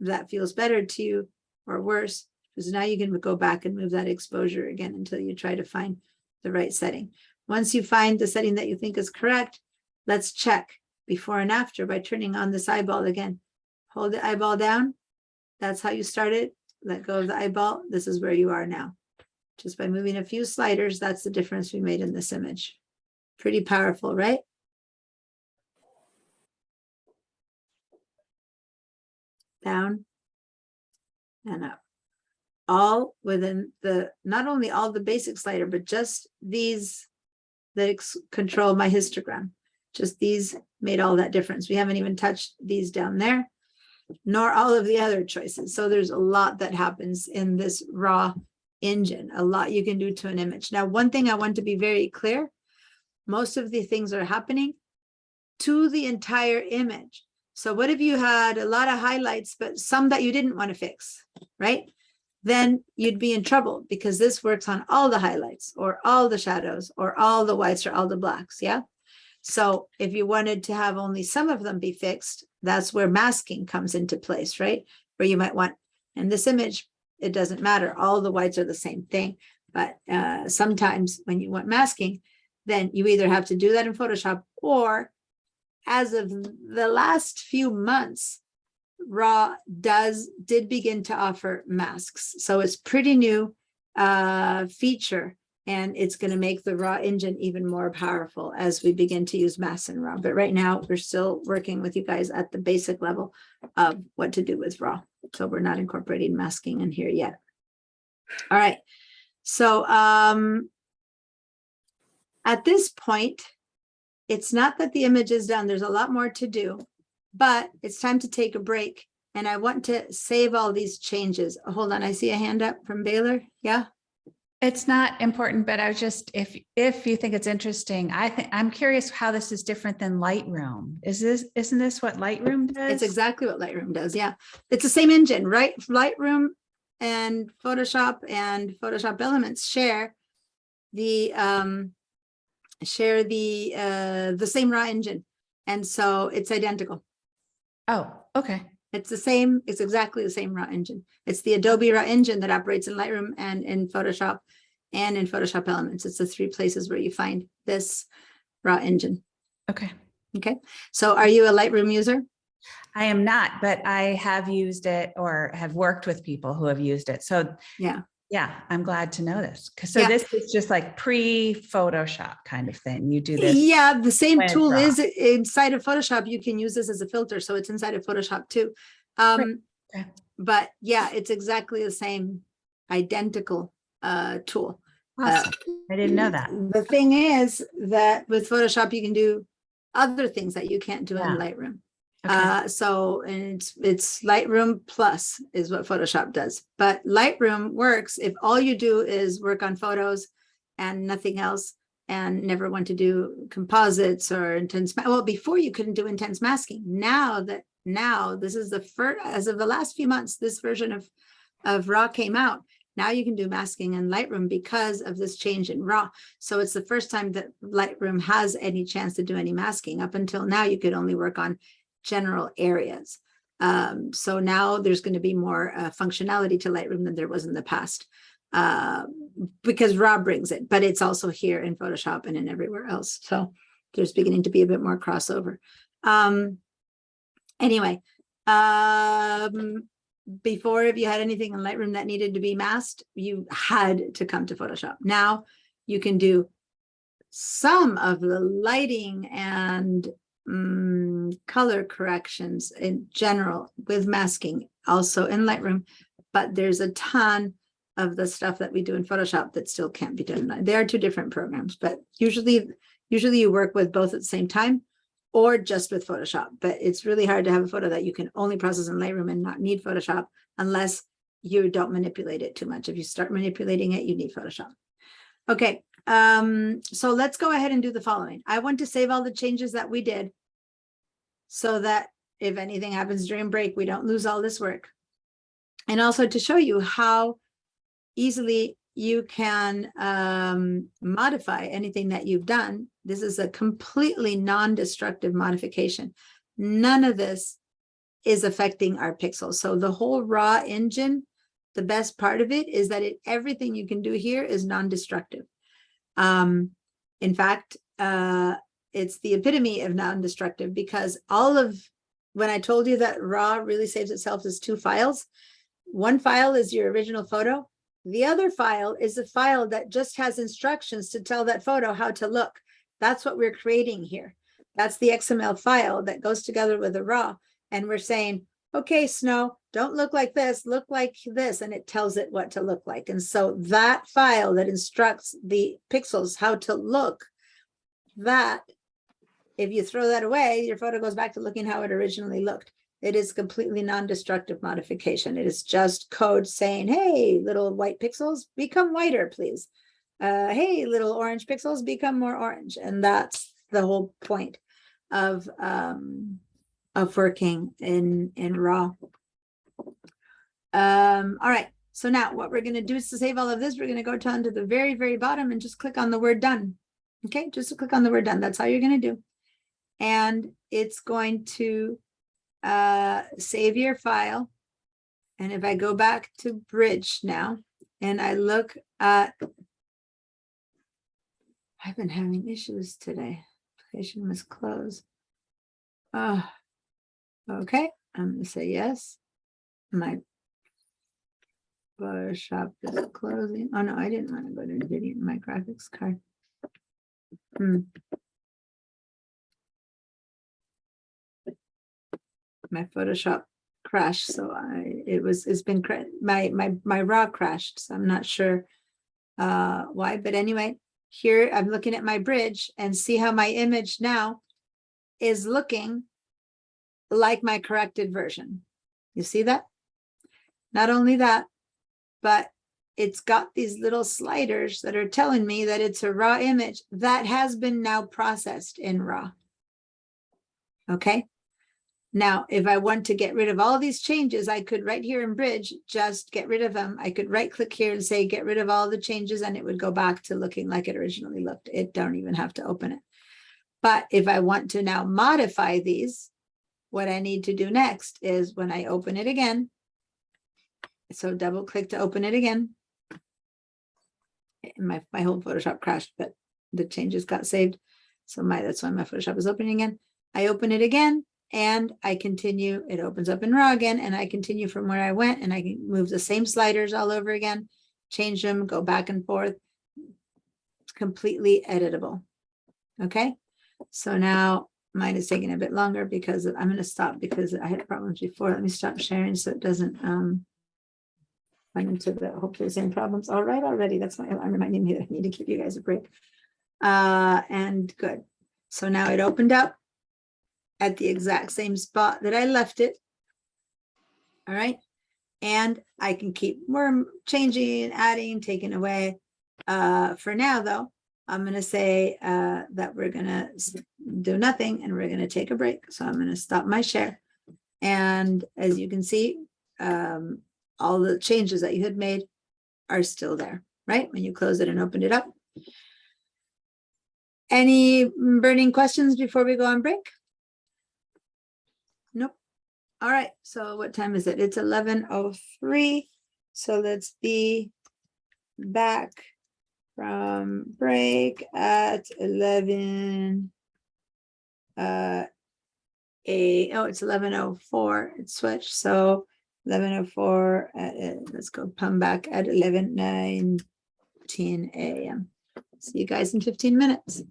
that feels better to you or worse, because now you can go back and move that exposure again until you try to find the right setting. Once you find the setting that you think is correct, let's check before and after by turning on this eyeball again. Hold the eyeball down. That's how you started. Let go of the eyeball. This is where you are now. Just by moving a few sliders, that's the difference we made in this image. Pretty powerful, right? Down and up. All within the, not only all the basic slider, but just these that control my histogram. Just these made all that difference. We haven't even touched these down there, nor all of the other choices. So there's a lot that happens in this raw engine, a lot you can do to an image. Now, one thing I want to be very clear, most of the things are happening to the entire image. So what if you had a lot of highlights, but some that you didn't want to fix, right? Then you'd be in trouble because this works on all the highlights or all the shadows or all the whites or all the blacks, yeah? So if you wanted to have only some of them be fixed, that's where masking comes into place, right? Where you might want, in this image, it doesn't matter. All the whites are the same thing. But sometimes when you want masking, then you either have to do that in Photoshop, or as of the last few months, RAW did begin to offer masks. So it's pretty new feature, and it's going to make the RAW engine even more powerful as we begin to use masks in RAW. But right now, we're still working with you guys at the basic level of what to do with RAW. So we're not incorporating masking in here yet. All right. So at this point, it's not that the image is done. There's a lot more to do, but it's time to take a break. And I want to save all these changes. Hold on, I see a hand up from Baylor. Yeah. It's not important, but I was just, if you think it's interesting, I'm curious how this is different than Lightroom. Isn't this what Lightroom does? It's exactly what Lightroom does. Yeah. It's the same engine, right? Lightroom and Photoshop Elements share the same raw engine. And so it's identical. Oh, okay. It's the same, it's exactly the same raw engine. It's the Adobe raw engine that operates in Lightroom and in Photoshop and in Photoshop Elements. It's the three places where you find this raw engine. Okay. Okay. So are you a Lightroom user? I am not, but I have used it or have worked with people who have used it. So yeah, I'm glad to know this. So this is just like pre-Photoshop kind of thing. You do this. Yeah, the same with tool RAW. is inside of Photoshop. You can use this as a filter. So it's inside of Photoshop too. Okay. But yeah, it's exactly the same identical tool. Awesome. I didn't know that. The thing is that with Photoshop, you can do other things that you can't do in Yeah. Lightroom. Okay. So and it's Lightroom Plus is what Photoshop does. But Lightroom works if all you do is work on photos and nothing else, and never want to do composites or intense. Well, before you couldn't do intense masking. Now this is the first, as of the last few months, this version of RAW came out. Now you can do masking in Lightroom because of this change in RAW. So it's the first time that Lightroom has any chance to do any masking. Up until now, you could only work on general areas. So now there's going to be more functionality to Lightroom than there was in the past, because RAW brings it, but it's also here in Photoshop and in everywhere else. So there's beginning to be a bit more crossover. Anyway, before, if you had anything in Lightroom that needed to be masked, you had to come to Photoshop. Now you can do some of the lighting and color corrections in general with masking also in Lightroom, but there's a ton of the stuff that we do in Photoshop that still can't be done. There are two different programs, but usually you work with both at the same time or just with Photoshop. But it's really hard to have a photo that you can only process in Lightroom and not need Photoshop unless you don't manipulate it too much. If you start manipulating it, you need Photoshop. Okay, so let's go ahead and do the following. I want to save all the changes that we did so that if anything happens during break, we don't lose all this work. And also to show you how easily you can modify anything that you've done. This is a completely non-destructive modification. None of this is affecting our pixels. So the whole RAW engine, the best part of it is that everything you can do here is non-destructive. In fact, it's the epitome of non-destructive, because when I told you that RAW really saves itself as two files, one file is your original photo. The other file is a file that just has instructions to tell that photo how to look. That's what we're creating here. That's the XML file that goes together with the RAW. And we're saying, okay, Snow, don't look like this, look like this. And it tells it what to look like. And so that file that instructs the pixels how to look that, if you throw that away, your photo goes back to looking how it originally looked. It is completely non-destructive modification. It is just code saying, hey, little white pixels, become whiter, please. Hey, little orange pixels, become more orange. And that's the whole point of working in RAW. All right. So now what we're going to do is to save all of this, we're going to go down to the very, very bottom and just click on the word done. Okay, just click on the word done. That's all you're going to do. And it's going to save your file. And if I go back to Bridge now, and I look at, I've been having issues today. Application was closed. Okay, I'm going to say yes. My Photoshop is closing. Oh no, I didn't want to go to NVIDIA, my graphics card. My Photoshop crashed, so it's been my RAW crashed, so I'm not sure why, but anyway, here I'm looking at my Bridge and see how my image now is looking like my corrected version. You see that? Not only that, but it's got these little sliders that are telling me that it's a RAW image that has been now processed in RAW. Okay. Now, if I want to get rid of all these changes, I could right here in Bridge, just get rid of them. I could right click here and say, get rid of all the changes, and it would go back to looking like it originally looked. It don't even have to open it. But if I want to now modify these, what I need to do next is when I open it again, so double click to open it again. My whole Photoshop crashed, but the changes got saved. So that's why my Photoshop is opening again. I open it again and I continue. It opens up in RAW again, and I continue from where I went, and I can move the same sliders all over again, change them, go back and forth. It's completely editable. Okay. So now mine is taking a bit longer because I'm going to stop because I had problems before. Let me stop sharing so it doesn't run into the hopefully the same problems. All right, already. That's why I'm reminding me that I need to give you guys a break. And good. So now it opened up at the exact same spot that I left it. All right. And I can keep more changing, adding, taking away. For now, though, I'm going to say that we're going to do nothing and we're going to take a break. So I'm going to stop my share. And as you can see, all the changes that you had made are still there, right? When you close it and opened it up. Any burning questions before we go on break? Nope. All right. So what time is it? It's 11:03. So let's be back from break at 11. It's 11:04. It switched. So 11:04. Let's go come back at 11:19 a.m. See you guys in 15 minutes.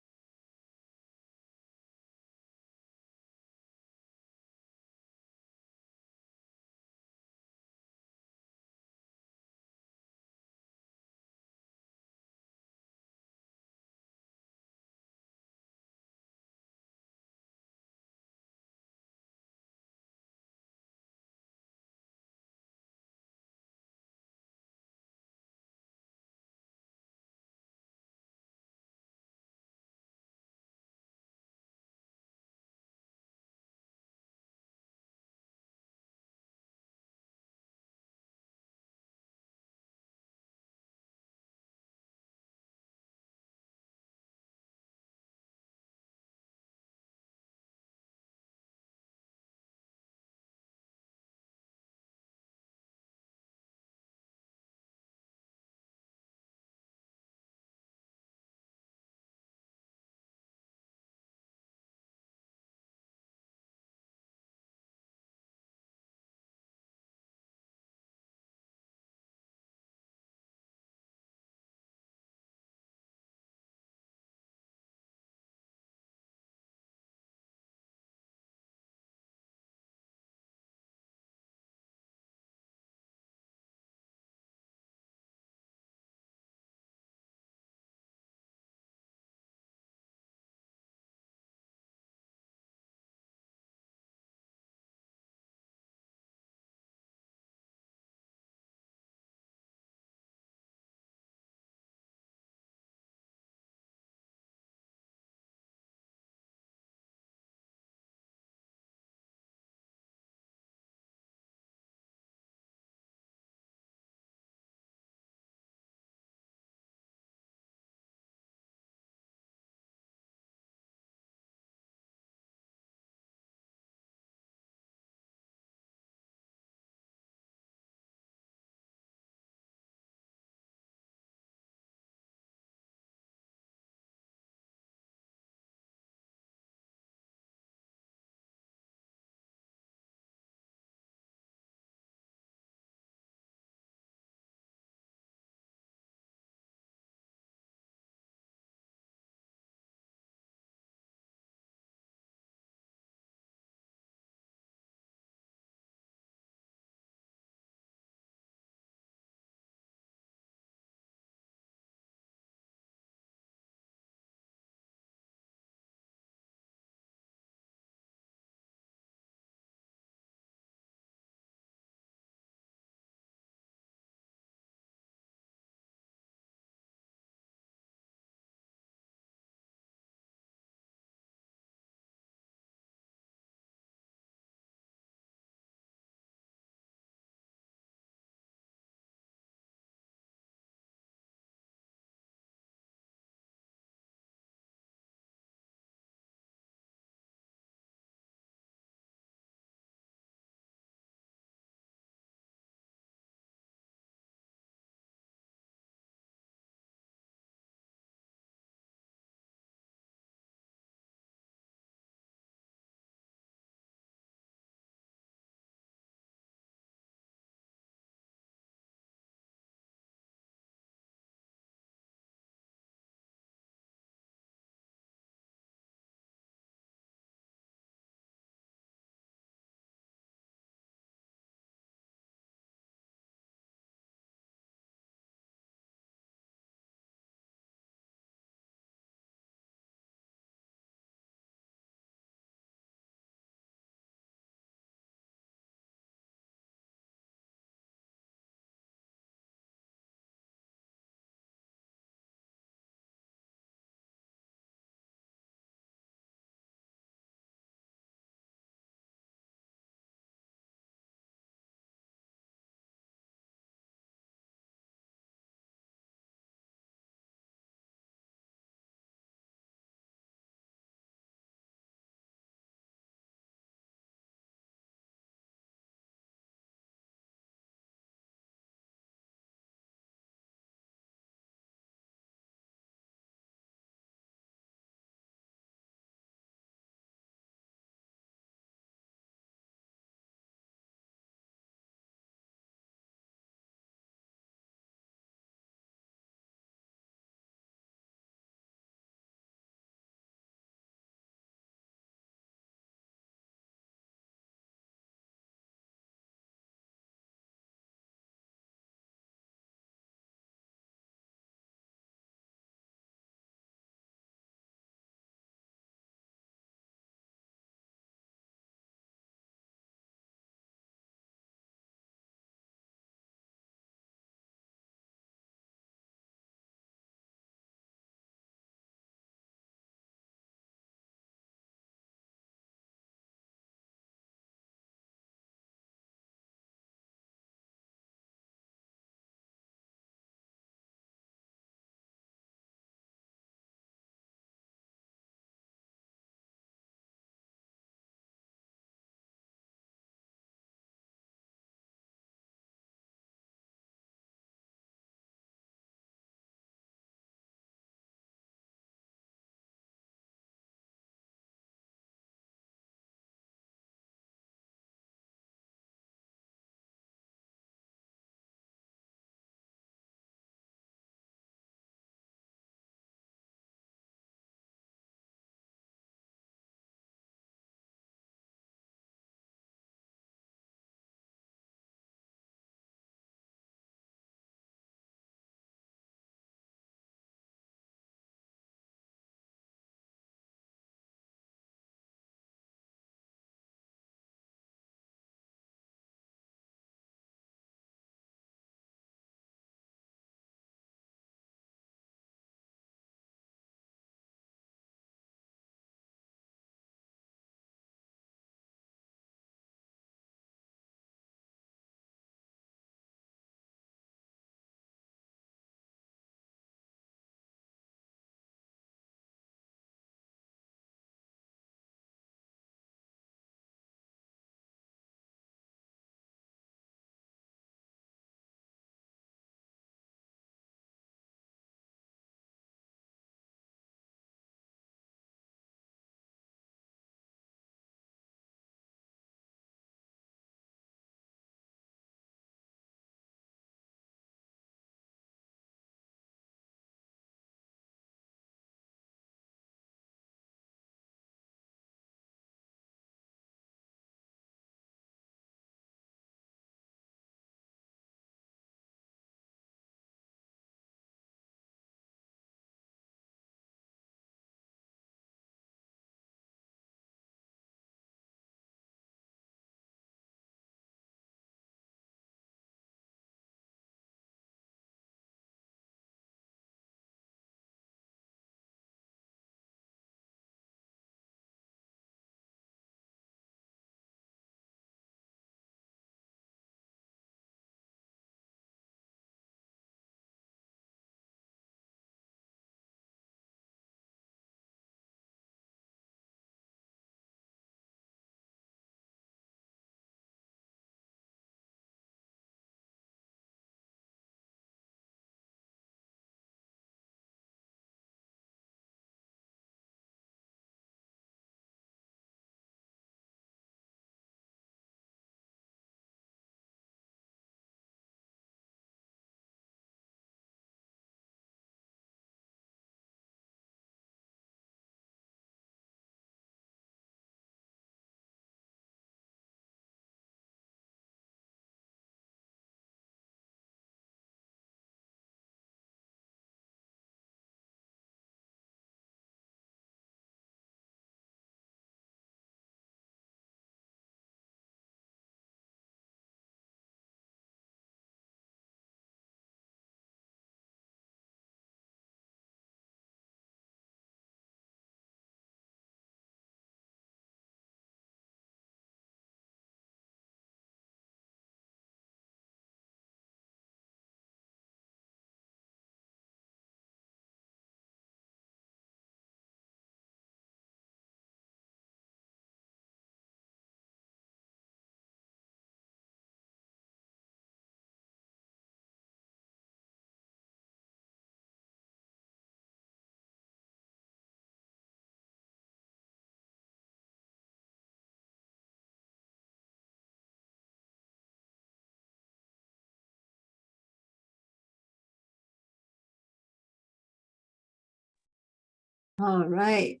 All right.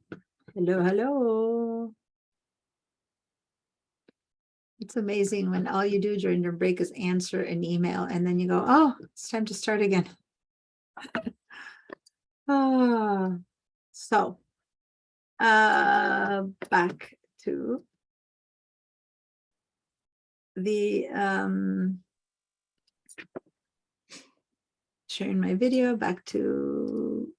Hello, hello. It's amazing when all you do during your break is answer an email and then you go, oh, it's time to start again. So back to the sharing my video, back to,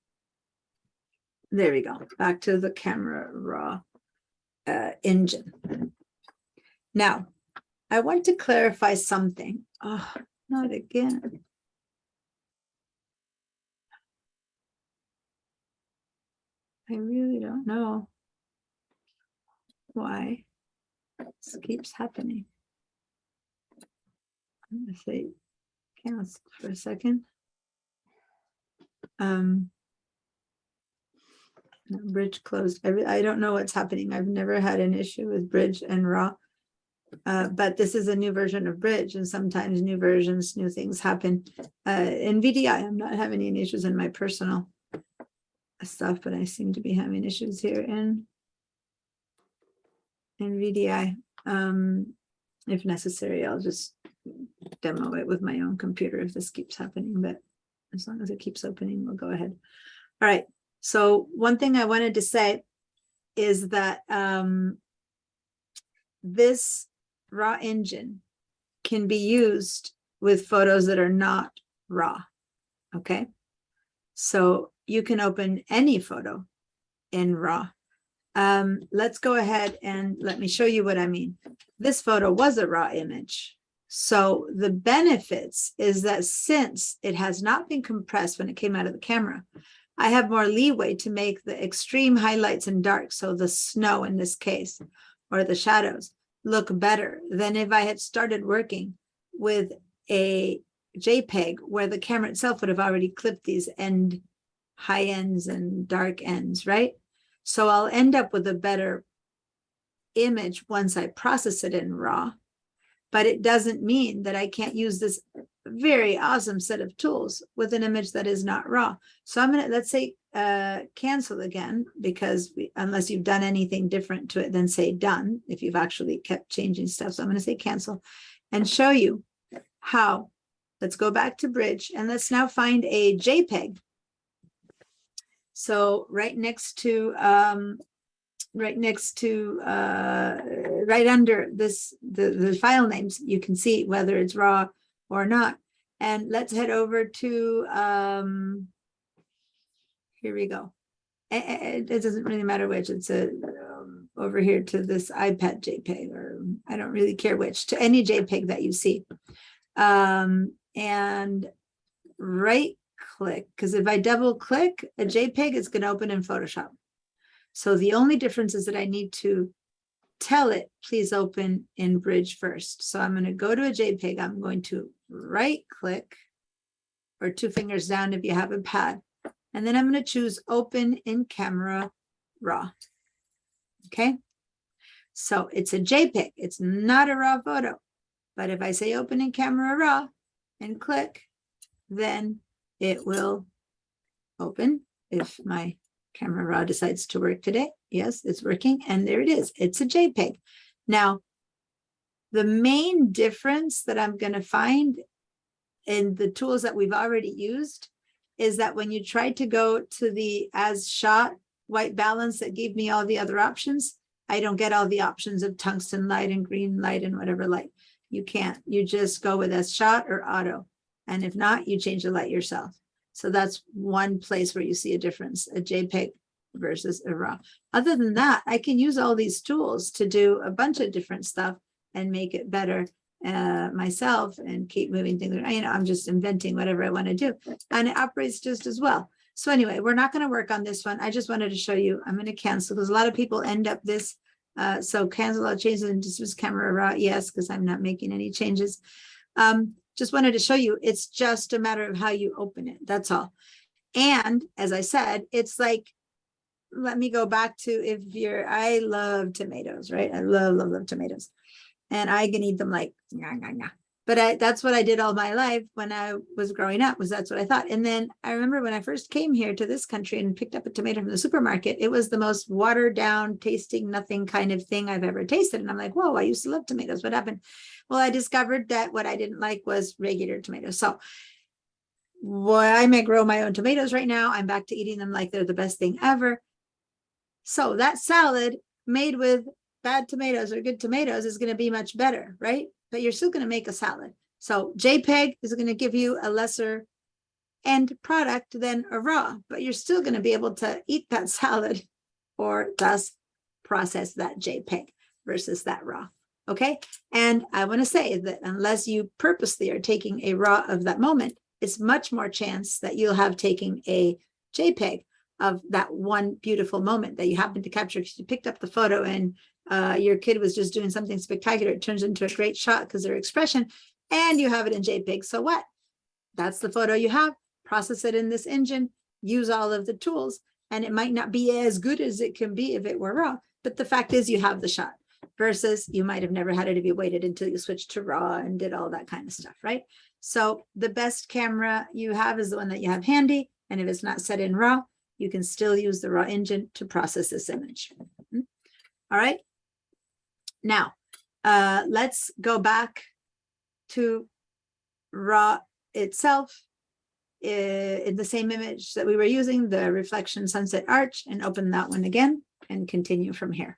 there we go, back to the Camera Raw engine. Now, I want to clarify something. Oh, not again. I really don't know why this keeps happening. I'm gonna say cancel for a second. Bridge closed. I don't know what's happening. I've never had an issue with Bridge and Raw. But this is a new version of Bridge, and sometimes new versions, new things happen. In VDI, I'm not having any issues in my personal stuff, but I seem to be having issues here in VDI. If necessary, I'll just demo it with my own computer if this keeps happening, but as long as it keeps opening, we'll go ahead. All right, so one thing I wanted to say is that this raw engine can be used with photos that are not raw, okay? So you can open any photo in raw. Let's go ahead and let me show you what I mean. This photo was a raw image. So the benefits is that since it has not been compressed when it came out of the camera, I have more leeway to make the extreme highlights and dark, so the snow in this case, or the shadows, look better than if I had started working with a JPEG where the camera itself would have already clipped these high ends and dark ends, right? So I'll end up with a better image once I process it in RAW, but it doesn't mean that I can't use this very awesome set of tools with an image that is not raw. So I'm gonna, let's say, cancel again, because unless you've done anything different to it than say done, if you've actually kept changing stuff. So I'm gonna say cancel and show you how. Let's go back to Bridge and let's now find a JPEG. So right next to, right under this, the file names, you can see whether it's raw or not. And let's head over to, here we go. It doesn't really matter which, it's over here to this iPad JPEG, or I don't really care which, to any JPEG that you see. And right click, because if I double click a JPEG, it's going to open in Photoshop. So the only difference is that I need to tell it, please open in Bridge first. So I'm going to go to a JPEG. I'm going to right click, or two fingers down if you have a pad. And then I'm going to choose open in Camera Raw. Okay. So it's a JPEG. It's not a raw photo. But if I say open in Camera Raw and click, then it will open if my Camera Raw decides to work today. Yes, it's working. And there it is. It's a JPEG. Now, the main difference that I'm going to find in the tools that we've already used is that when you try to go to the as shot white balance that gave me all the other options, I don't get all the options of tungsten light and green light and whatever light. You can't. You just go with as shot or auto. And if not, you change the light yourself. So that's one place where you see a difference, a JPEG versus a RAW. Other than that, I can use all these tools to do a bunch of different stuff and make it better myself and keep moving things. You know, I'm just inventing whatever I want to do. And it operates just as well. So anyway, we're not going to work on this one. I just wanted to show you. I'm going to cancel because a lot of people end up this. So cancel all changes and just Camera Raw. Yes, because I'm not making any changes. Just wanted to show you, it's just a matter of how you open it. That's all. And as I said, it's like, let me go back to if you're, I love tomatoes, right? I love tomatoes. And I can eat them like, nah, nah, nah. But that's what I did all my life when I was growing up, was that's what I thought. And then I remember when I first came here to this country and picked up a tomato from the supermarket, it was the most watered down, tasting nothing kind of thing I've ever tasted. And I'm like, whoa, I used to love tomatoes. What happened? Well, I discovered that what I didn't like was regular tomatoes. So I may grow my own tomatoes right now. I'm back to eating them like they're the best thing ever. So that salad made with bad tomatoes or good tomatoes is going to be much better, right? But you're still going to make a salad. So JPEG is going to give you a lesser end product than a raw, but you're still going to be able to eat that salad or thus process that JPEG versus that raw. Okay. And I want to say that unless you purposely are taking a raw of that moment, it's much more chance that you'll have taken a JPEG of that one beautiful moment that you happened to capture because you picked up the photo and your kid was just doing something spectacular. It turns into a great shot because their expression, and you have it in JPEG. So what? That's the photo you have. Process it in this engine, use all of the tools, and it might not be as good as it can be if it were raw. But the fact is you have the shot versus you might have never had it if you waited until you switched to raw and did all that kind of stuff, right? So the best camera you have is the one that you have handy. And if it's not set in raw, you can still use the raw engine to process this image. All right. Now, let's go back to raw itself in the same image that we were using, the reflection sunset arch, and open that one again and continue from here.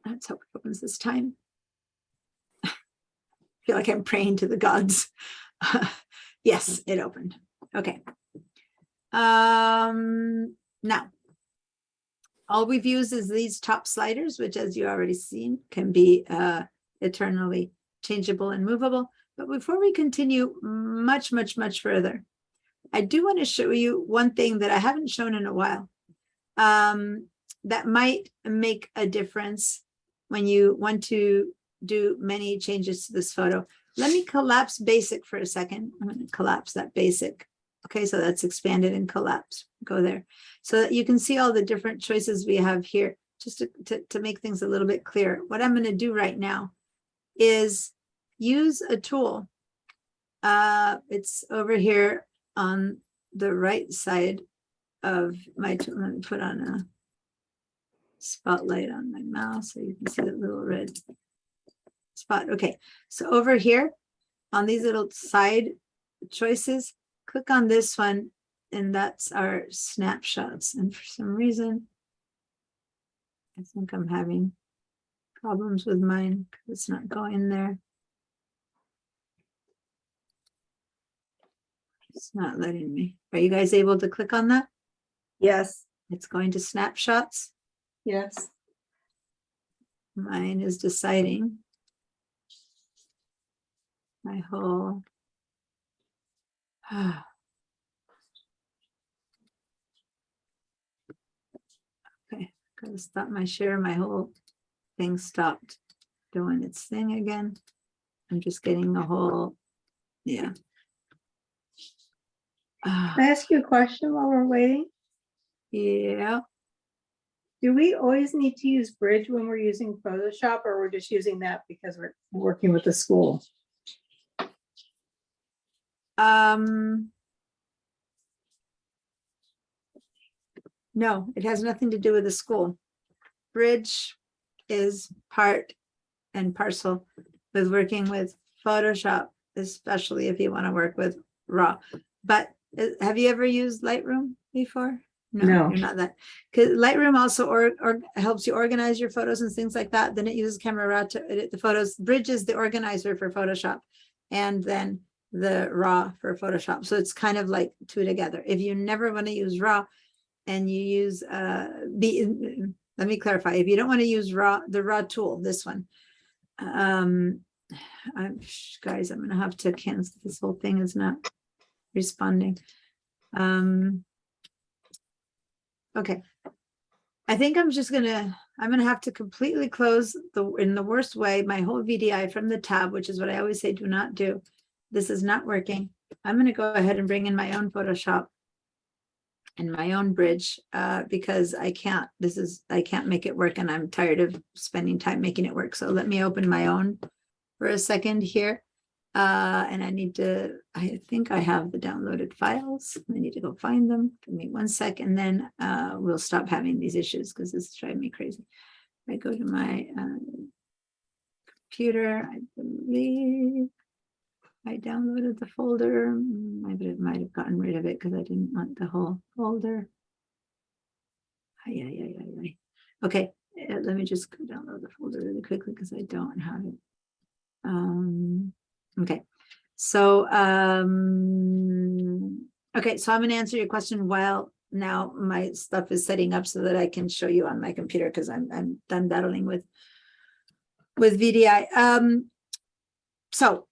Let's hope it opens this time. I feel like I'm praying to the gods. Yes, it opened. Okay. Now, all we've used is these top sliders, which, as you already seen, can be eternally changeable and movable. But before we continue much, much, much further, I do want to show you one thing that I haven't shown in a while that might make a difference when you want to do many changes to this photo. Let me collapse basic for a second. I'm going to collapse that basic. Okay, so that's expanded and collapse. Go there so that you can see all the different choices we have here, just to make things a little bit clearer. What I'm going to do right now is use a tool. It's over here on the right side of my tool. Let me put on a spotlight on my mouse so you can see that little red spot. Okay, so over here on these little side choices, click on this one, and that's our snapshots. And for some reason, I think I'm having problems with mine because it's not going there. It's not letting me. Are you guys able to click on that? Yes, It's going to snapshots. yes. Mine is deciding my whole. Okay, gotta stop my share. My whole thing stopped doing its thing again. I'm just getting the whole, yeah. Can I ask you a question while we're waiting? Yeah, Do we always need to use Bridge when we're using Photoshop, or we're just using that because we're working with the school? no, it has nothing to do with the school. Bridge is part and parcel with working with Photoshop, especially if you want to work with RAW. But have you ever used Lightroom before? No. You're not that. Because Lightroom also helps you organize your photos and things like that. Then it uses Camera Raw to edit the photos. Bridge is the organizer for Photoshop, and then the RAW for Photoshop. So it's kind of like two together. If you never want to use RAW and you use let me clarify. If you don't want to use the RAW tool, this one, guys, I'm gonna have to cancel. This whole thing is not responding. Okay, I think I'm gonna have to completely close in the worst way my whole VDI from the tab, which is what I always say do not do. This is not working. I'm gonna go ahead and bring in my own Photoshop in my own bridge, because I can't make it work, and I'm tired of spending time making it work. So let me open my own for a second here. And I think I have the downloaded files. I need to go find them. Give me 1 sec, and then we'll stop having these issues because this is driving me crazy. I go to my computer, I believe I downloaded the folder. I might have gotten rid of it because I didn't want the whole folder. Okay, let me just go download the folder really quickly because I don't have it. Okay, so okay, so I'm going to answer your question while now my stuff is setting up so that I can show you on my computer, because I'm done battling with VDI. So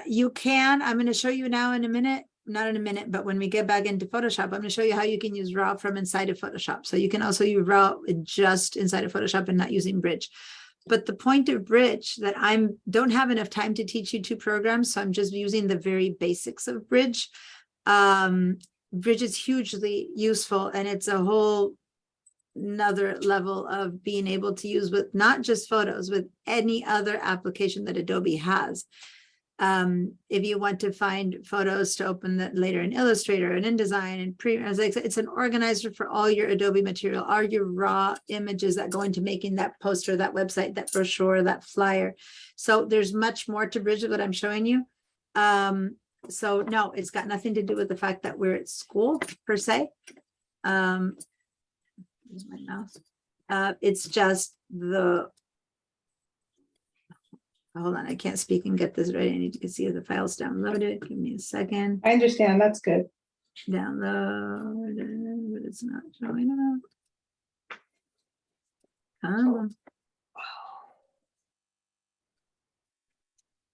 you can, I'm going to show you now in a minute, not in a minute, but when we get back into Photoshop, I'm going to show you how you can use RAW from inside of Photoshop. So you can also use RAW just inside of Photoshop and not using Bridge. But the point of Bridge that don't have enough time to teach you 2 programs, so I'm just using the very basics of Bridge. Bridge is hugely useful, and it's a whole another level of being able to use with not just photos, with any other application that Adobe has. If you want to find photos to open that later in Illustrator and InDesign and Premiere, as I said, it's an organizer for all your Adobe material, all your raw images that go into making that poster, that website, that brochure, that flyer. So there's much more to Bridge that I'm showing you. So no, it's got nothing to do with the fact that we're at school per se. Here's my mouse. It's just hold on, I can't speak and get this ready. I need to see if the file's downloaded. Give me a second. I understand, that's good. Download, but it's not showing up.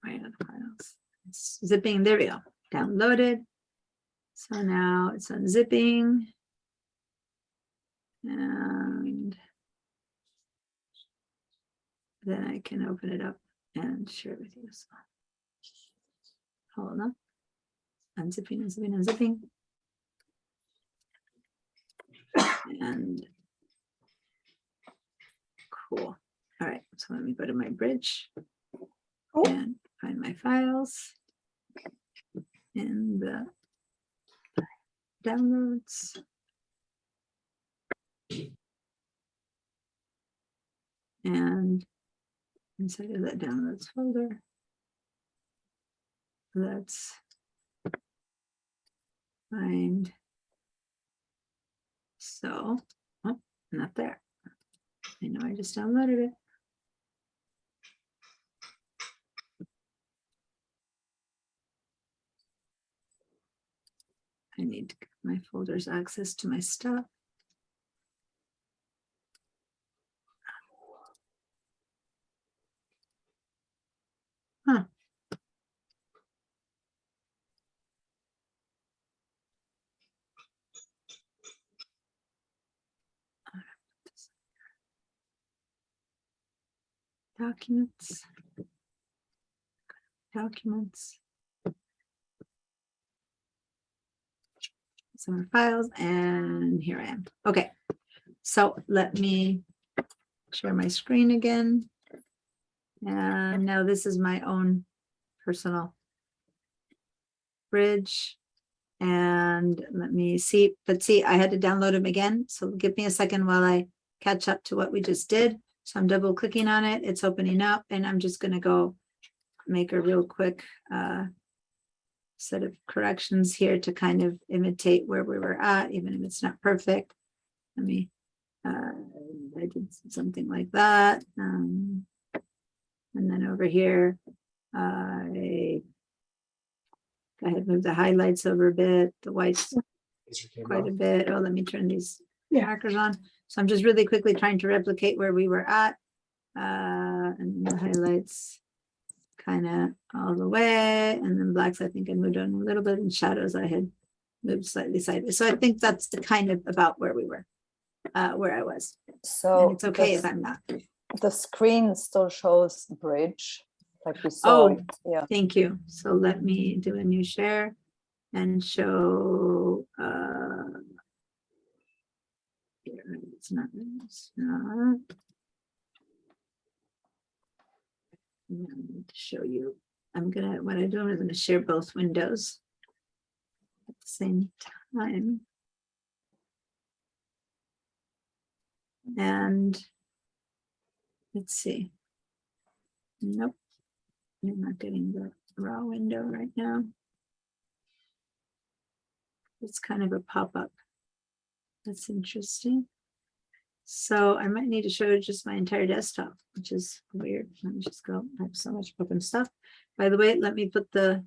Right on the files. It's zipping, there we go. Downloaded. So now it's unzipping. And then I can open it up and share it with you. So hold on. Unzipping, unzipping, unzipping. And cool. All right, so let me go to my Bridge and find my files in the downloads. And inside of that downloads folder, let's find, so, oh, not there. I know I just downloaded it. I need to give my folders access to my stuff. Huh. Documents. Documents. Some files, and here I am. Okay, so let me share my screen again. And now this is my own personal Bridge. And let me see, but see, I had to download them again. So give me a second while I catch up to what we just did. So I'm double clicking on it. It's opening up, and I'm just going to go make a real quick set of corrections here to kind of imitate where we were at, even if it's not perfect. Let me, I did something like that. And then over here, I had moved the highlights over a bit, the whites quite a bit. Oh, let me turn these markers on. So I'm just really quickly trying to replicate where we were at. And the highlights kind of all the way. And then blacks, I think I moved on a little bit, and shadows I had moved slightly sideways. So I think that's the kind of about where we were, where I was. So and it's okay if I'm not. The screen still shows Bridge, like we saw. Oh, yeah. Thank you. So let me do a new share and show It's not. It's not. I'm going to show you. What I'm doing is going to share both windows at the same time. And let's see. Nope. You're not getting the raw window right now. It's kind of a pop-up. That's interesting. So I might need to show just my entire desktop, which is weird. Let me just go. I have so much open stuff. By the way, let me put the,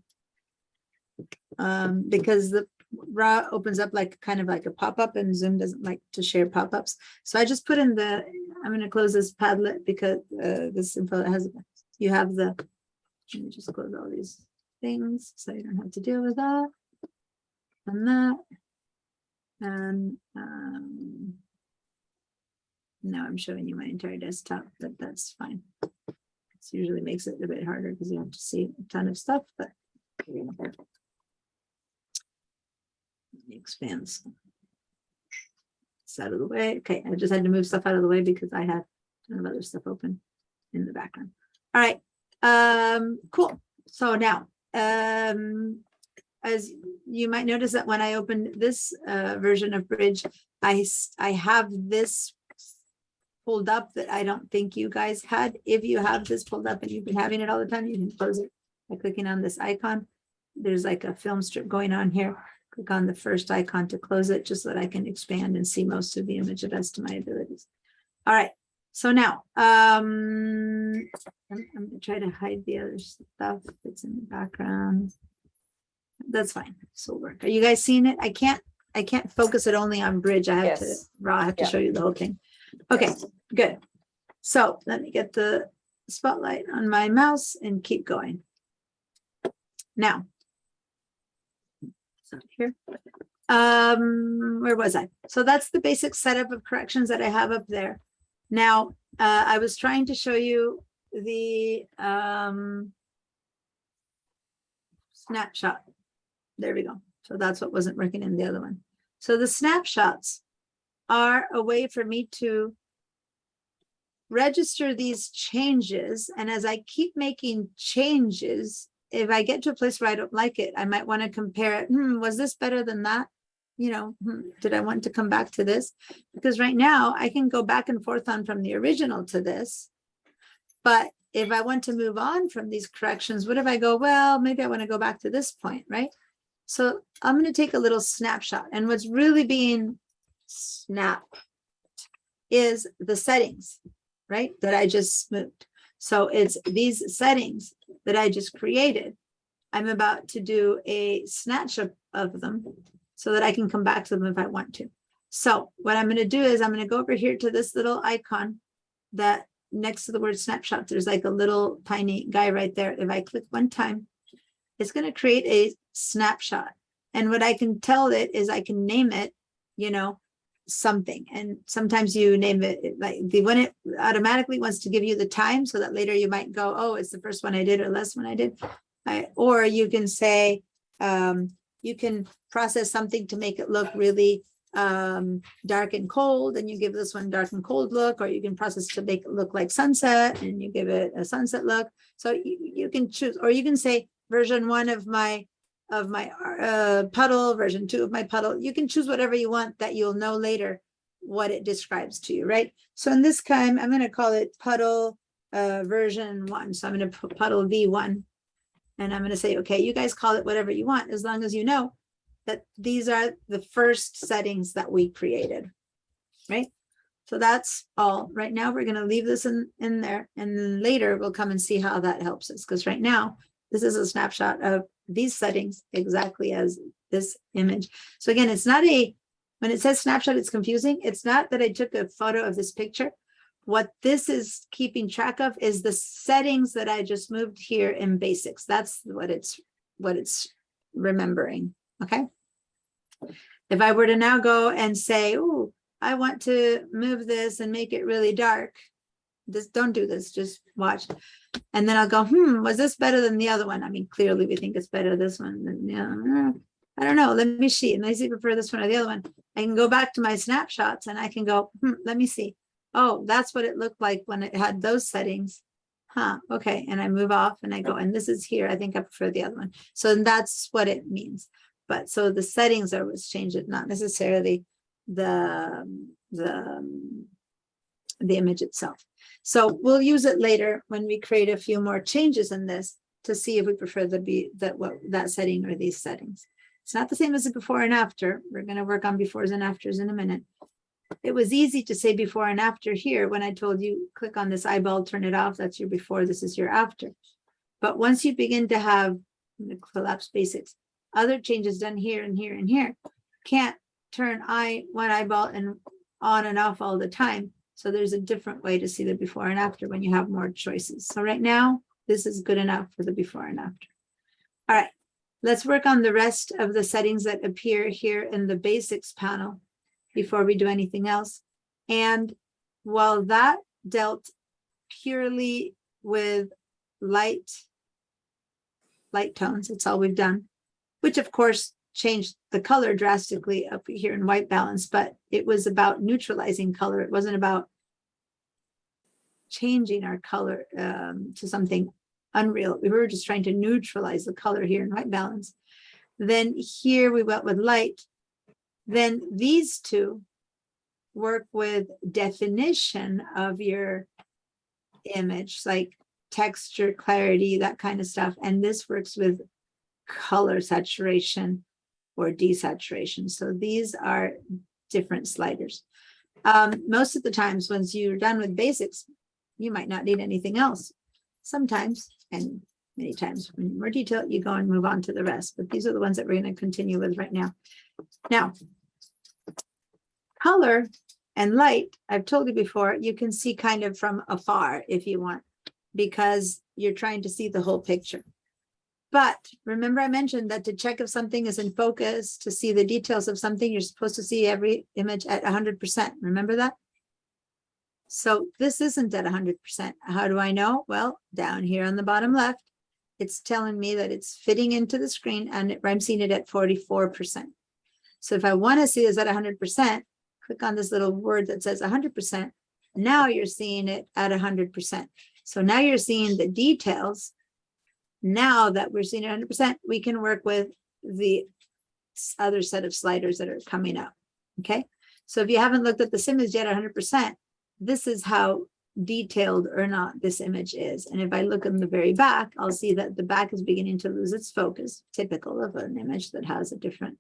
because the raw opens up like kind of like a pop-up, and Zoom doesn't like to share pop-ups. So I just put in the, I'm going to close this Padlet because this info has, you have the, let me just close all these things so you don't have to deal with that and that. And now I'm showing you my entire desktop, but that's fine. It usually makes it a bit harder because you have to see a ton of stuff, but it expands. It's out of the way. Okay, I just had to move stuff out of the way because I had a ton of other stuff open in the background. All right, cool. So now, as you might notice that when I opened this version of Bridge, I have this pulled up that I don't think you guys had. If you have this pulled up and you've been having it all the time, you can close it by clicking on this icon. There's like a film strip going on here. Click on the first icon to close it, just so that I can expand and see most of the image the best of my abilities. All right, so now I'm gonna try to hide the other stuff that's in the background. That's fine. This will work. Are you guys seeing it? I can't focus it only on Bridge. I have Yes. I have to show you the whole thing. Okay, good. So let me get the spotlight on my mouse and keep going. Now, so here, where was I? So that's the basic setup of corrections that I have up there. Now, I was trying to show you the snapshot. There we go. So that's what wasn't working in the other one. So the snapshots are a way for me to register these changes. And as I keep making changes, if I get to a place where I don't like it, I might want to compare it. Was this better than that? You know, did I want to come back to this? Because right now I can go back and forth on from the original to this. But if I want to move on from these corrections, what if I go, well, maybe I want to go back to this point, right? So I'm going to take a little snapshot, and what's really being snapped is the settings, right? That I just moved. So it's these settings that I just created. I'm about to do a snatch of them so that I can come back to them if I want to. So what I'm going to do is I'm going to go over here to this little icon that next to the word snapshot, there's like a little tiny guy right there. If I click one time, it's going to create a snapshot. And what I can tell it is I can name it, you know, something. And sometimes you name it like when it automatically wants to give you the time so that later you might go, oh, it's the first one I did or last one I did. Or you can say, you can process something to make it look really dark and cold, and you give this one dark and cold look, or you can process to make it look like sunset and you give it a sunset look. So you can choose, or you can say version 1 of my puddle, version 2 of my puddle. You can choose whatever you want that you'll know later what it describes to you, right? So in this time, I'm going to call it puddle version 1. So I'm going to put puddle V1, and I'm going to say, okay, you guys call it whatever you want, as long as you know that these are the first settings that we created, right? So that's all. Right now, we're going to leave this in there, and then later we'll come and see how that helps us. Because right now, this is a snapshot of these settings exactly as this image. So again, it's not when it says snapshot, it's confusing. It's not that I took a photo of this picture. What this is keeping track of is the settings that I just moved here in basics. That's what it's remembering. Okay. If I were to now go and say, oh, I want to move this and make it really dark. Don't do this, just watch. And then I'll go, was this better than the other one? I mean, clearly we think it's better this one. Yeah. I don't know, let me see, and I see prefer this one or the other one. I can go back to my snapshots and I can go, let me see. Oh, that's what it looked like when it had those settings. Huh, okay, and I move off and I go, and this is here, I think I prefer the other one. So that's what it means. But so the settings are what's changed it, not necessarily the image itself. So we'll use it later when we create a few more changes in this to see if we prefer that setting or these settings. It's not the same as the before and after. We're going to work on befores and afters in a minute. It was easy to say before and after here when I told you click on this eyeball, turn it off. That's your before, this is your after. But once you begin to have the collapse basics, other changes done here and here and here, can't turn one eyeball and on and off all the time. So there's a different way to see the before and after when you have more choices. So right now, this is good enough for the before and after. All right, let's work on the rest of the settings that appear here in the basics panel before we do anything else. And while that dealt purely with light tones, that's all we've done, which of course changed the color drastically up here in white balance, but it was about neutralizing color. It wasn't about changing our color to something unreal. We were just trying to neutralize the color here in white balance. Then here we went with light. Then these two work with definition of your image, like texture, clarity, that kind of stuff. And this works with color saturation or desaturation. So these are different sliders. Most of the times, once you're done with basics, you might not need anything else. Sometimes, and many times, when you're more detailed, you go and move on to the rest. But these are the ones that we're going to continue with right now. Now, color and light, I've told you before, you can see kind of from afar if you want, because you're trying to see the whole picture. But remember I mentioned that to check if something is in focus, to see the details of something, you're supposed to see every image at 100%. Remember that? So this isn't at 100%. How do I know? Well, down here on the bottom left, it's telling me that it's fitting into the screen and I'm seeing it at 44%. So if I want to see this at 100%, click on this little word that says 100%. Now you're seeing it at 100%. So now you're seeing the details. Now that we're seeing it 100%, we can work with the other set of sliders that are coming up. Okay. So if you haven't looked at this image yet 100%, this is how detailed or not this image is. And if I look in the very back, I'll see that the back is beginning to lose its focus, typical of an image that has a different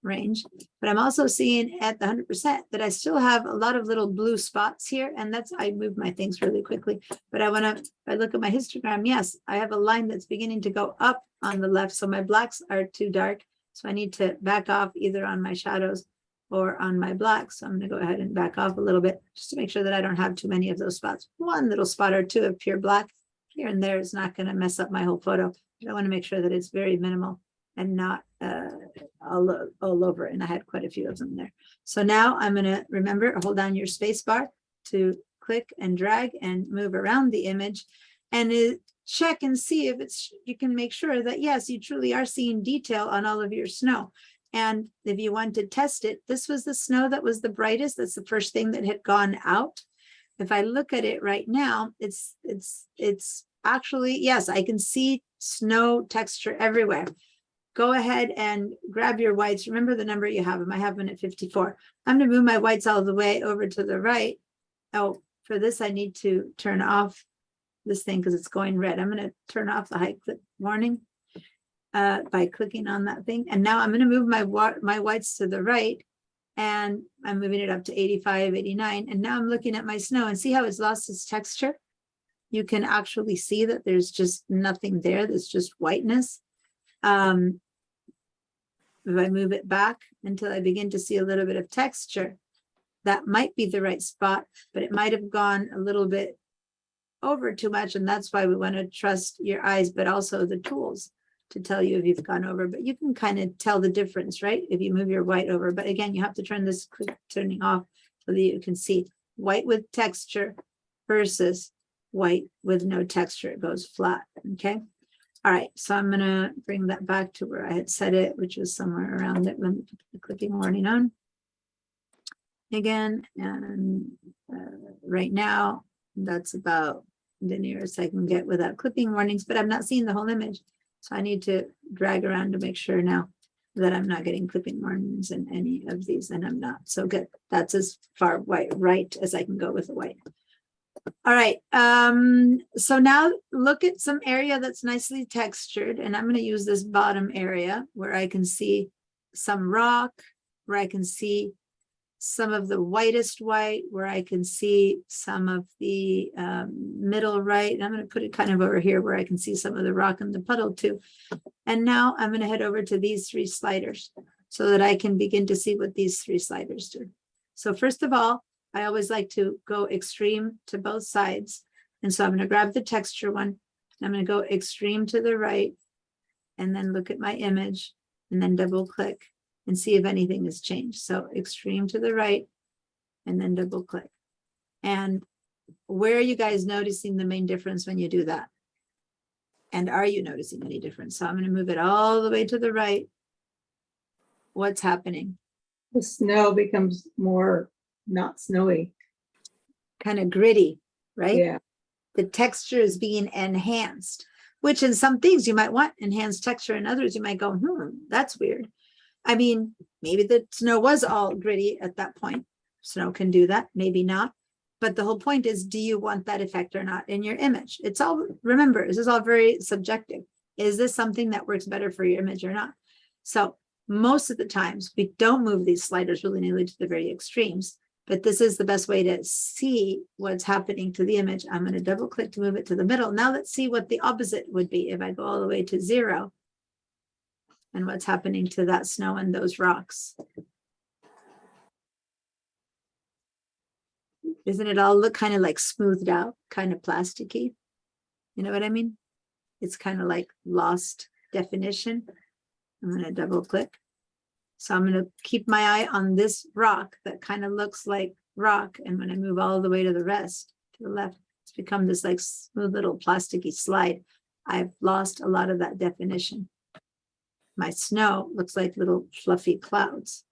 range. But I'm also seeing at the 100% that I still have a lot of little blue spots here. And that's, I move my things really quickly. But if I look at my histogram, yes, I have a line that's beginning to go up on the left. So my blacks are too dark. So I need to back off either on my shadows or on my blacks. So I'm going to go ahead and back off a little bit just to make sure that I don't have too many of those spots. One little spot or two of pure black here and there is not going to mess up my whole photo. I want to make sure that it's very minimal and not all over. And I had quite a few of them there. So now I'm going to hold down your space bar to click and drag and move around the image and check and see if you can make sure that, yes, you truly are seeing detail on all of your snow. And if you want to test it, this was the snow that was the brightest. That's the first thing that had gone out. If I look at it right now, it's actually, yes, I can see snow texture everywhere. Go ahead and grab your whites. Remember the number you have them. I have them at 54. I'm going to move my whites all the way over to the right. Oh, for this, I need to turn off this thing because it's going red. I'm going to turn off the high click warning by clicking on that thing. And now I'm going to move my whites to the right. And I'm moving it up to 85, 89. And now I'm looking at my snow and see how it's lost its texture. You can actually see that there's just nothing there. There's just whiteness. If I move it back until I begin to see a little bit of texture, that might be the right spot, but it might have gone a little bit over too much. And that's why we want to trust your eyes, but also the tools to tell you if you've gone over. But you can kind of tell the difference, right? If you move your white over. But again, you have to turn this turning off so that you can see white with texture versus white with no texture. It goes flat. Okay. All right, so I'm gonna bring that back to where I had set it, which was somewhere around it. Let me put the clipping warning on. Again, and right now, that's about the nearest I can get without clipping warnings, but I'm not seeing the whole image. So I need to drag around to make sure now that I'm not getting clipping warnings in any of these, and I'm not. So good, that's as far right as I can go with the white. All right, so now look at some area that's nicely textured, and I'm going to use this bottom area where I can see some rock, where I can see some of the whitest white, where I can see some of the middle right. And I'm going to put it kind of over here where I can see some of the rock in the puddle too. And now I'm going to head over to these 3 sliders so that I can begin to see what these 3 sliders do. So first of all, I always like to go extreme to both sides. And so I'm going to grab the texture one. I'm going to go extreme to the right and then look at my image and then double click and see if anything has changed. So extreme to the right and then double click. And where are you guys noticing the main difference when you do that? And are you noticing any difference? So I'm going to move it all the way to the right. What's happening? The snow becomes more not snowy. Kind of gritty, right? Yeah. The texture is being enhanced, which in some things you might want enhanced texture, and others you might go, that's weird. I mean, maybe the snow was all gritty at that point. Snow can do that, maybe not. But the whole point is, do you want that effect or not in your image? It's all, remember, this is all very subjective. Is this something that works better for your image or not? So most of the times we don't move these sliders really nearly to the very extremes, but this is the best way to see what's happening to the image. I'm going to double click to move it to the middle. Now let's see what the opposite would be if I go all the way to 0 and what's happening to that snow and those rocks. Doesn't it all look kind of like smoothed out, kind of plasticky? You know what I mean? It's kind of like lost definition. I'm going to double click. So I'm going to keep my eye on this rock that kind of looks like rock. And when I move all the way to the rest, to the left, it's become this like smooth little plasticky slide. I've lost a lot of that definition. My snow looks like little fluffy clouds.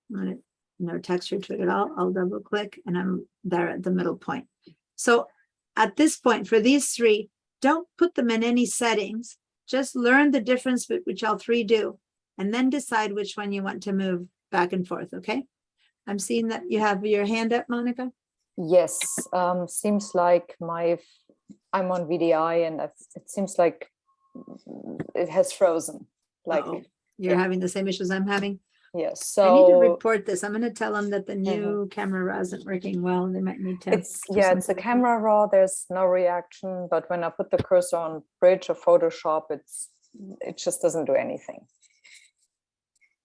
I'm going to no texture to it at all. I'll double click and I'm there at the middle point. So at this point for these 3, don't put them in any settings. Just learn the difference which all 3 do, and then decide which one you want to move back and forth. Okay. I'm seeing that you have your hand up, Monica. Yes, seems like I'm on VDI and it seems like it has frozen. Like you're having the same issues I'm having. Yes, I need to so report this. I'm going to tell them that the new camera raw isn't working well. They might need to. it's the camera raw. There's no reaction, but when I put the cursor on Bridge or Photoshop, it just doesn't do anything.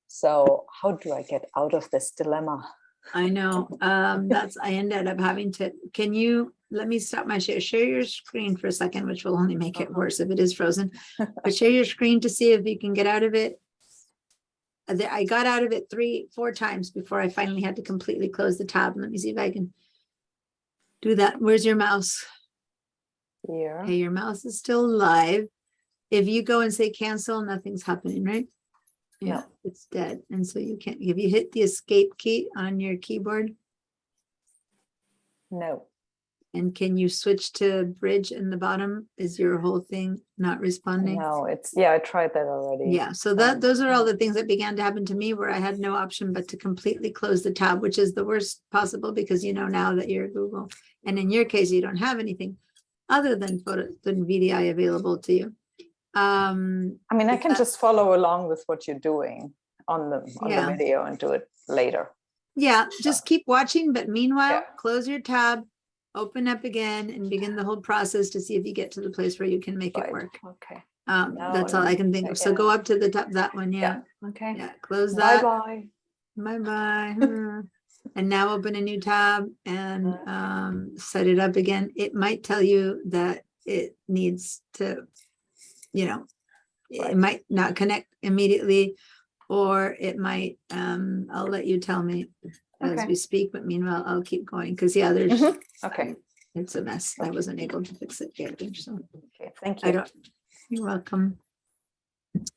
So how do I get out of this dilemma? I know. I ended up having to. Can you let me stop my share? Share your screen for a second, which will only make it worse if it is frozen. But share your screen to see if you can get out of it. I got out of it 3-4 times before I finally had to completely close the tab. Let me see if I can do that. Where's your mouse? Yeah. Okay, your mouse is still live. If you go and say cancel, nothing's happening, right? Yeah, No. It's dead. And so you can't, if you hit the escape key on your keyboard, No. and can you switch to Bridge in the bottom? Is your whole thing not responding? No, I tried that already. Yeah, so those are all the things that began to happen to me where I had no option but to completely close the tab, which is the worst possible because you know now that you're Google. And in your case, you don't have anything other than VDI available to you. I mean, I can just follow along with what you're doing on the video and do it later. Yeah, just keep watching, but meanwhile, Yeah. close your tab, open up again and begin the whole process to see if you get to the place where you can make it Right. work. Okay. That's all I can think of. So go up to the top, that one. Yeah. Okay. Yeah. Close Bye that. bye. Bye-bye. And now open a new tab and set it up again. It might tell you that it needs to, it might not connect immediately, or it might, I'll let you tell me as Okay. we speak, but meanwhile, I'll keep going because there's, Okay. it's a mess. I wasn't able to fix it yet. So Okay. Thank I you. don't, You're welcome.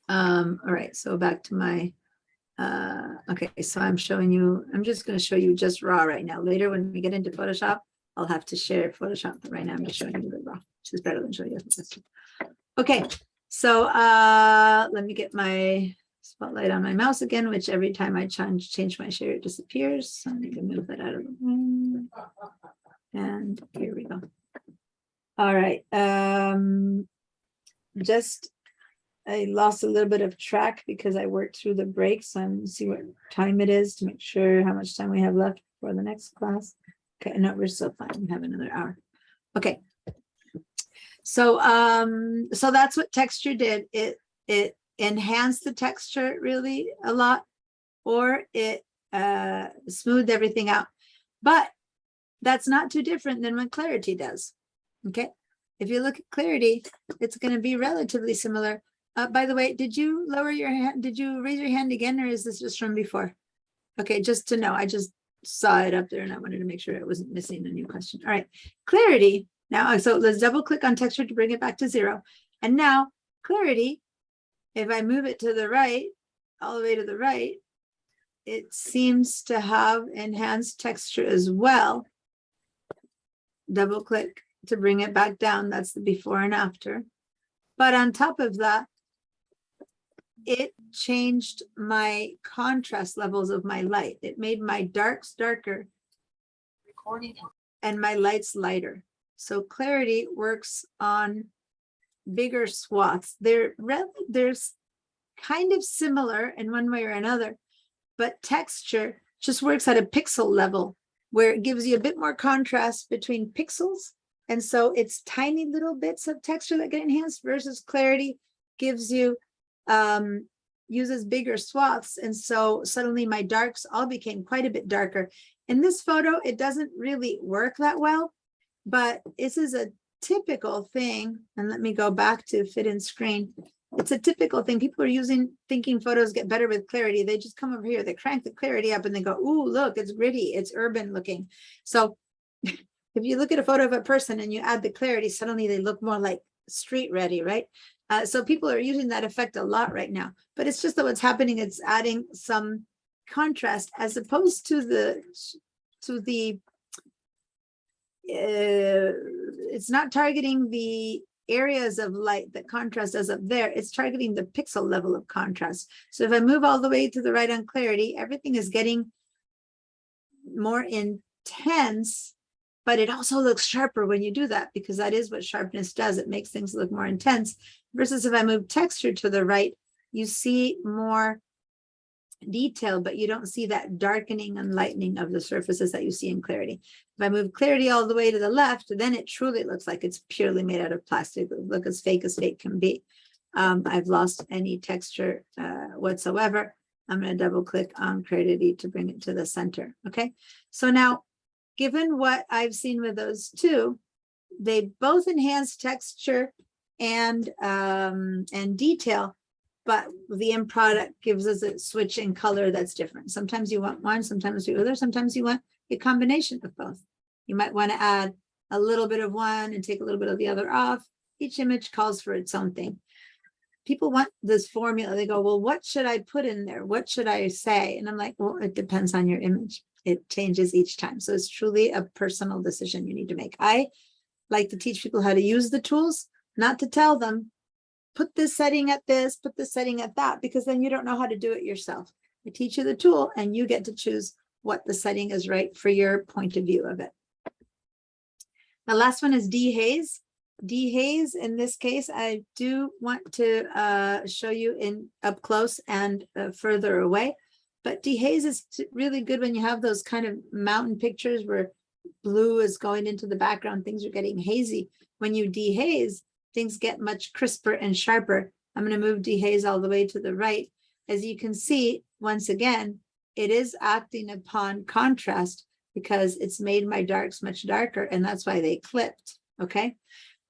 All right, so back to my, okay, so I'm just gonna show you just raw right now. Later, when we get into Photoshop, I'll have to share Photoshop, but right now I'm just showing you the raw, which is better than showing you this. Okay, so let me get my spotlight on my mouse again, which every time I change my share, it disappears. So I need to move that out of the room. And here we go. All right, just I lost a little bit of track because I worked through the break. So I'm see what time it is to make sure how much time we have left for the next class. Okay, no, we're still fine. We have another hour. Okay. So so that's what texture did. It enhanced the texture really a lot, or it smoothed everything out. But that's not too different than what clarity does. Okay. If you look at clarity, it's going to be relatively similar. By the way, did you lower your hand? Did you raise your hand again, or is this just from before? Okay, just to know, I just saw it up there and I wanted to make sure it wasn't missing a new question. All right, clarity. Now, so let's double click on texture to bring it back to 0. And now clarity, if I move it to the right, all the way to the right, it seems to have enhanced texture as well. Double click to bring it back down. That's the before and after. But on top of that, it changed my contrast levels of my light. It made my darks darker and my lights lighter. So clarity works on bigger swaths. They're kind of similar in one way or another, but texture just works at a pixel level where it gives you a bit more contrast between pixels. And so it's tiny little bits of texture that get enhanced versus clarity gives you, uses bigger swaths. And so suddenly my darks all became quite a bit darker. In this photo, it doesn't really work that well, but this is a typical thing. And let me go back to fit in screen. It's a typical thing. People are thinking photos get better with clarity. They just come over here, they crank the clarity up and they go, ooh, look, it's gritty, it's urban looking. So if you look at a photo of a person and you add the clarity, suddenly they look more like street ready, right? So people are using that effect a lot right now, but it's just that what's happening, it's adding some contrast as opposed to it's not targeting the areas of light that contrast does up there, it's targeting the pixel level of contrast. So if I move all the way to the right on clarity, everything is getting more intense, but it also looks sharper when you do that, because that is what sharpness does. It makes things look more intense. Versus if I move texture to the right, you see more detail, but you don't see that darkening and lightening of the surfaces that you see in clarity. If I move clarity all the way to the left, then it truly looks like it's purely made out of plastic. It look as fake can be. I've lost any texture whatsoever. I'm going to double click on clarity to bring it to the center. Okay, so now, given what I've seen with those two, they both enhance texture and detail, but the end product gives us a switch in color that's different. Sometimes you want one, sometimes the other, sometimes you want a combination of both. You might want to add a little bit of one and take a little bit of the other off. Each image calls for its own thing. People want this formula. They go, well, what should I put in there? What should I say? And I'm like, well, it depends on your image. It changes each time. So it's truly a personal decision you need to make. I like to teach people how to use the tools, not to tell them, put this setting at this, put this setting at that, because then you don't know how to do it yourself. I teach you the tool and you get to choose what the setting is right for your point of view of it. The last one is dehaze. Dehaze, in this case, I do want to show you in up close and further away. But dehaze is really good when you have those kind of mountain pictures where blue is going into the background, things are getting hazy. When you dehaze, things get much crisper and sharper. I'm going to move dehaze all the way to the right. As you can see, once again, it is acting upon contrast because it's made my darks much darker, and that's why they clipped, okay?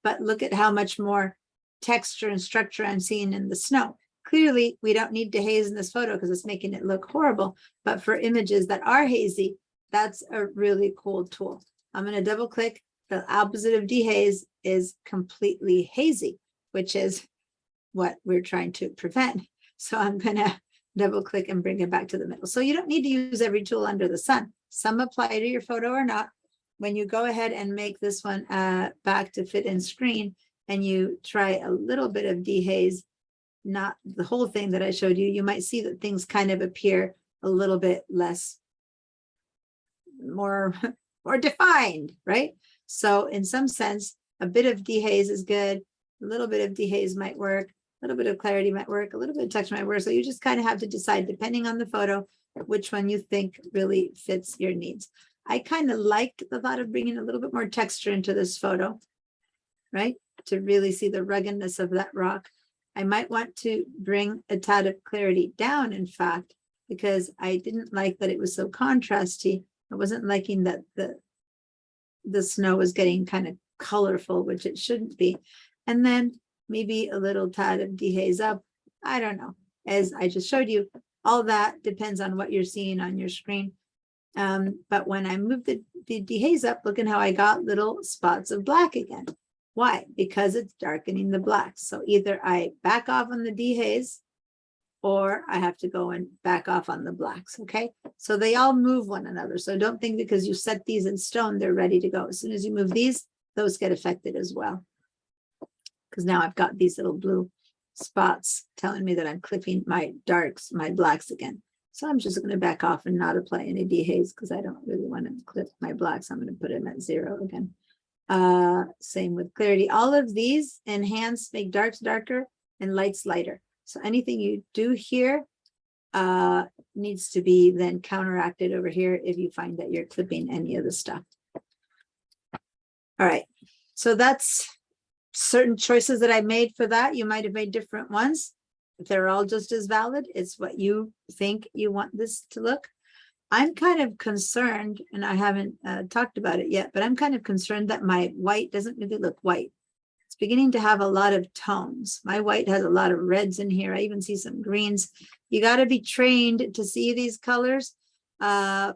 But look at how much more texture and structure I'm seeing in the snow. Clearly, we don't need dehaze in this photo because it's making it look horrible. But for images that are hazy, that's a really cool tool. I'm going to double click. The opposite of dehaze is completely hazy, which is what we're trying to prevent. So I'm gonna double click and bring it back to the middle. So you don't need to use every tool under the sun. Some apply to your photo or not. When you go ahead and make this one back to fit in screen and you try a little bit of dehaze, not the whole thing that I showed you, you might see that things kind of appear a little bit less, more defined, right? So in some sense, a bit of dehaze is good. A little bit of dehaze might work. A little bit of clarity might work. A little bit of texture might work. So you just kind of have to decide, depending on the photo, which one you think really fits your needs. I kind of liked the thought of bringing a little bit more texture into this photo, right? To really see the ruggedness of that rock. I might want to bring a tad of clarity down, in fact, because I didn't like that it was so contrasty. I wasn't liking that the snow was getting kind of colorful, which it shouldn't be. And then maybe a little tad of dehaze up. I don't know. As I just showed you, all that depends on what you're seeing on your screen. But when I moved the dehaze up, look at how I got little spots of black again. Why? Because it's darkening the black. So either I back off on the dehaze or I have to go and back off on the blacks, okay? So they all move one another. So don't think because you set these in stone, they're ready to go. As soon as you move these, those get affected as well. Because now I've got these little blue spots telling me that I'm clipping my darks, my blacks again. So I'm just going to back off and not apply any dehaze because I don't really want to clip my blacks. I'm going to put them at 0 again. Same with clarity. All of these enhance, make darks darker and lights lighter. So anything you do here needs to be then counteracted over here if you find that you're clipping any of the stuff. All right, so that's certain choices that I made for that. You might have made different ones. If they're all just as valid, it's what you think you want this to look. I'm kind of concerned, and I haven't talked about it yet, but I'm kind of concerned that my white doesn't really look white. It's beginning to have a lot of tones. My white has a lot of reds in here. I even see some greens. You got to be trained to see these colors to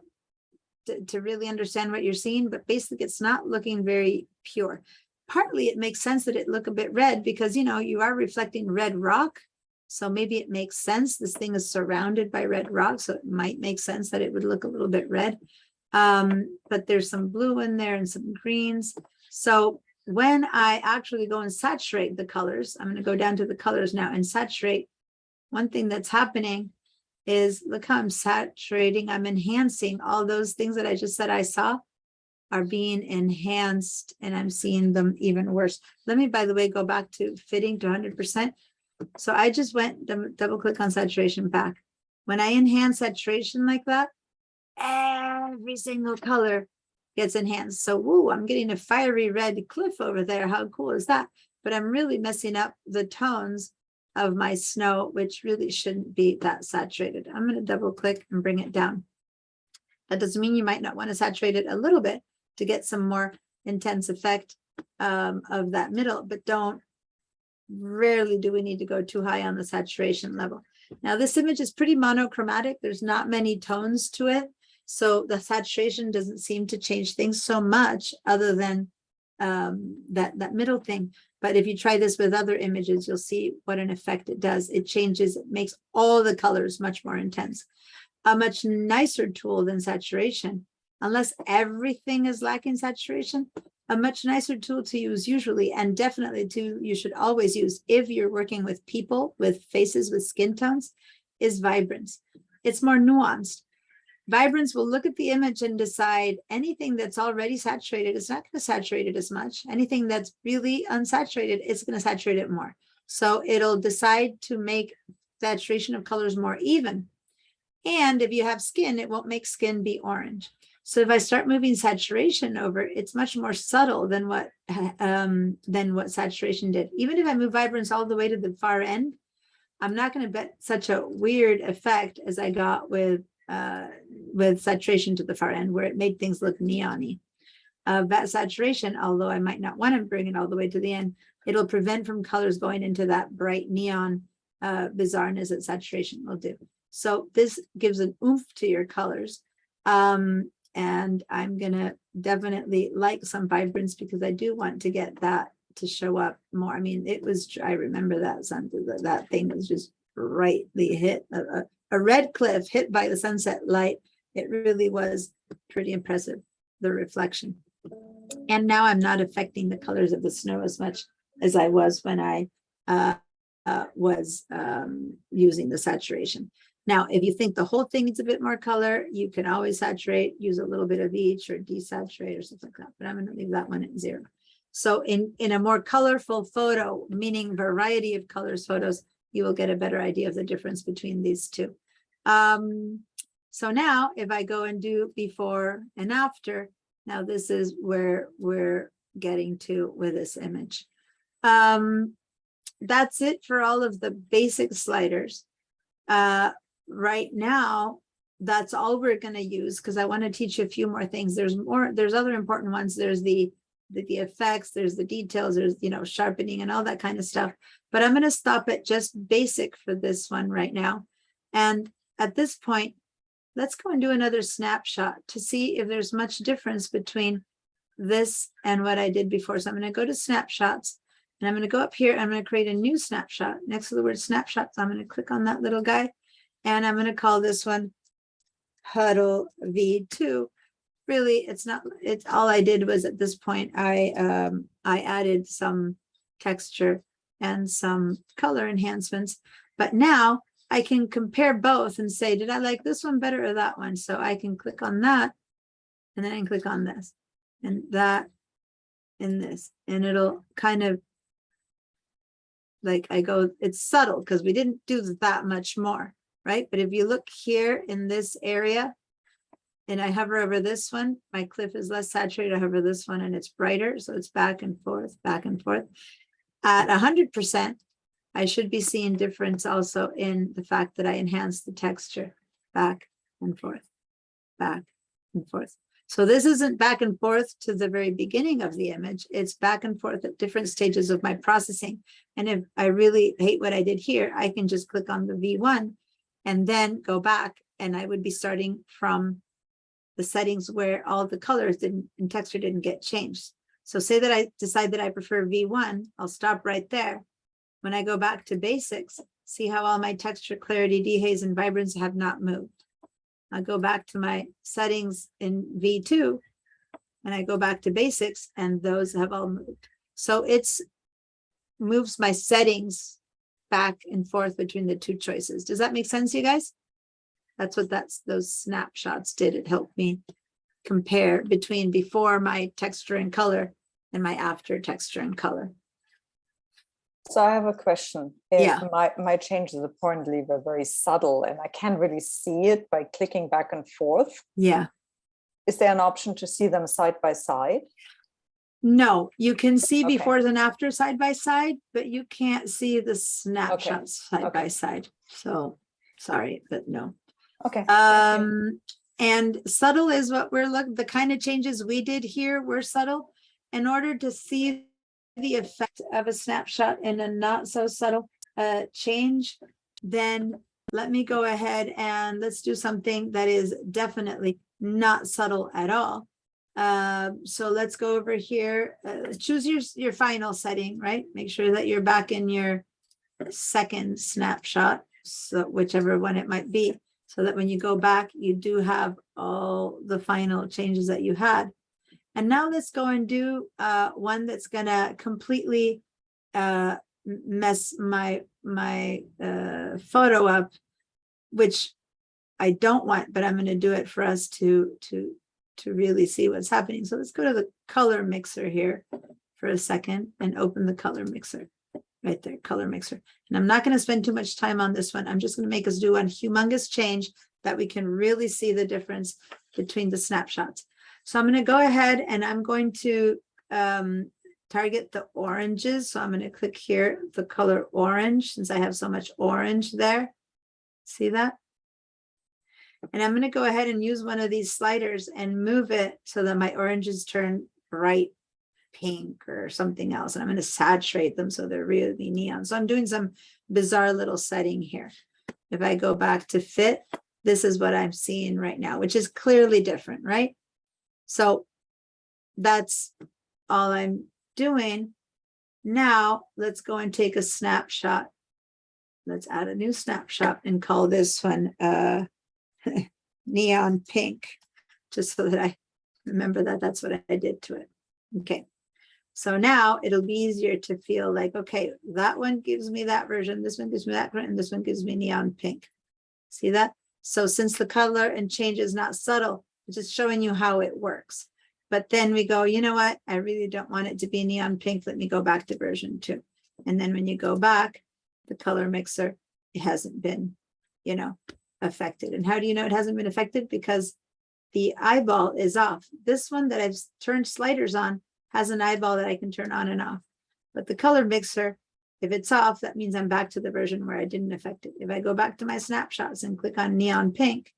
really understand what you're seeing, but basically it's not looking very pure. Partly it makes sense that it look a bit red because, you know, you are reflecting red rock. So maybe it makes sense. This thing is surrounded by red rock, so it might make sense that it would look a little bit red. But there's some blue in there and some greens. So when I actually go and saturate the colors, I'm going to go down to the colors now and saturate. One thing that's happening is, look how I'm saturating. I'm enhancing all those things that I just said I saw are being enhanced, and I'm seeing them even worse. Let me, by the way, go back to fitting to 100%. So I just went double click on saturation back. When I enhance saturation like that, every single color gets enhanced. So, woo, I'm getting a fiery red cliff over there. How cool is that? But I'm really messing up the tones of my snow, which really shouldn't be that saturated. I'm going to double click and bring it down. That doesn't mean you might not want to saturate it a little bit to get some more intense effect of that middle, but don't. Rarely do we need to go too high on the saturation level. Now this image is pretty monochromatic. There's not many tones to it. So the saturation doesn't seem to change things so much other than that middle thing. But if you try this with other images, you'll see what an effect it does. It changes, it makes all the colors much more intense. A much nicer tool than saturation, unless everything is lacking saturation. A much nicer tool to use usually, and definitely you should always use if you're working with people, with faces, with skin tones, is Vibrance. It's more nuanced. Vibrance will look at the image and decide anything that's already saturated is not going to saturate it as much. Anything that's really unsaturated, it's going to saturate it more. So it'll decide to make saturation of colors more even. And if you have skin, it won't make skin be orange. So if I start moving saturation over, it's much more subtle than what saturation did. Even if I move Vibrance all the way to the far end, I'm not going to get such a weird effect as I got with saturation to the far end, where it made things look neon-y. That saturation, although I might not want to bring it all the way to the end, it'll prevent from colors going into that bright neon bizarreness that saturation will do. So this gives an oomph to your colors. And I'm going to definitely like some Vibrance because I do want to get that to show up more. I mean, it was, I remember that something, that thing was just brightly hit, a red cliff hit by the sunset light. It really was pretty impressive, the reflection. And now I'm not affecting the colors of the snow as much as I was when I was using the saturation. Now, if you think the whole thing needs a bit more color, you can always saturate, use a little bit of each or desaturate or something like that, but I'm going to leave that one at 0. So in a more colorful photo, meaning variety of colors photos, you will get a better idea of the difference between these two. So now if I go and do before and after, now this is where we're getting to with this image. That's it for all of the basic sliders. Right now, that's all we're going to use because I want to teach you a few more things. There's other important ones. There's the effects, there's the details, there's, you know, sharpening and all that kind of stuff. But I'm going to stop at just basic for this one right now. And at this point, let's go and do another snapshot to see if there's much difference between this and what I did before. So I'm going to go to snapshots and I'm going to go up here. I'm going to create a new snapshot next to the word snapshots. I'm going to click on that little guy and I'm going to call this one Huddle V2. Really, it's all I did was at this point, I added some texture and some color enhancements, but now I can compare both and say, did I like this one better or that one? So I can click on that and then I can click on this and that and this, and it'll kind of like it's subtle because we didn't do that much more, right? But if you look here in this area, and I hover over this one, my cliff is less saturated. I hover this one and it's brighter. So it's back and forth, back and forth. At 100%, I should be seeing difference also in the fact that I enhanced the texture back and forth, back and forth. So this isn't back and forth to the very beginning of the image. It's back and forth at different stages of my processing. And if I really hate what I did here, I can just click on the V1 and then go back and I would be starting from the settings where all the colors and texture didn't get changed. So say that I decide that I prefer V1, I'll stop right there. When I go back to basics, see how all my texture, clarity, dehaze, and vibrance have not moved. I'll go back to my settings in V2 and I go back to basics and those have all moved. So it's moves my settings back and forth between the two choices. Does that make sense, you guys? That's what those snapshots did. It helped me compare between before my texture and color and my after texture and color. So I have a question. If Yeah. my changes apparently were very subtle and I can't really see it by clicking back and forth, Yeah. is there an option to see them side by side? No, you can see Okay. befores and after side by side, but you can't see the snapshots side by Okay. side. So sorry, but no. Okay. thank you. And subtle is what we're looking, the kind of changes we did here were subtle. In order to see the effect of a snapshot in a not so subtle change, then let me go ahead and let's do something that is definitely not subtle at all. So let's go over here, choose your final setting, right? Make sure that you're back in your second snapshot, so whichever one it might be, so that when you go back, you do have all the final changes that you had. And now let's go and do one that's gonna completely mess my photo up, which I don't want, but I'm gonna do it for us to really see what's happening. So let's go to the color mixer here for a second and open the color mixer. Right there, color mixer. And I'm not going to spend too much time on this one. I'm just going to make us do one humongous change that we can really see the difference between the snapshots. So I'm going to go ahead and I'm going to target the oranges. So I'm going to click here, the color orange, since I have so much orange there. See that? And I'm going to go ahead and use one of these sliders and move it so that my oranges turn bright pink or something else. And I'm going to saturate them so they're really neon. So I'm doing some bizarre little setting here. If I go back to fit, this is what I'm seeing right now, which is clearly different, right? So that's all I'm doing. now let's go and take a snapshot. Let's add a new snapshot and call this one neon pink, just so that I remember that that's what I did to it. Okay. So now it'll be easier to feel like, okay, that one gives me that version, this one gives me that, and this one gives me neon pink. See that? So since the color and change is not subtle, it's just showing you how it works. But then we go, you know what? I really don't want it to be neon pink. Let me go back to version 2. And then when you go back, the color mixer, it hasn't been, you know, affected. And how do you know it hasn't been affected? Because the eyeball is off. This one that I've turned sliders on has an eyeball that I can turn on and off. But the color mixer, if it's off, that means I'm back to the version where I didn't affect it. If I go back to my snapshots and click on neon pink,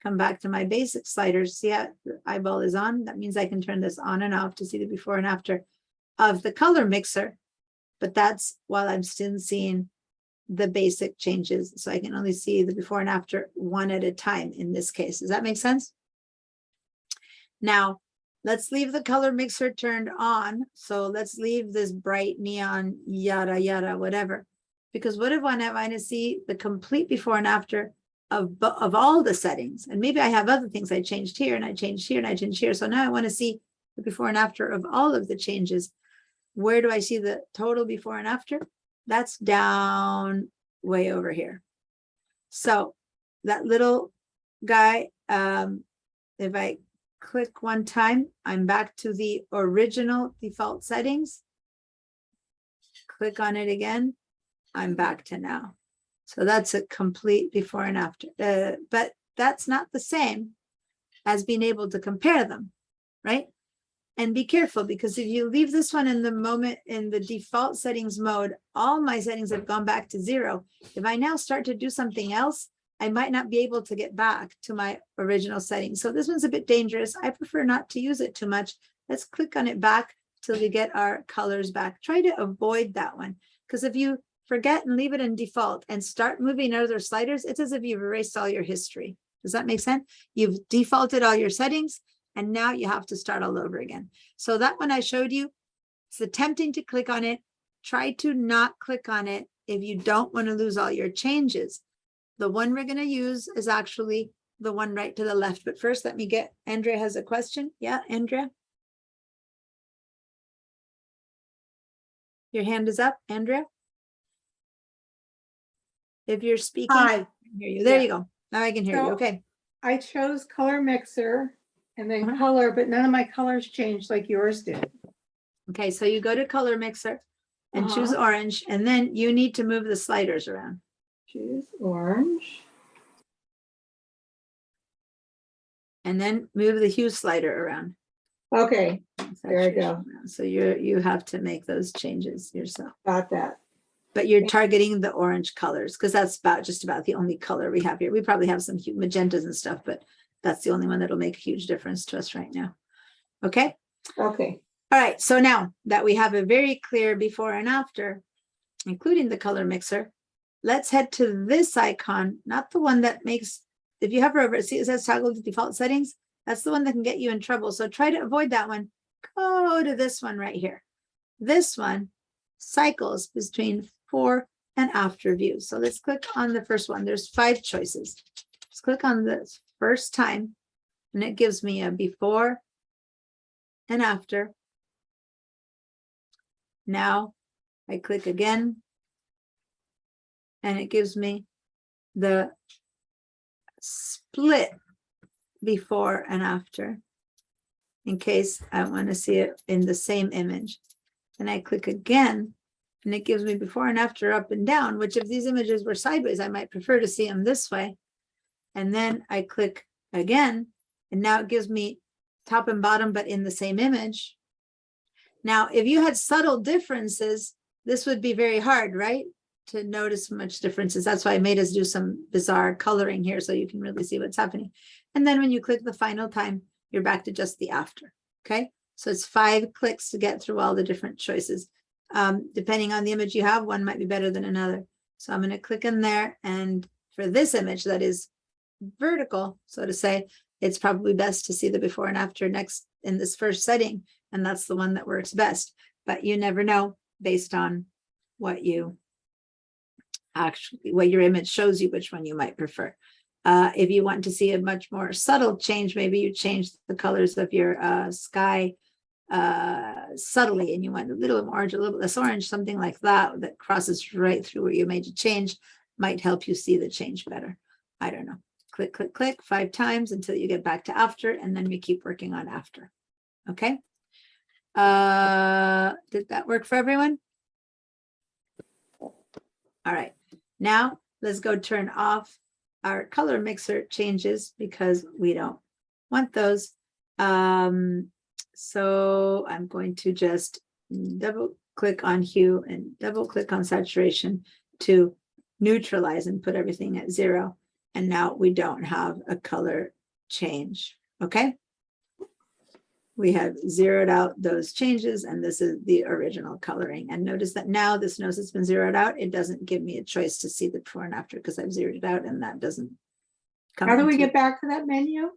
come back to my basic sliders, see how the eyeball is on? That means I can turn this on and off to see the before and after of the color mixer. But that's while I'm still seeing the basic changes. So I can only see the before and after one at a time in this case. Does that make sense? Now, let's leave the color mixer turned on. So let's leave this bright neon, yada, yada, whatever. Because what if I want to see the complete before and after of all the settings? And maybe I have other things I changed here and I changed here and I changed here. So now I want to see the before and after of all of the changes. Where do I see the total before and after? That's down way over here. So that little guy, if I click one time, I'm back to the original default settings. Click on it again, I'm back to now. So that's a complete before and after. But that's not the same as being able to compare them, right? And be careful, because if you leave this one in the moment in the default settings mode, all my settings have gone back to 0. If I now start to do something else, I might not be able to get back to my original settings. So this one's a bit dangerous. I prefer not to use it too much. Let's click on it back till we get our colors back. Try to avoid that one, because if you forget and leave it in default and start moving other sliders, it's as if you've erased all your history. Does that make sense? You've defaulted all your settings, and now you have to start all over again. So that one I showed you, it's attempting to click on it. Try to not click on it if you don't want to lose all your changes. The one we're going to use is actually the one right to the left. But first, let me get, Andrea has a question. Yeah, Andrea? Your hand is up, Andrea? If you're speaking, I Hi. can hear you. There Yeah. you go. Now I can hear you. So- Okay. I chose color mixer and then Uh-huh. color, but none of my colors changed like yours did. Okay, so you go to color mixer and choose Uh-huh. orange, and then you need to move the sliders around. Choose orange. And then move the hue slider around. Okay, There I go. So you have to make those changes yourself. got that. But you're targeting the orange colors, because that's just about the only color we have here. We probably have some magentas and stuff, but that's the only one that'll make a huge difference to us right now. Okay. Okay, All right. So now that we have a very clear before and after, including the color mixer, let's head to this icon, not the one that makes, if you hover over it, see it says toggle the default settings. That's the one that can get you in trouble. So try to avoid that one. Go to this one right here. This one cycles between before and after views. So let's click on the first one. There's 5 choices. Just click on this first time, and it gives me a before and after. Now I click again, and it gives me the split before and after, in case I want to see it in the same image. And I click again, and it gives me before and after up and down, which if these images were sideways, I might prefer to see them this way. And then I click again, and now it gives me top and bottom, but in the same image. Now, if you had subtle differences, this would be very hard, right? To notice much differences. That's why I made us do some bizarre coloring here so you can really see what's happening. And then when you click the final time, you're back to just the after, okay? So it's 5 clicks to get through all the different choices. Depending on the image you have, one might be better than another. So I'm going to click in there, and for this image that is vertical, so to say, it's probably best to see the before and after next in this first setting, and that's the one that works best. But you never know. based on what you actually, what your image shows you, which one you might prefer. If you want to see a much more subtle change, maybe you change the colors of your sky subtly, and you want a little more orange, a little less orange, something like that, that crosses right through where you made a change, might help you see the change better. I don't know. Click, click, click 5 times until you get back to after, and then we keep working on after. Okay. Did that work for everyone? All right. Now let's go turn off our color mixer changes because we don't want those. So I'm going to just double click on hue and double click on saturation to neutralize and put everything at 0. And now we don't have a color change. Okay. We have zeroed out those changes, and this is the original coloring. And notice that now this knows it's been zeroed out. It doesn't give me a choice to see the before and after because I've zeroed it out, and that doesn't come. How do we into- get back to that menu?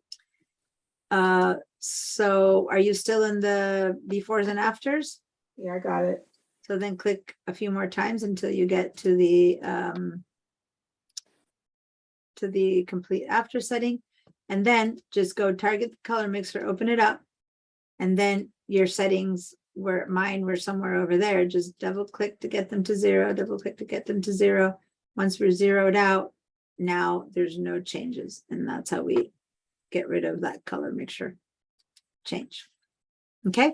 So are you still in the befores and afters? Yeah, I got it. So then click a few more times until you get to the complete after setting, and then just go target the color mixer, open it up, and then your settings where mine were somewhere over there, just double click to get them to 0, double click to get them to 0. Once we're zeroed out, now there's no changes, and that's how we get rid of that color mixture change. Okay.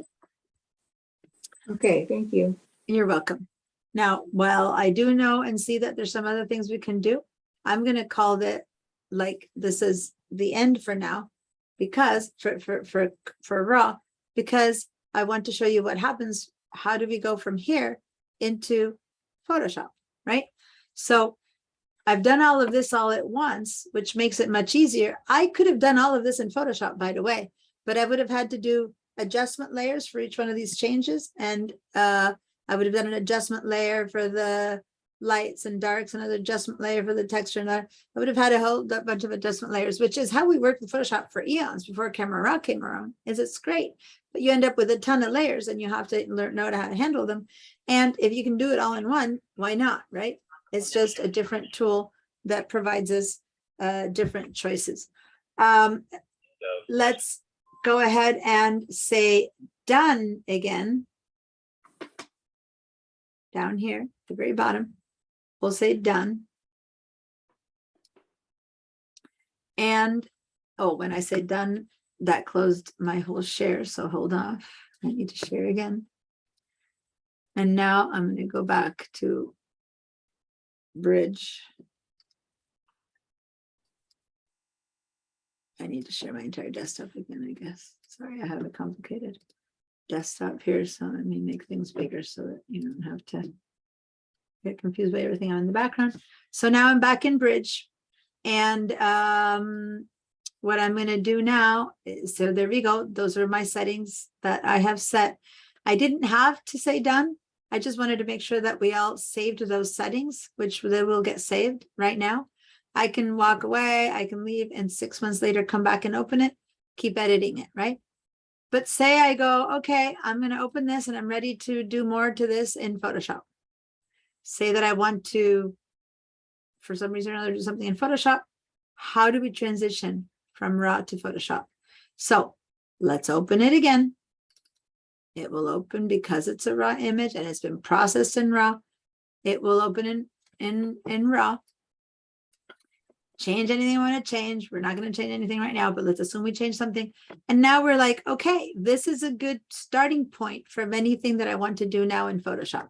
Okay, thank you. You're welcome. Now, while I do know and see that there's some other things we can do, I'm going to call that like this is the end for now, because for raw, because I want to show you what happens. How do we go from here into Photoshop, right? So I've done all of this all at once, which makes it much easier. I could have done all of this in Photoshop, by the way, but I would have had to do adjustment layers for each one of these changes. And I would have done an adjustment layer for the lights and darks, another adjustment layer for the texture. And I would have had a whole bunch of adjustment layers, which is how we worked with Photoshop for eons before Camera Raw came around. It's great, but you end up with a ton of layers and you have to know how to handle them. And if you can do it all in one, why not, right? It's just a different tool that provides us different choices. Let's go ahead and say done again. Down here at the very bottom, we'll say done. And oh, when I say done, that closed my whole share. So hold off. I need to share again. And now I'm going to go back to Bridge. I need to share my entire desktop again, I guess. Sorry, I have a complicated desktop here, so let me make things bigger so that you don't have to get confused by everything on the background. So now I'm back in Bridge, and what I'm going to do now is, so there we go. Those are my settings that I have set. I didn't have to say done. I just wanted to make sure that we all saved those settings, which they will get saved right now. I can walk away, I can leave, and 6 months later come back and open it, keep editing it, right? But say I go, okay, I'm going to open this and I'm ready to do more to this in Photoshop. Say that I want to, for some reason or another, do something in Photoshop. How do we transition from RAW to Photoshop? So let's open it again. It will open because it's a raw image and it's been processed in RAW. It will open in RAW. Change anything you want to change. We're not going to change anything right now, but let's assume we change something. And now we're like, okay, this is a good starting point for anything that I want to do now in Photoshop.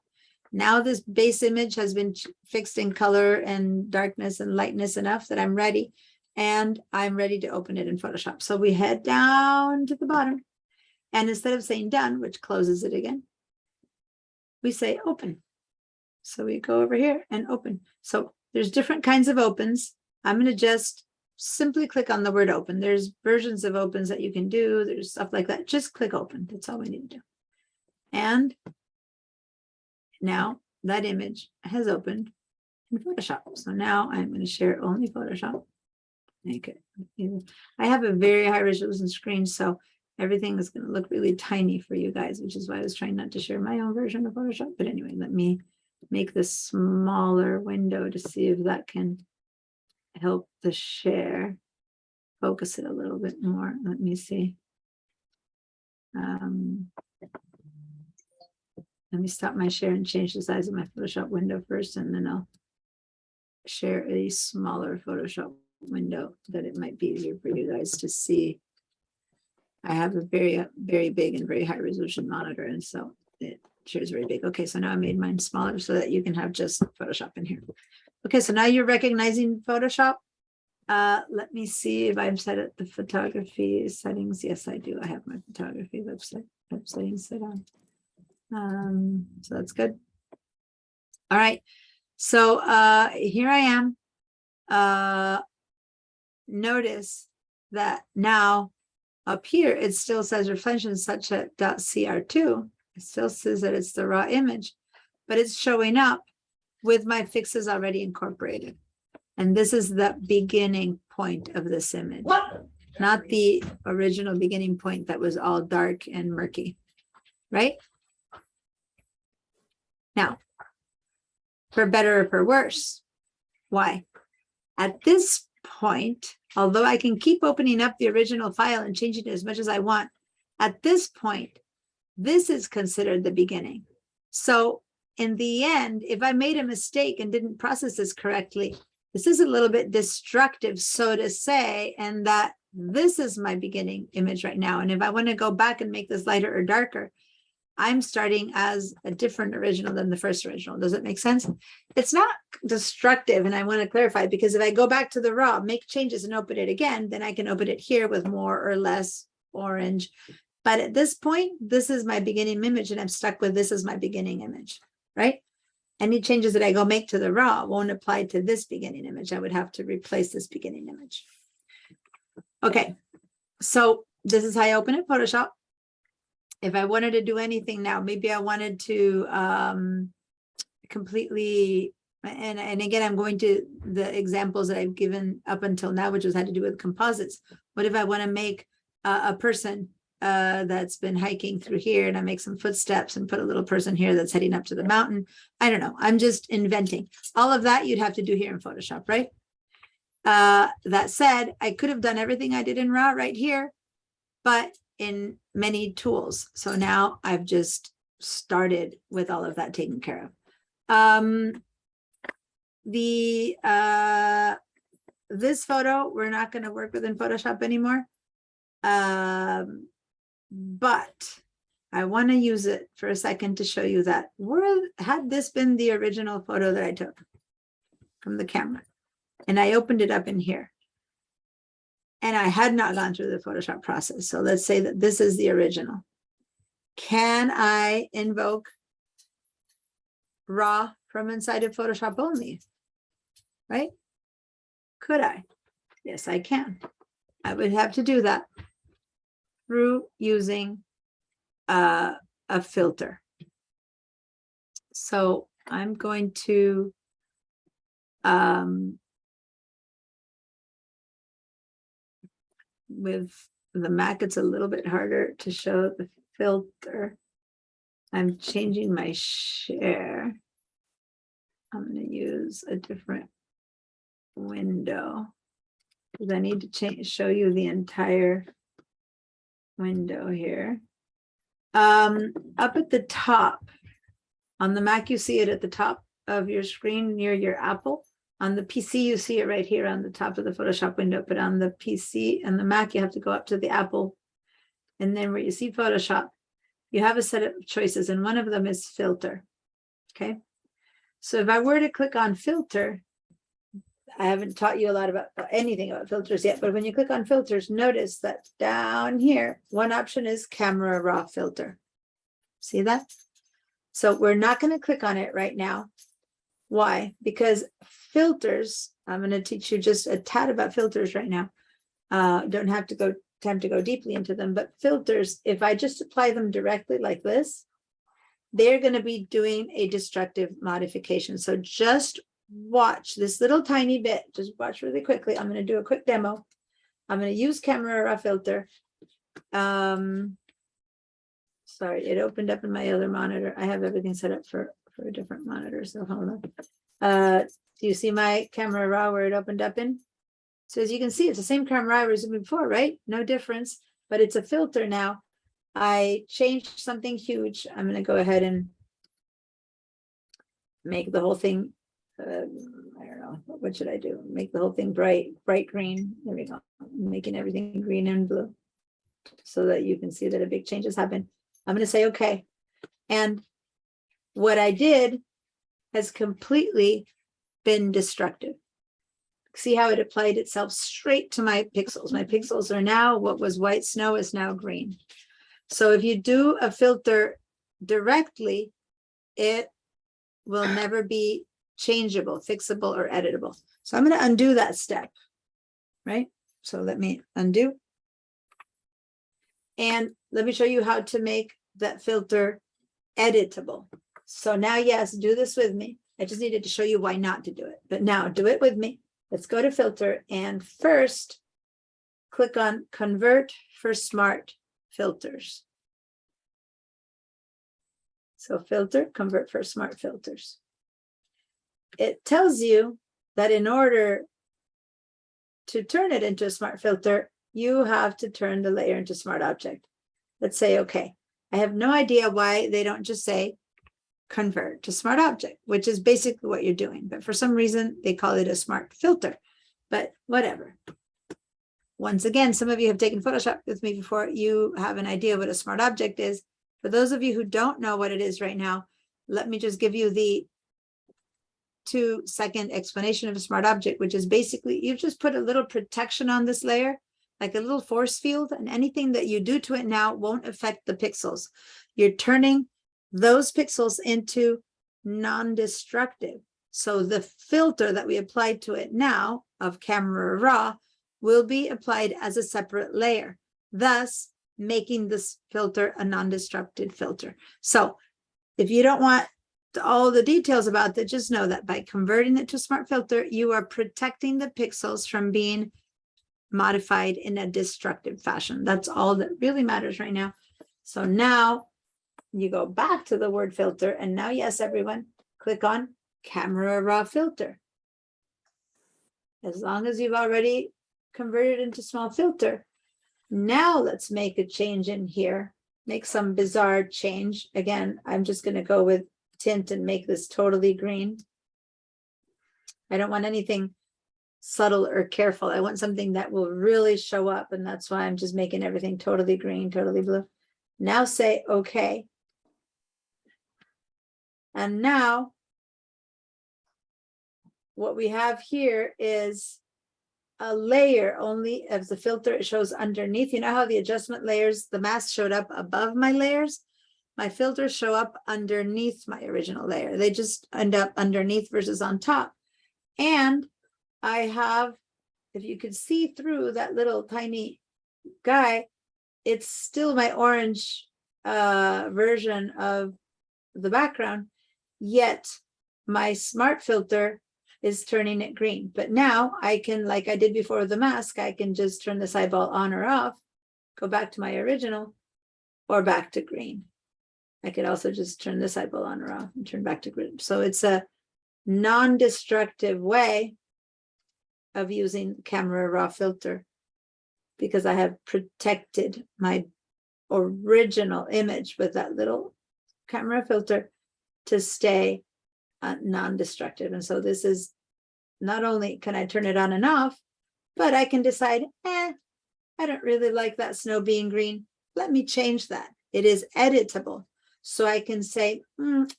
Now this base image has been fixed in color and darkness and lightness enough that I'm ready. And I'm ready to open it in Photoshop. So we head down to the bottom. And instead of saying done, which closes it again, we say open. So we go over here and open. So there's different kinds of opens. I'm going to just simply click on the word open. There's versions of opens that you can do. There's stuff like that. Just click open. That's all we need to do. And now that image has opened in Photoshop. So now I'm going to share only Photoshop. Make it. I have a very high resolution screen, so everything is going to look really tiny for you guys, which is why I was trying not to share my own version of Photoshop. But anyway, let me make this smaller window to see if that can help the share. Focus it a little bit more. Let me see. Let me stop my share and change the size of my Photoshop window first, and then I'll share a smaller Photoshop window that it might be easier for you guys to see. I have a very big and very high resolution monitor, and so it shares very big. Okay, so now I made mine smaller so that you can have just Photoshop in here. Okay, so now you're recognizing Photoshop. Let me see if I've set it the photography settings. Yes, I do. I have my photography web settings set on. So that's good. All right. So here I am. Notice that now up here, it still says reflection such at .cr2. It still says that it's the raw image, but it's showing up with my fixes already incorporated. And this is the beginning point of this image, not the original beginning point that was all dark and murky, right? Now, for better or for worse, why? At this point, although I can keep opening up the original file and changing it as much as I want, at this point, this is considered the beginning. So in the end, if I made a mistake and didn't process this correctly, this is a little bit destructive, so to say, and that this is my beginning image right now. And if I want to go back and make this lighter or darker, I'm starting as a different original than the first original. Does it make sense? It's not destructive, and I want to clarify, because if I go back to the raw, make changes and open it again, then I can open it here with more or less orange. But at this point, this is my beginning image, and I'm stuck with this as my beginning image, right? Any changes that I go make to the raw won't apply to this beginning image. I would have to replace this beginning image. Okay, so this is how I open it, Photoshop. If I wanted to do anything now, maybe I wanted to completely, and again, I'm going to the examples that I've given up until now, which has had to do with composites. What if I want to make a person that's been hiking through here, and I make some footsteps and put a little person here that's heading up to the mountain? I don't know. I'm just inventing. All of that you'd have to do here in Photoshop, right? That said, I could have done everything I did in RAW right here, but in many tools. So now I've just started with all of that taken care of. This photo, we're not going to work with in Photoshop anymore. But I want to use it for a second to show you that had this been the original photo that I took from the camera, and I opened it up in here, and I had not gone through the Photoshop process. So let's say that this is the original. Can I invoke RAW from inside of Photoshop only? Right? Could I? Yes, I can. I would have to do that through using a filter. So I'm going to with the Mac, it's a little bit harder to show the filter. I'm changing my share. I'm going to use a different window because I need to show you the entire window here. Up at the top on the Mac, you see it at the top of your screen near your Apple. On the PC, you see it right here on the top of the Photoshop window, but on the PC and the Mac, you have to go up to the Apple. And then where you see Photoshop, you have a set of choices, and one of them is filter. Okay. So if I were to click on filter, I haven't taught you a lot about anything about filters yet, but when you click on filters, notice that down here, one option is camera raw filter. See that? So we're not going to click on it right now. Why? Because filters, I'm going to teach you just a tad about filters right now. Don't have to go time to go deeply into them, but filters, if I just apply them directly like this, they're going to be doing a destructive modification. So just watch this little tiny bit. Just watch really quickly. I'm going to do a quick demo. I'm going to use camera raw filter. Sorry, it opened up in my other monitor. I have everything set up for a different monitor, so hold on. Do you see my camera raw where it opened up in? So as you can see, it's the same camera I was using before, right? No difference, but it's a filter now. I changed something huge. I'm gonna go ahead and make the whole thing, I don't know, what should I do? Make the whole thing bright green. There we go. I'm making everything green and blue so that you can see that a big change has happened. I'm going to say, okay. And what I did has completely been destructive. See how it applied itself straight to my pixels. My pixels are now, what was white snow is now green. So if you do a filter directly, it will never be changeable, fixable, or editable. So I'm going to undo that step, right? So let me undo. And let me show you how to make that filter editable. So now, yes, do this with me. I just needed to show you why not to do it. But now do it with me. Let's go to filter and first click on convert for smart filters. So filter, convert for smart filters. It tells you that in order to turn it into a smart filter, you have to turn the layer into smart object. Let's say, okay, I have no idea why they don't just say convert to smart object, which is basically what you're doing. But for some reason, they call it a smart filter, but whatever. Once again, some of you have taken Photoshop with me before. You have an idea what a smart object is. For those of you who don't know what it is right now, let me just give you the 2-second explanation of a smart object, which is basically you just put a little protection on this layer, like a little force field, and anything that you do to it now won't affect the pixels. You're turning those pixels into non-destructive. So the filter that we applied to it now of Camera Raw will be applied as a separate layer, thus making this filter a non-destructive filter. So if you don't want all the details about that, just know that by converting it to a smart filter, you are protecting the pixels from being modified in a destructive fashion. That's all that really matters right now. So now you go back to the word filter, and now, yes, everyone, click on Camera Raw filter. As long as you've already converted into small filter, now let's make a change in here, make some bizarre change. Again, I'm just going to go with tint and make this totally green. I don't want anything subtle or careful. I want something that will really show up, and that's why I'm just making everything totally green, totally blue. Now say okay. And now what we have here is a layer only of the filter. It shows underneath. You know how the adjustment layers, the mask showed up above my layers? My filters show up underneath my original layer. They just end up underneath versus on top. And I have, if you could see through that little tiny guy, it's still my orange version of the background, yet my smart filter is turning it green. But now I can, like I did before with the mask, I can just turn this eyeball on or off, go back to my original, or back to green. I could also just turn this eyeball on or off and turn back to green. So it's a non-destructive way of using Camera Raw filter, because I have protected my original image with that little camera filter to stay non-destructive. And so this is, not only can I turn it on and off, but I can decide, I don't really like that snow being green. Let me change that. It is editable. So I can say,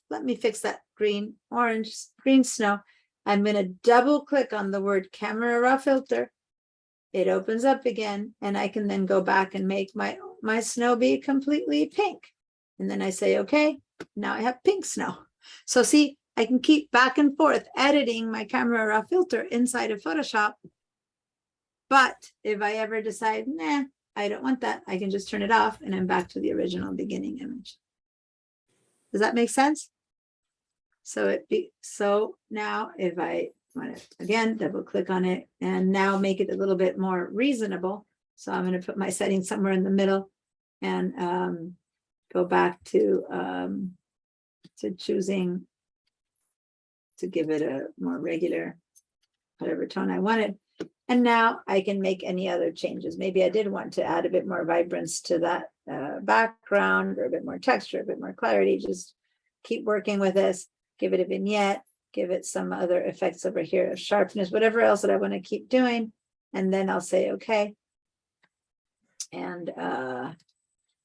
let me fix that green snow. I'm going to double click on the word Camera Raw filter. It opens up again, and I can then go back and make my snow be completely pink. And then I say, okay, now I have pink snow. So see, I can keep back and forth editing my Camera Raw filter inside of Photoshop. But if I ever decide, nah, I don't want that, I can just turn it off and I'm back to the original beginning image. Does that make sense? So now if I want to, again, double click on it and now make it a little bit more reasonable. So I'm going to put my setting somewhere in the middle and go back to choosing to give it a more regular, whatever tone I wanted. And now I can make any other changes. Maybe I did want to add a bit more vibrance to that background, or a bit more texture, a bit more clarity. Just keep working with this, give it a vignette, give it some other effects over here of sharpness, whatever else that I want to keep doing. And then I'll say, okay. And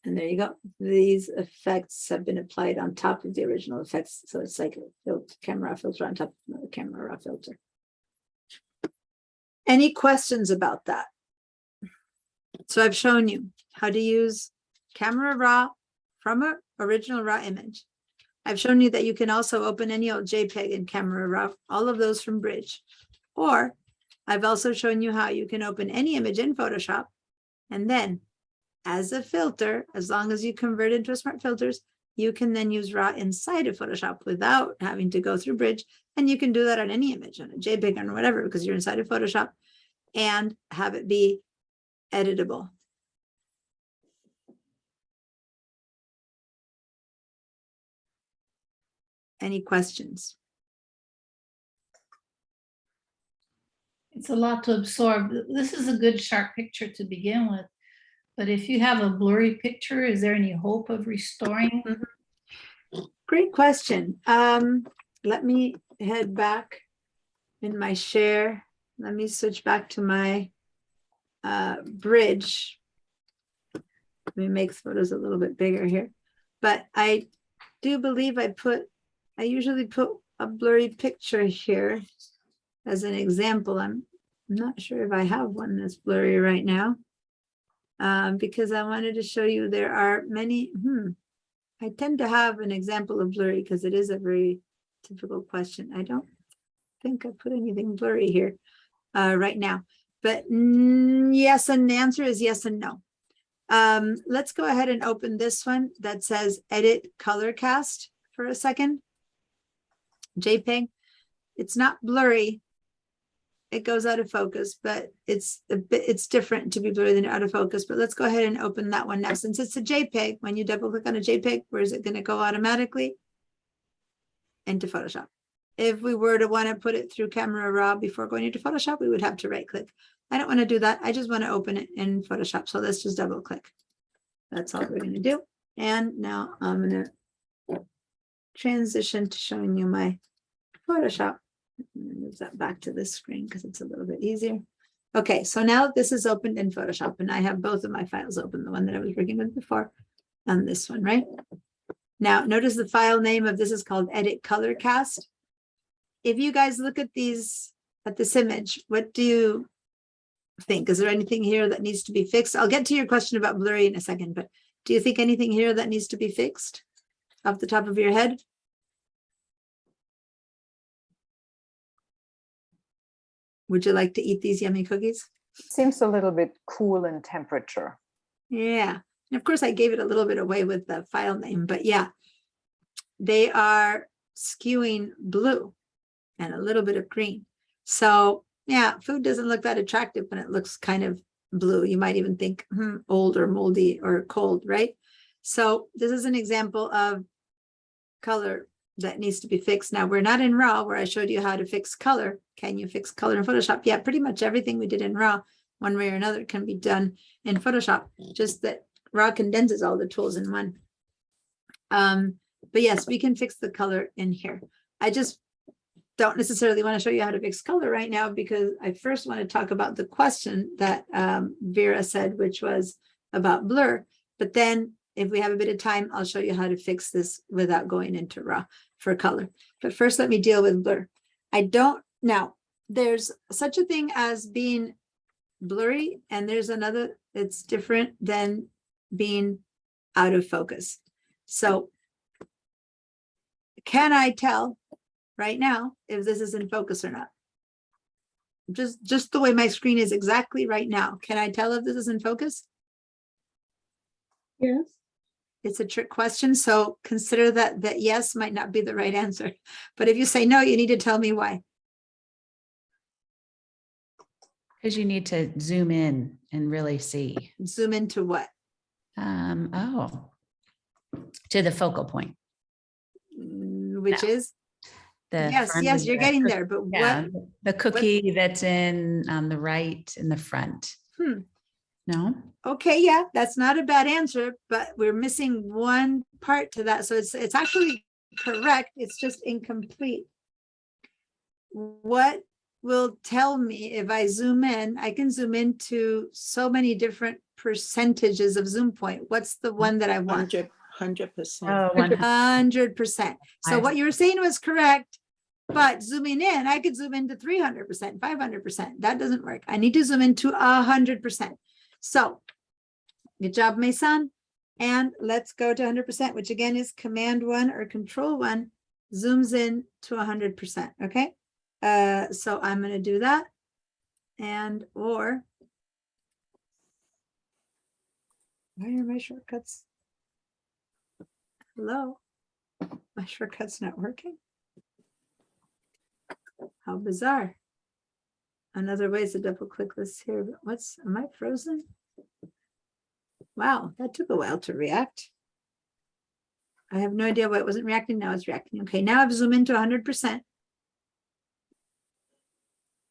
there you go. These effects have been applied on top of the original effects. So it's like a camera filter on top of another camera raw filter. Any questions about that? So I've shown you how to use Camera Raw from an original raw image. I've shown you that you can also open any old JPEG in Camera Raw, all of those from Bridge. Or I've also shown you how you can open any image in Photoshop, and then as a filter, as long as you convert into a Smart Filters, you can then use Raw inside of Photoshop without having to go through Bridge. And you can do that on any image, on a JPEG or whatever, because you're inside of Photoshop, and have it be editable. Any questions? It's a lot to absorb. This is a good sharp picture to begin with. But if you have a blurry picture, is there any hope of restoring? Great question. Let me head back in my share. Let me switch back to my Bridge. Let me make photos a little bit bigger here. But I do believe I usually put a blurry picture here as an example. I'm not sure if I have one that's blurry right now. Because I wanted to show you there are many, I tend to have an example of blurry because it is a very typical question. I don't think I put anything blurry here right now, but yes, and the answer is yes and no. Let's go ahead and open this one that says Edit Color Cast for a second. JPEG, it's not blurry. It goes out of focus, but it's different to be blurry than out of focus. But let's go ahead and open that one now. Since it's a JPEG, when you double click on a JPEG, where is it going to go automatically? Into Photoshop. If we were to want to put it through Camera Raw before going into Photoshop, we would have to right click. I don't want to do that. I just want to open it in Photoshop. So let's just double click. That's all we're going to do. And now I'm going to transition to showing you my Photoshop. Move that back to this screen because it's a little bit easier. Okay, so now this is opened in Photoshop and I have both of my files open, the one that I was working with before and this one, right? Now, notice the file name of this is called Edit Color Cast. If you guys look at this image, what do you think? Is there anything here that needs to be fixed? I'll get to your question about blurry in a second, but do you think anything here that needs to be fixed off the top of your head? Would you like to eat these yummy cookies? Seems a little bit cool in temperature. Yeah. And of course, I gave it a little bit away with the file name, but yeah, they are skewing blue and a little bit of green. So yeah, food doesn't look that attractive when it looks kind of blue. You might even think old or moldy or cold, right? So this is an example of color that needs to be fixed. Now we're not in RAW where I showed you how to fix color. Can you fix color in Photoshop? Yeah, pretty much everything we did in RAW, one way or another, can be done in Photoshop, just that RAW condenses all the tools in one. But yes, we can fix the color in here. I just don't necessarily want to show you how to fix color right now because I first want to talk about the question that Vera said, which was about blur. But then if we have a bit of time, I'll show you how to fix this without going into RAW for color. But first, let me deal with blur. Now, there's such a thing as being blurry, and there's another that's different than being out of focus. So can I tell right now if this is in focus or not? Just the way my screen is exactly right now. Can I tell if this is in focus? Yes. It's a trick question, so consider that yes might not be the right answer. But if you say no, you need to tell me why. Because you need to zoom in and really see. Zoom into what? Oh, to the focal point. Which No. is? The Yes, front yes, of you're the getting cook- there, but yeah, what? the cookie that's in on the right in the front. No? Okay, yeah, that's not a bad answer, but we're missing one part to that. So it's actually correct. It's just incomplete. What will tell me if I zoom in? I can zoom into so many different percentages of zoom point. What's the one that I want? 100%. Oh, 100%. So I what you were saying was correct, but zooming in, I could zoom into 300%, 500%. That doesn't work. I need to zoom into 100%. So good job, my son. And let's go to 100%, which again is Command 1 or Control 1, zooms in to 100%. Okay. So I'm going to do that. And or why are my shortcuts? Hello, my shortcut's not working. How bizarre. Another way is to double click this here. But am I frozen? Wow, that took a while to react. I have no idea why it wasn't reacting. Now it's reacting. Okay, now I've zoomed into 100%.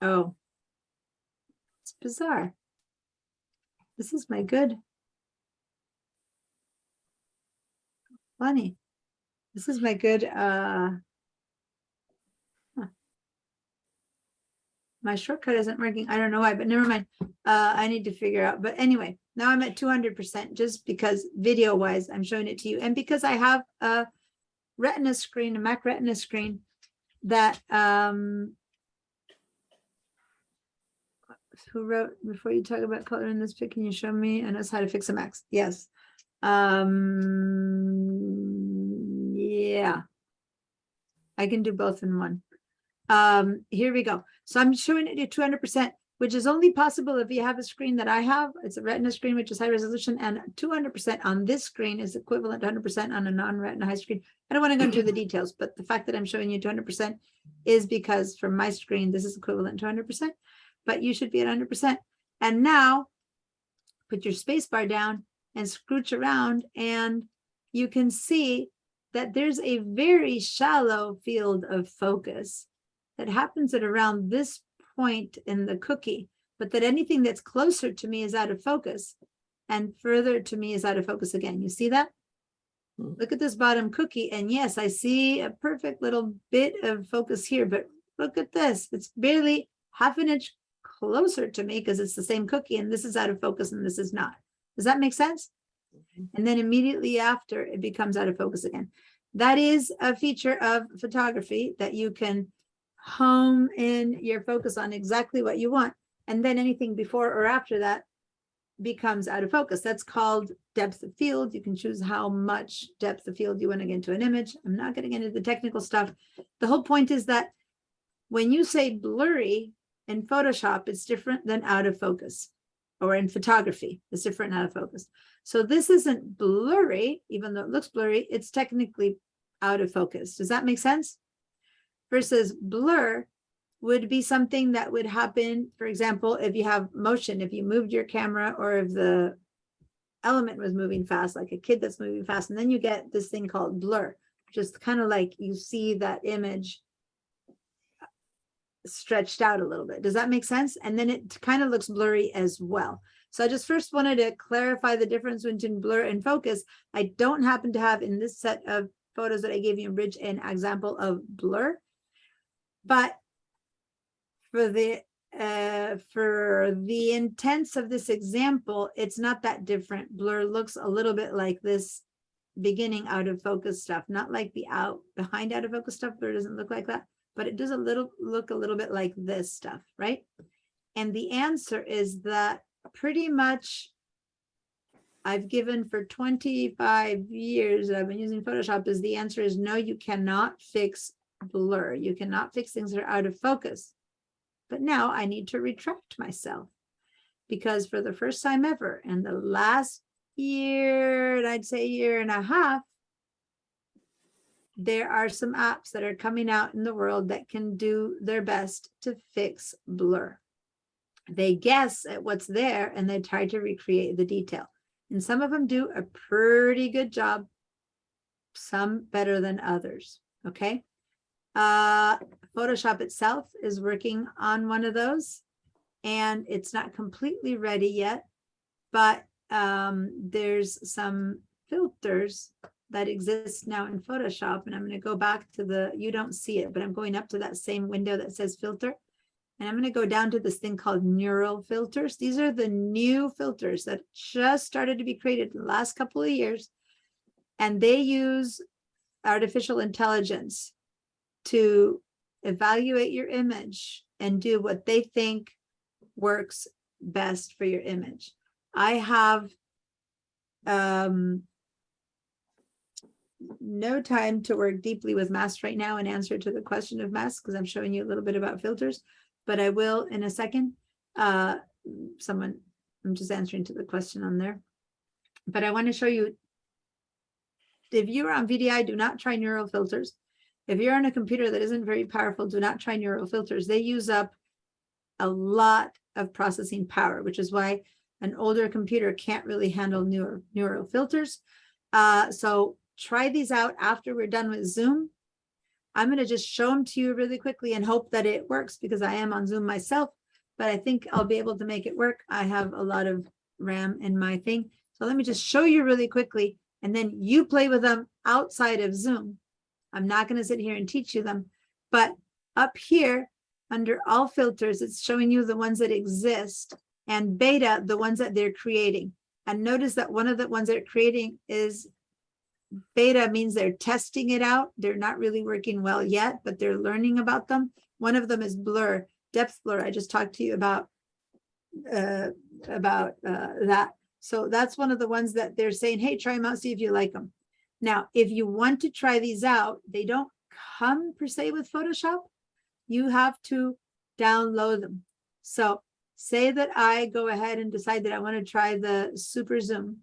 Oh, it's bizarre. This is my good. Funny. This is my good. My shortcut isn't working. I don't know why, but never mind. I need to figure out. But anyway, now I'm at 200% just because video wise, I'm showing it to you. And because I have a Retina screen, a Mac Retina screen that, who wrote, before you talk about color in this pic, can you show me? And that's how to fix a Mac. Yes. Yeah. I can do both in one. Here we go. So I'm showing it at 200%, which is only possible if you have a screen that I have. It's a Retina screen, which is high resolution, and 200% on this screen is equivalent to 100% on a non-Retina high screen. I don't want to go into the details, but the fact that I'm showing you 200% is because from my screen, this is equivalent to 100%, but you should be at 100%. And now put your space bar down and scrooch around, and you can see that there's a very shallow field of focus that happens at around this point in the cookie, but that anything that's closer to me is out of focus and further to me is out of focus again. You see that? Look at this bottom cookie. And yes, I see a perfect little bit of focus here, but look at this. It's barely half an inch closer to me because it's the same cookie and this is out of focus and this is not. Does that make sense? And then immediately after it becomes out of focus again. That is a feature of photography that you can home in your focus on exactly what you want. And then anything before or after that becomes out of focus. That's called depth of field. You can choose how much depth of field you want to get into an image. I'm not getting into the technical stuff. The whole point is that when you say blurry in Photoshop, it's different than out of focus, or in photography, it's different than out of focus. So this isn't blurry, even though it looks blurry, it's technically out of focus. Does that make sense? Versus blur would be something that would happen, for example, if you have motion, if you moved your camera or if the element was moving fast, like a kid that's moving fast, and then you get this thing called blur, just kind of like you see that image stretched out a little bit. Does that make sense? And then it kind of looks blurry as well. So I just first wanted to clarify the difference between blur and focus. I don't happen to have in this set of photos that I gave you in Bridge an example of blur, but for the intents of this example, it's not that different. Blur looks a little bit like this beginning out of focus stuff, not like the behind out of focus stuff. Blur doesn't look like that, but it does look a little bit like this stuff, right? And the answer is that pretty much I've given for 25 years that I've been using Photoshop is the answer is no, you cannot fix blur. You cannot fix things that are out of focus. But now I need to retract myself because for the first time ever in the last year, and I'd say year and a half, there are some apps that are coming out in the world that can do their best to fix blur. they guess at what's there and they try to recreate the detail. And some of them do a pretty good job, some better than others, okay? Photoshop itself is working on one of those, and it's not completely ready yet, but there's some filters that exist now in Photoshop, and I'm going to go back to the, you don't see it, but I'm going up to that same window that says filter, and I'm going to go down to this thing called neural filters. These are the new filters that just started to be created in the last couple of years, and they use artificial intelligence to evaluate your image and do what they think works best for your image. I have no time to work deeply with masks right now and answer to the question of masks because I'm showing you a little bit about filters, but I will in a second. I'm just answering to the question on there, but I want to show you, if you're on VDI, do not try neural filters. If you're on a computer that isn't very powerful, do not try neural filters. They use up a lot of processing power, which is why an older computer can't really handle neural filters. So try these out after we're done with Zoom. I'm going to just show them to you really quickly and hope that it works because I am on Zoom myself, but I think I'll be able to make it work. I have a lot of RAM in my thing. So let me just show you really quickly, and then you play with them outside of Zoom. I'm not going to sit here and teach you them, but up here under all filters, it's showing you the ones that exist, and beta, the ones that they're creating. And notice that one of the ones they're creating is beta, means they're testing it out. They're not really working well yet, but they're learning about them. One of them is blur, depth blur. I just talked to you about that. So that's one of the ones that they're saying, hey, try them out, see if you like them. Now, if you want to try these out, they don't come per se with Photoshop. You have to download them. So say that I go ahead and decide that I want to try the Super Zoom.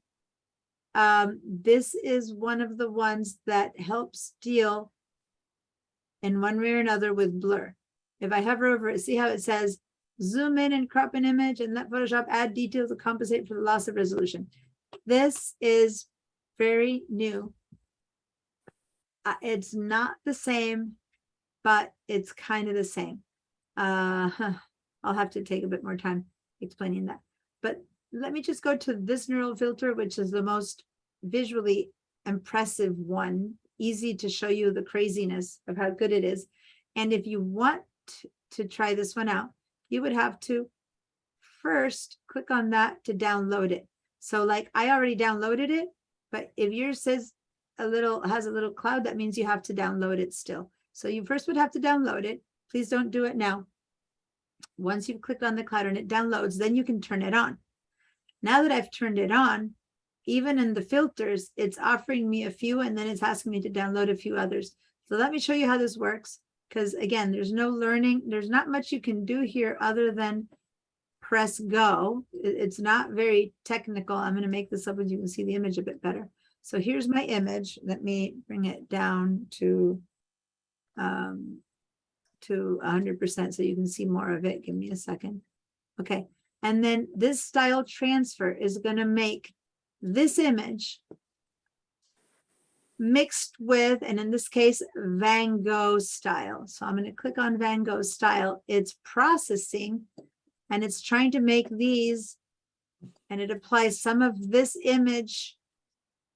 This is one of the ones that helps deal in one way or another with blur. If I hover over it, see how it says, zoom in and crop an image and let Photoshop add details to compensate for the loss of resolution. This is very new. It's not the same, but it's kind of the same. I'll have to take a bit more time explaining that. But let me just go to this neural filter, which is the most visually impressive one, easy to show you the craziness of how good it is. And if you want to try this one out, you would have to first click on that to download it. So like I already downloaded it, but if yours says has a little cloud, that means you have to download it still. So you first would have to download it. Please don't do it now. Once you've clicked on the cloud and it downloads, then you can turn it on. Now that I've turned it on, even in the filters, it's offering me a few and then it's asking me to download a few others. So let me show you how this works. Because again, there's no learning. There's not much you can do here other than press go. It's not very technical. I'm going to make this up and you can see the image a bit better. So here's my image. Let me bring it down to 100% so you can see more of it. Give me a second. Okay. And then this style transfer is going to make this image mixed with, and in this case, Van Gogh style. So I'm going to click on Van Gogh style. It's processing and it's trying to make these, and it applies some of this image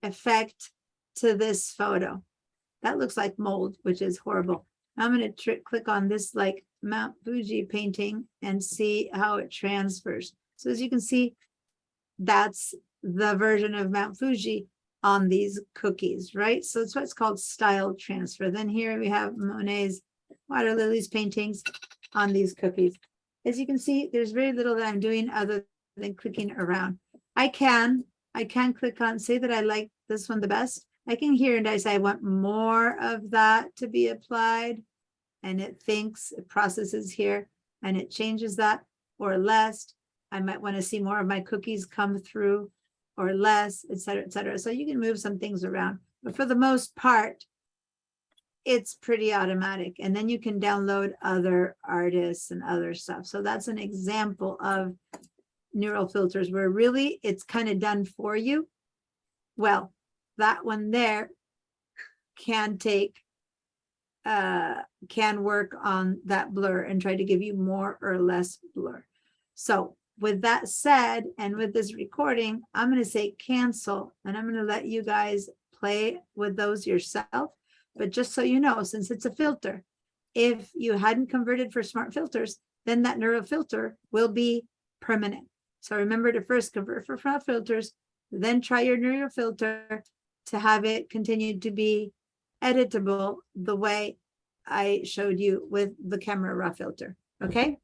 effect to this photo. That looks like mold, which is horrible. I'm going to click on this like Mount Fuji painting and see how it transfers. So as you can see, that's the version of Mount Fuji on these cookies, right? So that's what's called style transfer. Then here we have Monet's water lilies paintings on these cookies. As you can see, there's very little that I'm doing other than clicking around. I can click on, say that I like this one the best. I can hear and I say I want more of that to be applied, and it thinks, it processes here and it changes that, or less. I might want to see more of my cookies come through, or less, et cetera, et cetera. So you can move some things around, but for the most part, it's pretty automatic. And then you can download other artists and other stuff. So that's an example of neural filters where really it's kind of done for you. Well, that one there can take, can work on that blur and try to give you more or less blur. So with that said, and with this recording, I'm going to say cancel, and I'm going to let you guys play with those yourself. But just so you know, since it's a filter, if you hadn't converted for smart filters, then that neural filter will be permanent. So remember to first convert for smart filters, then try your neural filter to have it continue to be editable the way I showed you with the Camera Raw filter. Okay.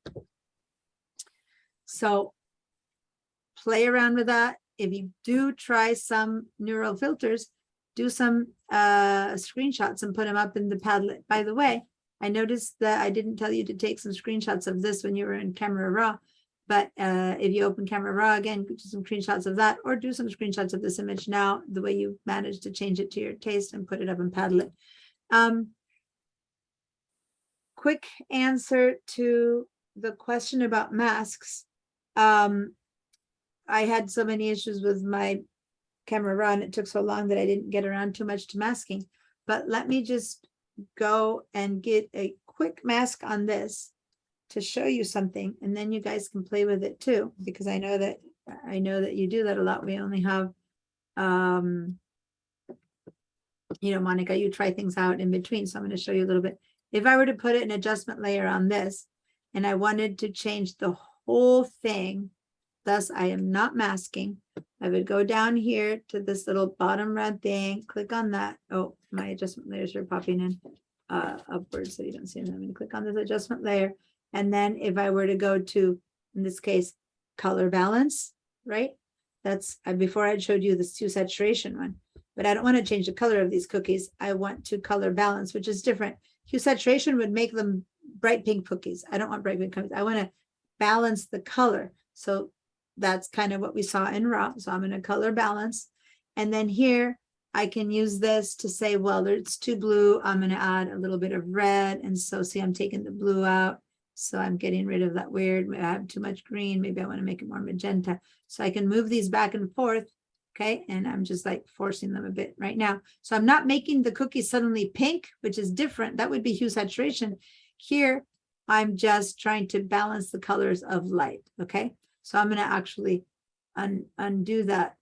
So play around with that. If you do try some neural filters, do some screenshots and put them up in the Padlet. By the way, I noticed that I didn't tell you to take some screenshots of this when you were in Camera Raw, but if you open Camera Raw again, do some screenshots of that, or do some screenshots of this image now, the way you managed to change it to your taste and put it up in Padlet. Quick answer to the question about masks. I had so many issues with my Camera Raw, and it took so long that I didn't get around too much to masking. But let me just go and get a quick mask on this to show you something, and then you guys can play with it too, because I know that you do that a lot. We only have, you know, Monica, you try things out in between. So I'm going to show you a little bit. If I were to put an adjustment layer on this, and I wanted to change the whole thing, thus I am not masking, I would go down here to this little bottom red thing, click on that. Oh, my adjustment layers are popping in upwards, so you don't see them. I'm going to click on this adjustment layer. And then if I were to go to, in this case, color balance, right? That's before I showed you this hue saturation one, but I don't want to change the color of these cookies. I want to color balance, which is different. Hue saturation would make them bright pink cookies. I don't want bright pink cookies. I want to balance the color. So that's kind of what we saw in Raw. So I'm going to color balance. And then here I can use this to say, well, it's too blue. I'm going to add a little bit of red. And so see, I'm taking the blue out. So I'm getting rid of that weird, I have too much green. Maybe I want to make it more magenta. So I can move these back and forth. Okay. And I'm just like forcing them a bit right now. So I'm not making the cookie suddenly pink, which is different. That would be hue saturation. Here, I'm just trying to balance the colors of light. Okay. So I'm going to actually undo that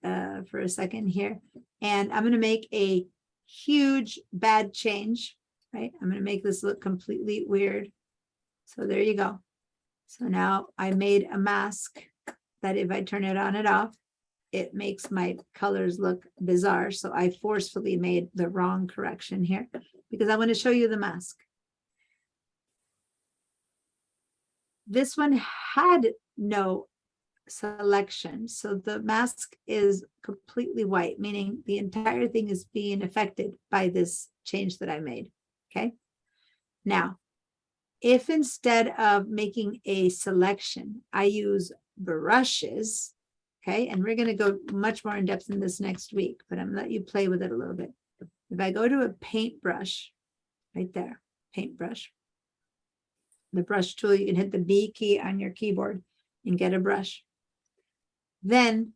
for a second here. And I'm going to make a huge bad change, right? I'm going to make this look completely weird. So there you go. So now I made a mask that if I turn it on and off, it makes my colors look bizarre. So I forcefully made the wrong correction here because I want to show you the mask. This one had no selection. So the mask is completely white, meaning the entire thing is being affected by this change that I made. Okay. Now, if instead of making a selection, I use brushes, okay, and we're going to go much more in depth in this next week, but I'm going to let you play with it a little bit. If I go to a paintbrush, right there, paintbrush, the brush tool, you can hit the B key on your keyboard and get a brush. Then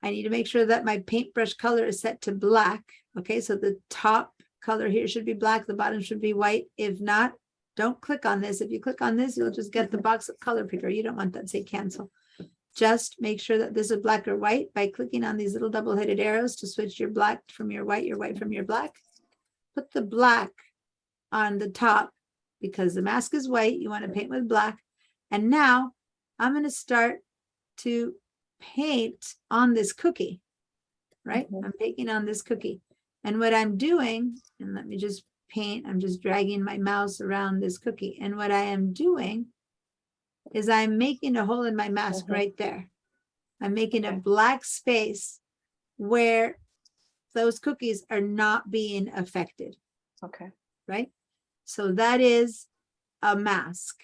I need to make sure that my paintbrush color is set to black. Okay, so the top color here should be black, the bottom should be white. If not, don't click on this. If you click on this, you'll just get the box of color picker. You don't want that, say cancel. Just make sure that this is black or white by clicking on these little double-headed arrows to switch your black from your white from your black. Put the black on the top because the mask is white. You want to paint with black. And now I'm going to start to paint on this cookie, right? I'm painting on this cookie. And what I'm doing, and let me just paint, I'm just dragging my mouse around this cookie. And what I am doing is I'm making a hole in my mask right there. I'm making a black space where those cookies are not being affected. Okay. Right? So that is a mask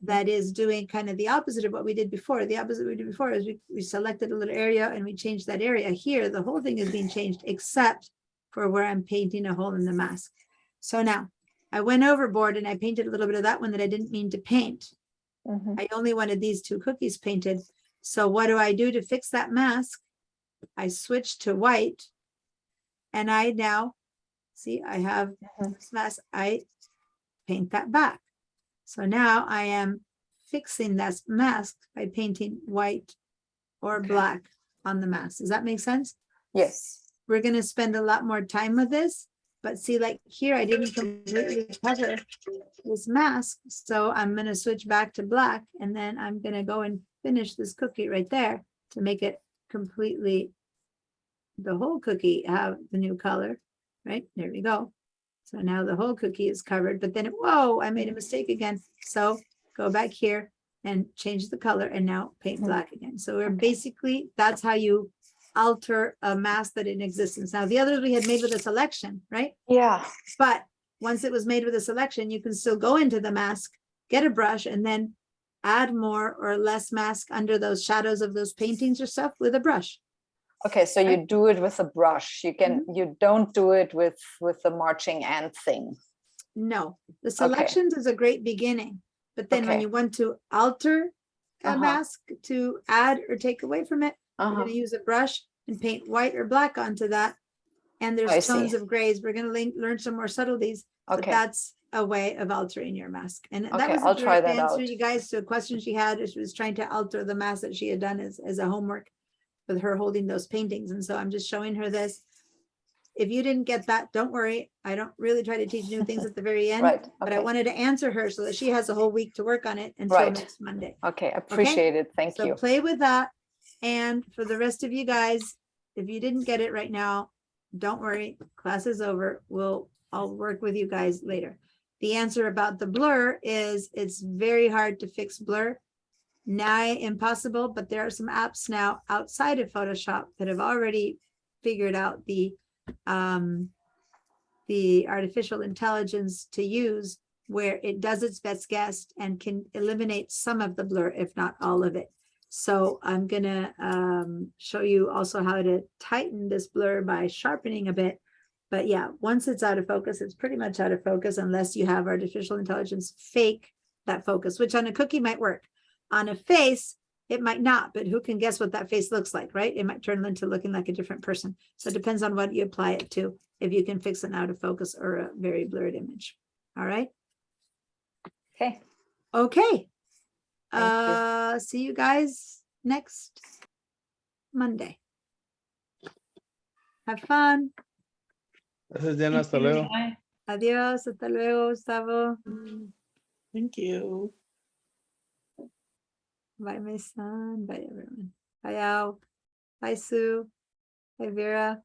that is doing kind of the opposite of what we did before. The opposite we did before is we selected a little area and we changed that area. Here, the whole thing is being changed except for where I'm painting a hole in the mask. So now I went overboard and I painted a little bit of that one that I didn't mean to paint. Mhm. I only wanted these 2 cookies painted. So what do I do to fix that mask? I switch to white. And I now, see, I have Mhm. this mask, I paint that back. So now I am fixing that mask by painting white or Okay. black on the mask. Does that make sense? Yes. We're gonna spend a lot more time with this, but see, like here, I didn't completely cover this mask. So I'm gonna switch back to black and then I'm gonna go and finish this cookie right there to make it completely, the whole cookie have the new color, right? There we go. So now the whole cookie is covered, but then, whoa, I made a mistake again. So go back here and change the color and now paint Mhm. black again. So we're Okay. basically, that's how you alter a mask that in existence. Now, the others we had made with a selection, right? Yeah. But once it was made with a selection, you can still go into the mask, get a brush, and then add more or less mask under those shadows of those paintings or stuff with a brush. Okay, so you do it with a brush. You can Mm-hmm. you don't do it with the marching ant thing. No, the selections is a great beginning, but then when Okay. you want to alter a Uh-huh. mask to add or take away from it, we're Uh-huh. gonna use a brush and paint white or black onto that. And I there's see. tones of grays. We're gonna learn some more subtleties, but Okay. that's a way of altering your mask. And that Okay, was a I'll try direct that answer, out. you guys, to a question she had. She was trying to alter the mask that she had done as a homework with her holding those paintings. And so I'm just showing her this. If you didn't get that, don't worry. I don't really try to teach new things at the very end, Right. but I Okay. wanted to answer her so that she has a whole week to work on it until Right. next Monday. Okay, appreciate it. Thank So you. play with that. And for the rest of you guys, if you didn't get it right now, don't worry, class is over. I'll work with you guys later. The answer about the blur is it's very hard to fix blur. Nigh impossible, but there are some apps now outside of Photoshop that have already figured out the artificial intelligence to use where it does its best guess and can eliminate some of the blur, if not all of it. So I'm gonna show you also how to tighten this blur by sharpening a bit. But yeah, once it's out of focus, it's pretty much out of focus unless you have artificial intelligence fake that focus, which on a cookie might work. On a face, it might not, but who can guess what that face looks like, right? It might turn into looking like a different person. So it depends on what you apply it to, if you can fix an out of focus or a very blurred image. All right. Okay. Okay. Thank you. See you guys next Monday. Have fun. Gracias, Diana. Hasta Thank you. luego. Bye. Adios. Hasta luego, Gustavo. Thank you. Bye, my son. Bye, everyone. Bye, Al. Bye, Sue. Bye, Vera.